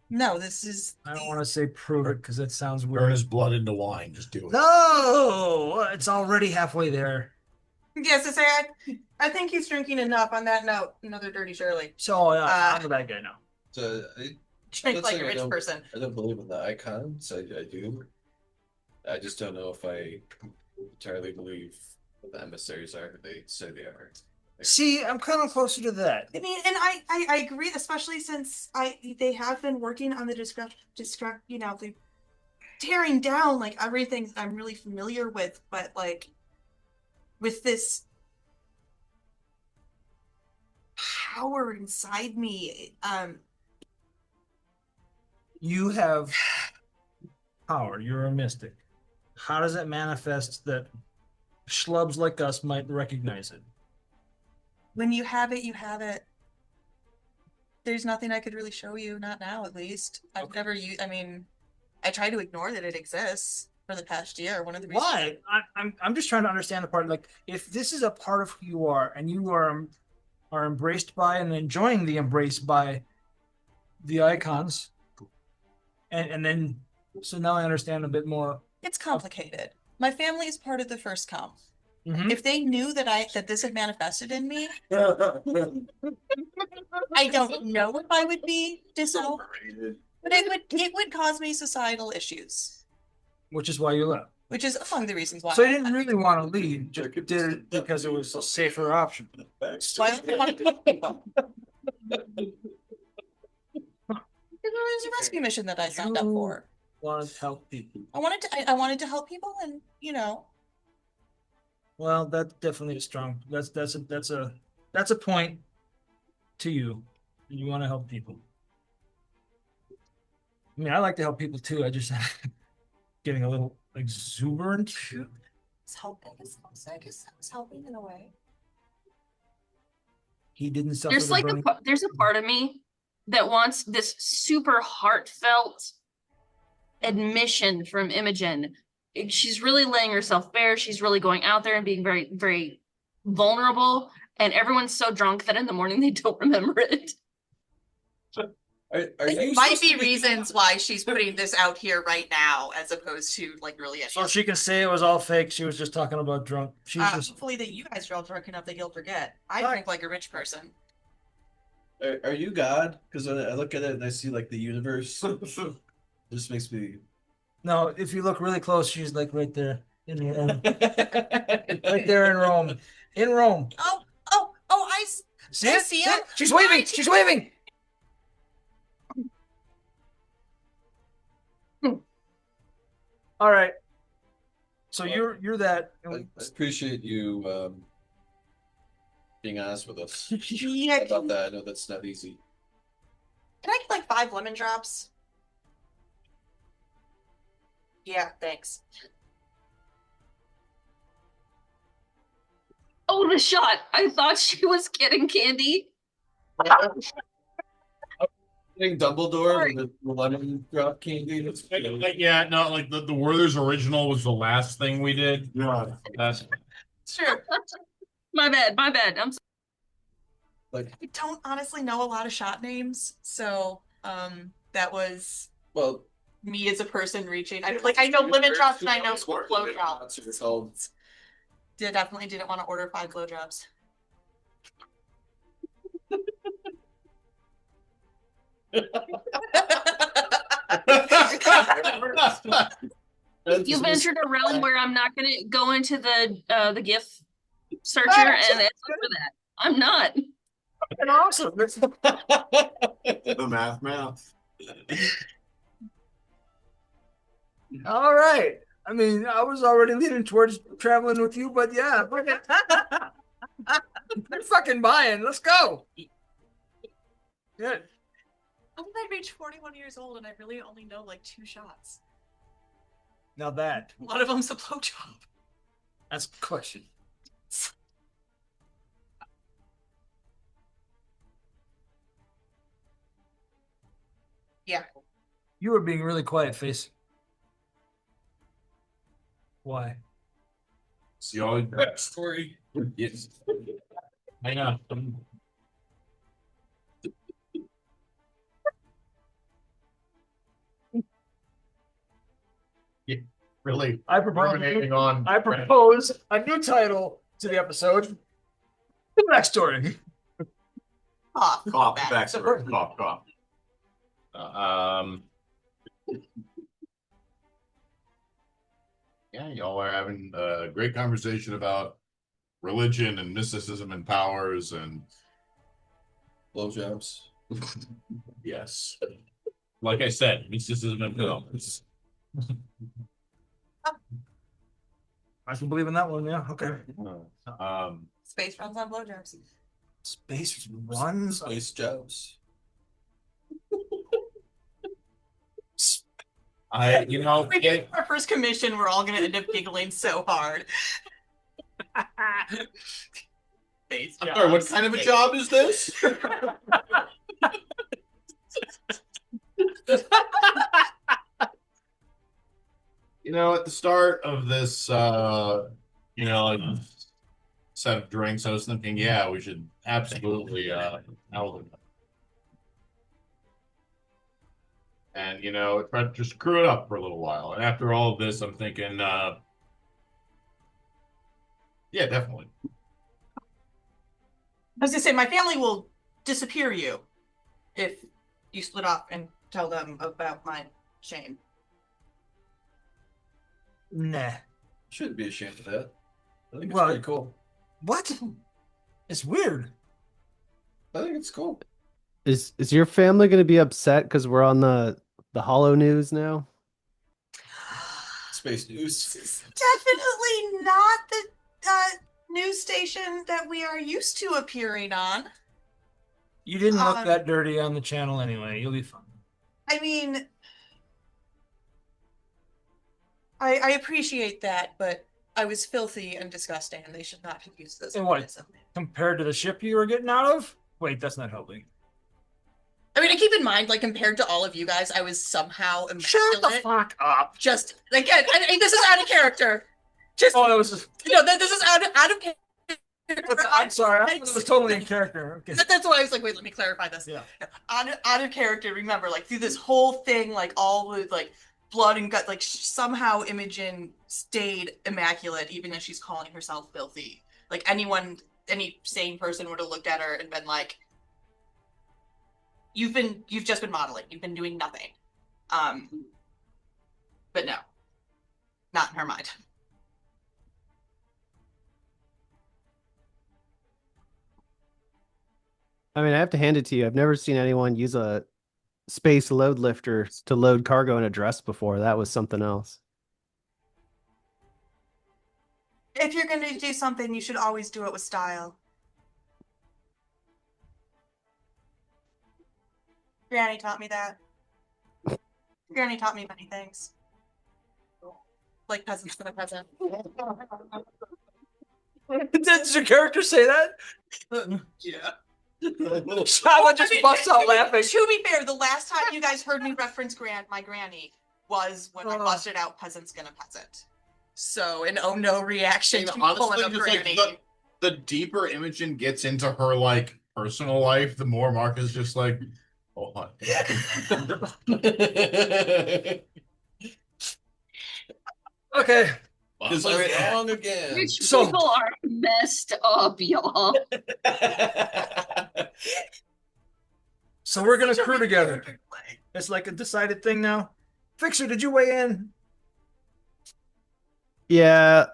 No, this is. I don't want to say prove it because that sounds Turn weird. his blood into wine. Just do it. No, it's already halfway there. Yes, to say I think he's drinking enough. On that note, another dirty Shirley. So I'm a bad guy now. so Drink Let's like say a I rich don't- person. I don't believe in the icons. I do. I just don't know if I entirely believe what the emissaries are who they say they are. See, I'm kind of closer to that. I mean, and I agree, especially since they have been working on the the tearing down like everything I'm really familiar with, but like with this power inside me, You have power. You're a mystic. How does it manifest that schlubs like us might recognize it? when you have it, you have it. There's nothing I could really show you, not now at least. I've never used. I mean, I try to ignore that it exists for the past year. One of the reasons. Why? I'm just trying to understand the part. Like, if this is a part of who you are, and you are embraced by and enjoying the embrace by the icons, and then so now I understand a bit more. It's complicated. My family is part of the first count. Mhm. If they knew that this had manifested in me, I don't know if I would be disowned, but it would cause me societal issues, Which is why you left. which is among the reasons why. So you didn't really want to leave, just did it because it was a safer option. Why I wanted to- It was a rescue mission that I signed up for. Wanted to help people. I wanted to help people, and Well, that's definitely a strong. That's a point to you. You want to help people. I mean, I like to help people too. I just getting a little exuberant. it's helping. I guess that was helping in a way. He didn't suffer. There's the like burning- there's a part of me that wants this super heartfelt admission from Imogen. She's really laying herself bare. She's really going out there and being very, very vulnerable. And everyone's so drunk that in the morning they don't remember it. Are It you might supposed be to reasons why she's putting this out here right now, as opposed to like really. So she can say it was all fake. She was just talking about drunk. She was just. Hopefully that you guys are all drunk enough that you'll forget. I Right. drink like a rich person. Are you God? Because when I look at it and I see like the universe, it just makes me. No, if you look really close, she's like right there in Rome. Right there in Rome. In Rome. Oh, See I it? see See him. it? She's waving. Right. She's waving. All right. So you're that. I appreciate you being honest with us Yeah, about that. I know that's not easy. can I get like 5 lemon drops? Yeah, thanks. Oh, the shot. I thought she was getting candy. Getting Dumbledore with the lemon drop candy. Yeah, no, like the Werther's original was the last thing we did. Yeah. That's Sure. My bad. I'm sorry. Like I don't honestly know a lot of shot names, so that was Well, me as a person reaching. I know limit drops and I know blow drops. Definitely didn't want to order 5 blowjobs. You ventured a realm where I'm not gonna go into the GIF searcher and ask for that. I'm not. And awesome. The math. All right. I mean, I was already leaning towards traveling with you, but yeah, I'm fucking buying. Let's go. Good. How did I reach 41 years old and I really only know like 2 shots? Now that. One of them's a blowjob. That's a question. Yeah. You were being really quiet, face. Why? See all that story? Yes. I know. Yeah, really. I ruminating on. I propose a new title to the episode. The backstory. Cough. Backstory. Cough. Yeah, y'all are having a great conversation about religion and mysticism and powers and blowjobs. yes, like I said, mysticism and powers. I can believe in that one. Yeah. Okay. Space runs on blowjobs. Space runs. Space jobs. Our first commission, we're all gonna end up giggling so hard. Space I'm sorry, what kind of a job is this? At the start of this, set of drinks, I was thinking, yeah, we should absolutely elevate. And, try to just screw it up for a little while. And after all of this, I'm thinking, yeah, definitely. I was gonna say, my family will disappear you if you split up and tell them about my shame. Nah. Shouldn't be ashamed of that. I think it's Well, pretty cool. What? It's weird. I think it's cool. Is your family going to be upset because we're on the Hollow News now? Space news. Definitely not the news station that we are used to appearing on. You didn't look that dirty on the channel anyway. You'll be fine. I mean, I appreciate that, but I was filthy and disgusting, and they should not have used this. And what? Compared to the ship you were getting out of? Wait, that's not helping. I mean, I keep in mind, like, compared to all of you guys, I was somehow immaculate. Shut the fuck up. Just, again, this is out of character. Just, that was just... No, this is out of character. I'm sorry, I was totally in character. Okay. That's why I was like, wait, let me clarify this. Yeah. Out of character, remember, like, through this whole thing, like, all with, like, blood and gut, like, somehow Imogen stayed immaculate, even as she's calling herself filthy. Like, any sane person would have looked at her and been like, you've just been modeling. You've been doing nothing. But no, not in her mind. I mean, I have to hand it to you. I've never seen anyone use a space load lifter to load cargo in a dress before. That was something else. If you're going to do something, you should always do it with style. Granny taught me that. Granny taught me many things. Like peasants for the peasant. Did your character say that? Yeah. Shava just busts out laughing. To be fair, the last time you guys heard me reference my granny was when I busted out peasant's gonna peasant. So an oh no reaction to pulling up granny. The deeper Imogen gets into her like personal life, the more Mark is just like, Hold on. Okay, Is I wrong again? Rich So- people are messed up, y'all. so we're gonna crew together. It's like a decided thing now. Fixer, did you weigh in? Yeah,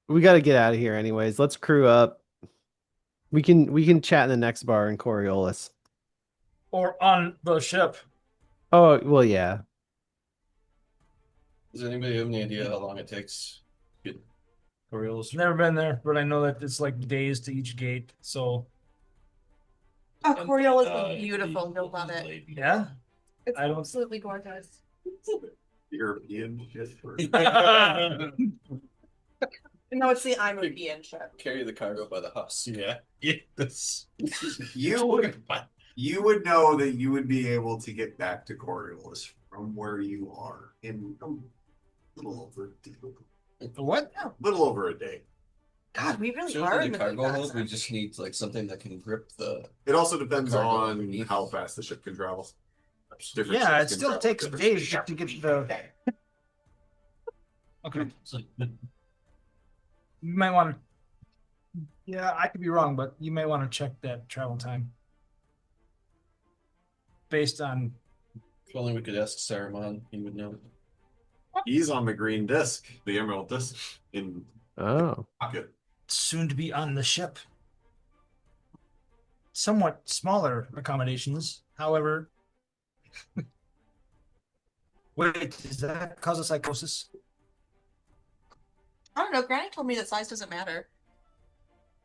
we got to get out of here anyways. Let's crew up. We can chat in the next bar in Coriolis. Or on the ship? Oh, well, yeah. Does anybody have any idea how long it takes to get Coriolis? Never been there, but I know that it's like days to each gate. So Oh, Coriolis is beautiful. You'll love it. yeah, It's I don't- absolutely gorgeous. European shit. No, it's the I'm European ship. Carry the cargo by the husk. Yeah. Yes. You would know that you would be able to get back to Coriolis from where you are in a little over a day. what? Little over a day. God, we really So are for in the the cargo hold, we just need like something that can grip the. It also depends Cargo on underneath. how fast the ship can travel. Different Yeah, it ships can still travel takes different days speeds. just to get the. Okay, you might want to. Yeah, I could be wrong, but you may want to check that travel time based on. If only we could ask Saruman, he would know. He's on the green disc, the emerald disc in Oh. pocket. Soon to be on the ship. Somewhat smaller accommodations, however. Wait, does that cause a psychosis? I don't know. Granny told me that size doesn't matter.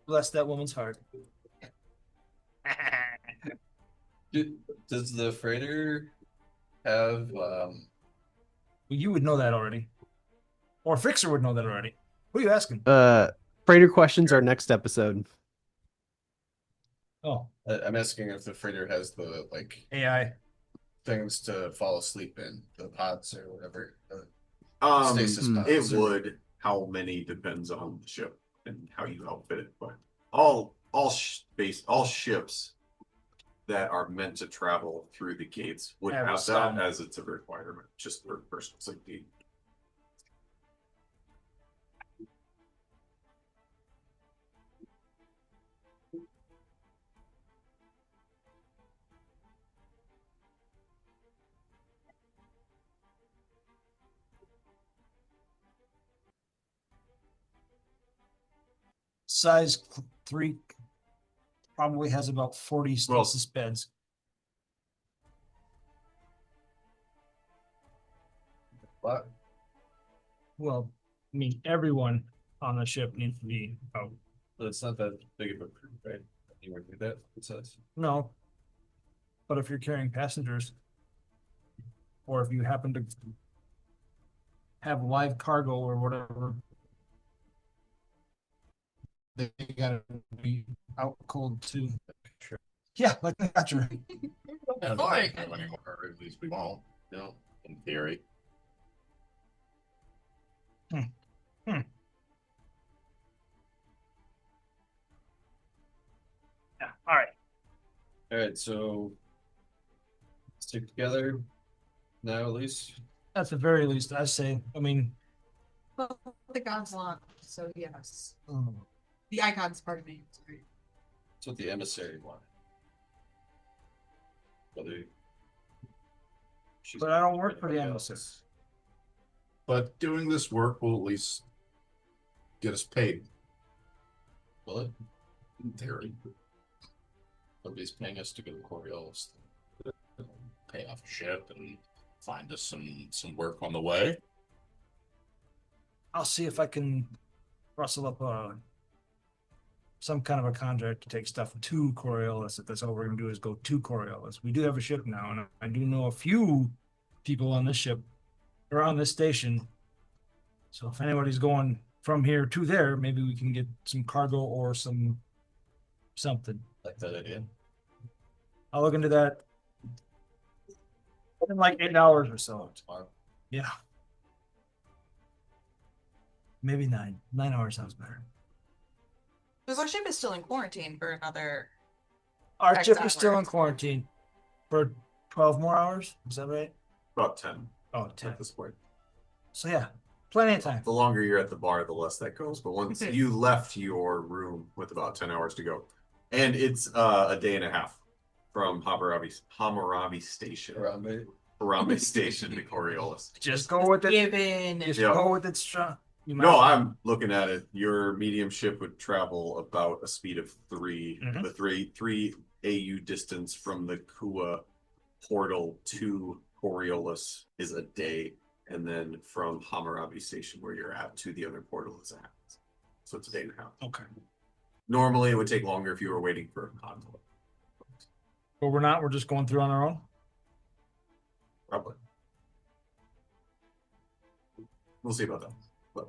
Bless that woman's heart. Does the freighter have You would know that already. Or Fixer would know that already. Who are you asking? Freighter questions are next episode. Oh, I'm asking if the freighter has the like AI. things to fall asleep in, the pods or whatever. Stasis Hmm. it would. How many depends on the ship and how you outfit it, but all ships that are meant to travel through the gates would Have have some. that as it's a requirement, just for personal safety. Size 3 probably has about 40 Well- stasis beds. What? Well, I mean, everyone on the ship needs to be out. But it's not that big of a crew, right? Anywhere near that, it says. No. But if you're carrying passengers, or if you happen to have live cargo or whatever, they gotta be out cold too. Yeah, like the Thatcher. I don't think anymore, or at least we won't. No, in theory. Yeah, all right. All right, so stick together now at least. At the very least, I say, I mean, Well, the gods want, so yes. um, The icons, pardon me. Sorry. That's what the emissary wanted. Whether she's but I don't work for the anybody emissary. else. But doing this work will at least get us paid, Will it? in theory. Nobody's paying us to go to Coriolis. Pay off a ship and find us some work on the way. I'll see if I can rustle up some kind of a contract to take stuff to Coriolis. If that's all we're gonna do is go to Coriolis. We do have a ship now, and I do know a few people on this ship or on this station. So if anybody's going from here to there, maybe we can get some cargo or something. Like that idea. I'll look into that in like 8 hours or so. Tomorrow. Yeah. Maybe 9. 9 hours sounds better. Because our ship is still in quarantine for another. Our X ship is still in hours. quarantine. For 12 more hours? Is that right? About 10 Oh, 10. at this point. So yeah, plenty of time. The longer you're at the bar, the less that goes. But once you left your room with about 10 hours to go, and it's a day and a half from Hammurabi Station, Harambe Station to Coriolis. Just go with it. Given. Just Yeah. go with it strong. You might- No, I'm looking at it. Your medium ship would travel about a speed of 3, Mhm. the three AU distance from the Kua portal to Coriolis is a day, and then from Hammurabi Station where you're at to the other portal is a half. So it's a day and a half. Okay. Normally it would take longer if you were waiting for a convoy. But we're not. We're just going through on our own. Probably. We'll see about that. But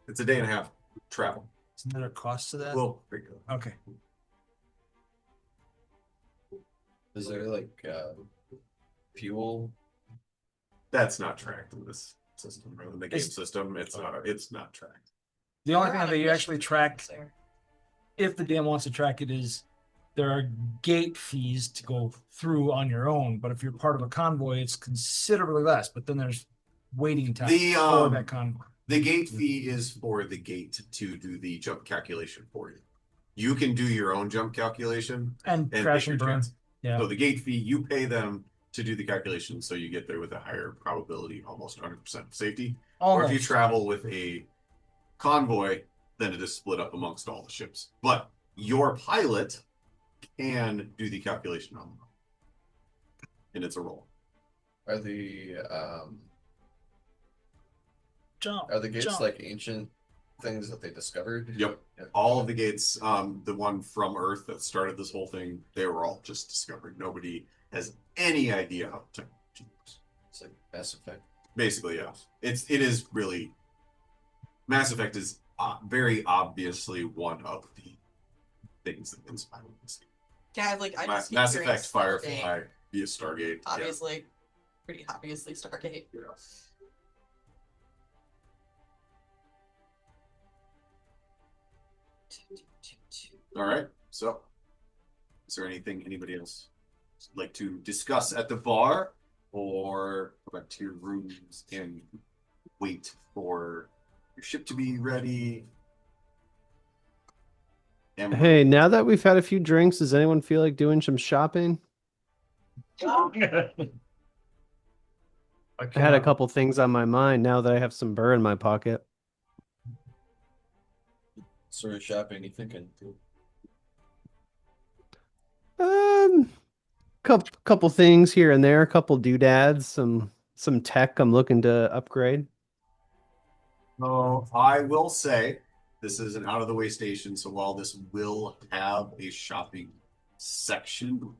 it's a day and a half travel. Isn't there a cost to that? We'll figure it out. Okay. Is there like fuel? That's not tracked in this system, or in the game It's- system. It's not tracked. The only We're thing on a that you mission actually track, there. if the DM wants to track it, is there are gate fees to go through on your own. But if you're part of a convoy, it's considerably less. But then there's waiting time The, for that convoy. The gate fee is for the gate to do the jump calculation for you. You can do your own jump calculation And and crash take and your burn. chance. Yeah. So the gate fee, you pay them to do the calculation, so you get there with a higher probability, almost 100% safety. Or if you Almost. travel with a convoy, then it is split up amongst all the ships. But your pilot can do the calculation on them, and it's a roll. Are the Jump. are the gates jump. like ancient things that they discovered? Yep. Yeah. All of the gates, the one from Earth that started this whole thing, they were all just discovered. Nobody has any idea how technology works. It's like Mass Effect. Basically, yeah. It is really Mass Effect is very obviously one of the things that inspired this. Yeah, like I just keep Mass hearing Effect, Stargate, Firefly, via Stargate. yeah. Obviously, pretty obviously Stargate. All right. So, is there anything anybody else would like to discuss at the bar, or go back to your rooms and wait for your ship to be ready? And Hey, now that we've had a few drinks, does anyone feel like doing some shopping? I had a couple things on my mind now that I have some burr in my pocket. Sort of shopping you thinking? Couple things here and there, a couple doodads, some tech I'm looking to upgrade. So I will say this is an out of the way station, so while this will have a shopping section,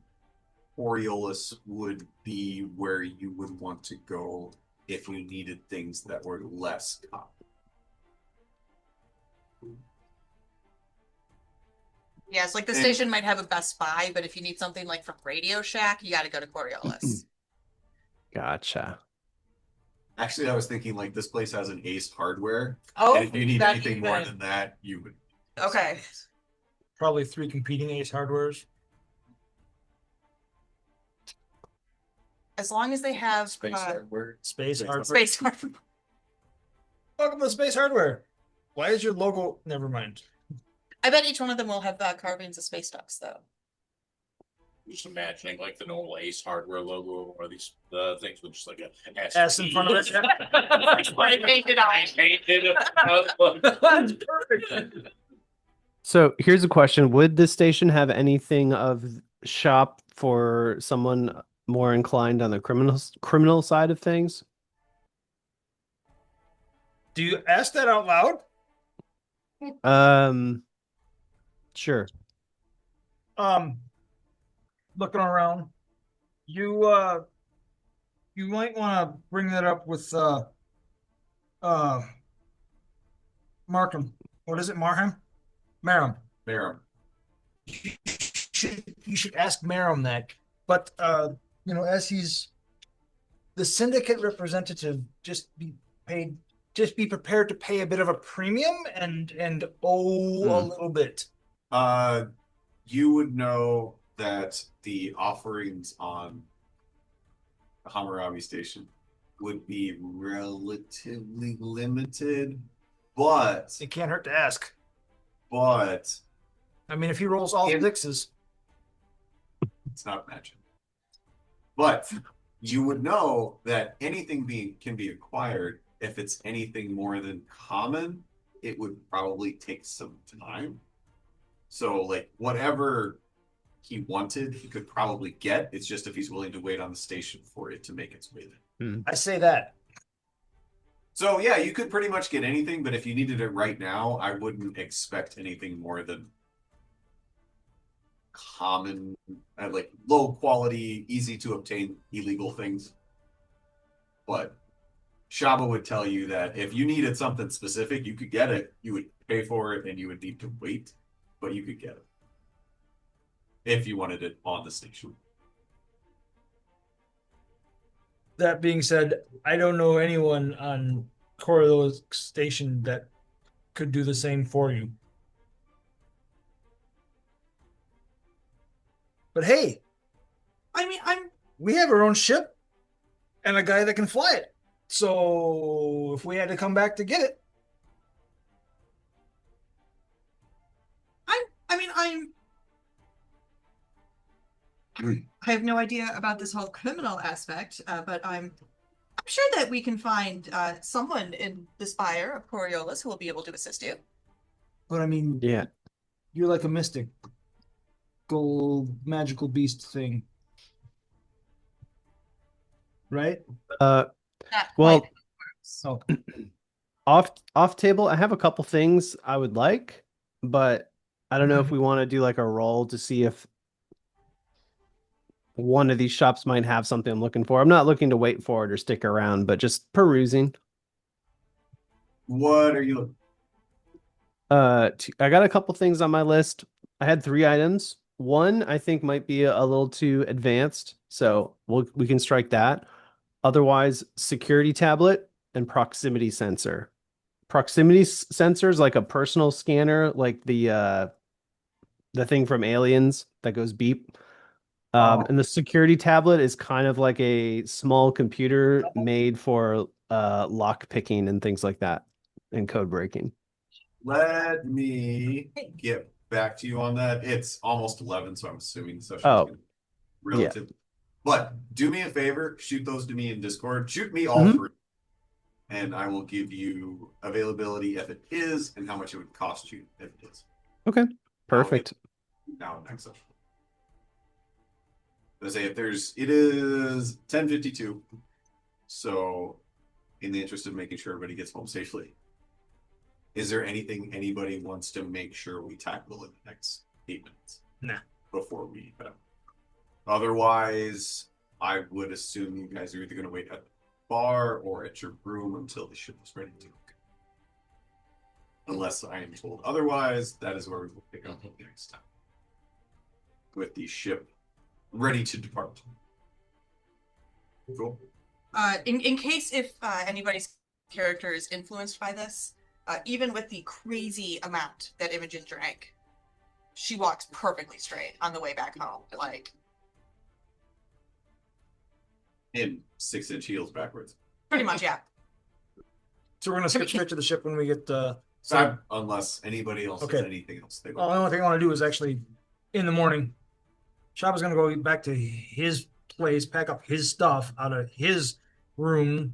Coriolis would be where you would want to go if you needed things that were less common. Yeah, it's like the And- station might have a Best Buy, but if you need something like from Radio Shack, you got to go to Coriolis. Gotcha. Actually, I was thinking like this place has an Ace Hardware, Oh, and if you need that anything more even- than that, you would. Okay. Probably 3 competing Ace Hardwares. As long as they have Space hardware. Space Space Hardware. space hardware. Welcome to Space Hardware. Why is your logo? Never mind. I bet each one of them will have carvings of space ducks, though. Just imagining like the normal Ace Hardware logo or these things with just like a S in front of it. I painted on. That's perfect. So here's a question. Would this station have anything of shop for someone more inclined on the criminal side of things? Do you ask that out loud? Sure. Looking around, you might want to bring that up with Markham. What is it, Marham? Maram. Marum. You should ask Maram that. But as he's the syndicate representative, just be prepared to pay a bit of a premium and owe a little bit. You would know that the offerings on the Hammurabi station would be relatively limited, but It can't hurt to ask. but I mean, if he rolls all If- sixes, it's not magic. But you would know that anything can be acquired. If it's anything more than common, it would probably take some time. So like whatever he wanted, he could probably get. It's just if he's willing to wait on the station for it to make its way there. I say that. So yeah, you could pretty much get anything, but if you needed it right now, I wouldn't expect anything more than common, like low quality, easy to obtain illegal things. But Shaba would tell you that if you needed something specific, you could get it. You would pay for it and you would need to wait, but you could get it if you wanted it on the station. That being said, I don't know anyone on Coriolis station that could do the same for you. But hey, I mean, we have our own ship and a guy that can fly it. So if we had to come back to get it, I have no idea about this whole criminal aspect, but I'm sure that we can find someone in the spire of Coriolis who will be able to assist you. but I mean, Yeah. you're like a mystic, gold magical beast thing, right? Uh, Not Well- quite. Oh, off table, I have a couple things I would like, but I don't know if we want to do like a roll to see if one of these shops might have something I'm looking for. I'm not looking to wait for it or stick around, but just perusing. What are you looking? I got a couple things on my list. I had 3 items. One I think might be a little too advanced, so we can strike that. Otherwise, security tablet and proximity sensor. Proximity sensor is like a personal scanner, like the thing from Aliens that goes beep. And the security tablet is kind of like a small computer made for lock picking and things like that and code breaking. Let me get back to you on that. It's almost 11, so I'm assuming the session's Oh, relative. But do me a favor, shoot those to me in Discord. Shoot me all Mhm. 3. And I will give you availability if it is and how much it would cost you if it is. Okay, perfect. Now next session. Let's say it is 10:52. So in the interest of making sure everybody gets home safely, is there anything anybody wants to make sure we tackle in the next 8 minutes? Nah. Before we head out. Otherwise, I would assume you guys are either going to wait at the bar or at your room until the ship is ready to go. Unless I am told otherwise, that is where we will pick up next time. With the ship ready to depart. Cool. In case if anybody's character is influenced by this, even with the crazy amount that Imogen drank, she walks perfectly straight on the way back home. Like, In 6-inch heels backwards. pretty much, yeah. so we're gonna skip straight to the ship when we get. So, unless anybody else has Okay. anything else they The only thing I want to do is actually in the morning. Shaba's gonna go back to his place, pack up his stuff out of his rooms,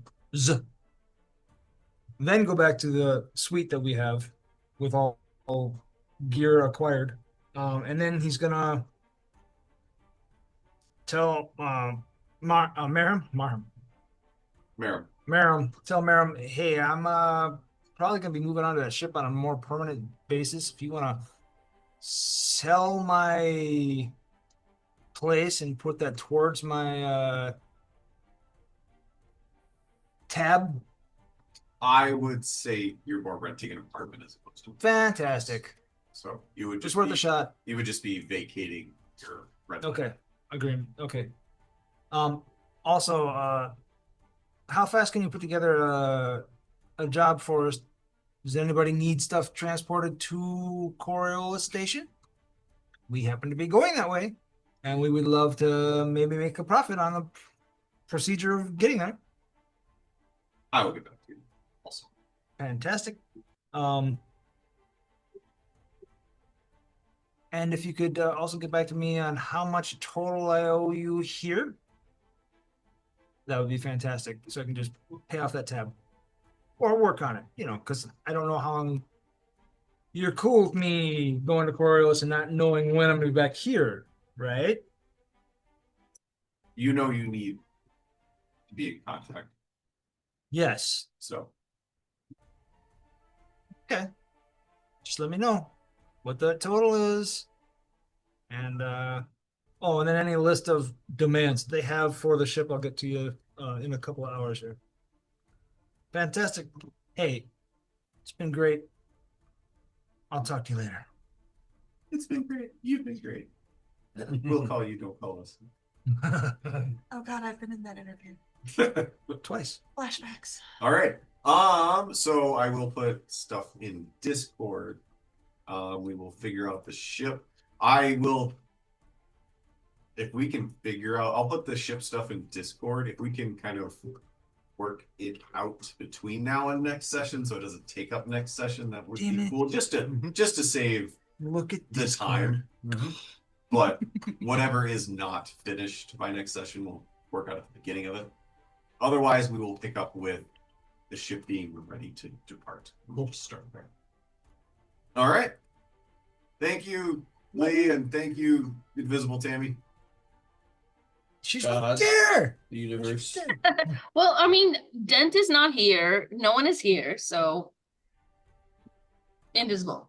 then go back to the suite that we have with all gear acquired, and then he's gonna tell Maram, tell Maram, hey, I'm probably gonna be moving on to that ship on a more permanent basis. If you wanna sell my place and put that towards my tab, I would say you're more renting an apartment as opposed to. fantastic. So you would Just worth be, a shot. You would just be vacating your rental. Okay, agreement. Okay. Also, how fast can you put together a job for us? Does anybody need stuff transported to Coriolis station? We happen to be going that way. And we would love to maybe make a profit on the procedure of getting there. I will get back to you. Also, Fantastic. And if you could also get back to me on how much total I owe you here, that would be fantastic. So I can just pay off that tab or work on it, because I don't know how long you're cool with me going to Coriolis and not knowing when I'm going to be back here, right? you know you need to be in contact. Yes. So Okay. Just let me know what the total is. And and then any list of demands they have for the ship, I'll get to you in a couple of hours here. Fantastic. Hey, it's been great. I'll talk to you later. it's been great. You've been great. We'll call you. Don't call us. Oh God, I've been in that interview. Twice. Flashbacks. All right. So I will put stuff in Discord. We will figure out the ship. I will, if we can figure out, I'll put the ship stuff in Discord. If we can kind of work it out between now and next session, so it doesn't take up next session, that would Damn be it. cool. Just to save Look at the this time. But whatever is not finished by next session, we'll work out at the beginning of it. Otherwise, we will pick up with the ship being ready to depart. We'll just start there. All right. Thank you, Lee, and thank you, Invisible Tammy. She's God. there. The universe. Well, I mean, Dent is not here. No one is here, so invisible.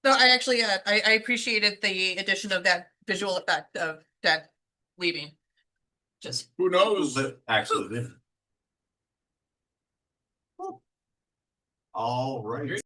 So I actually, I appreciated the addition of that visual effect of that leaving. Just Who knows? Actually, all right.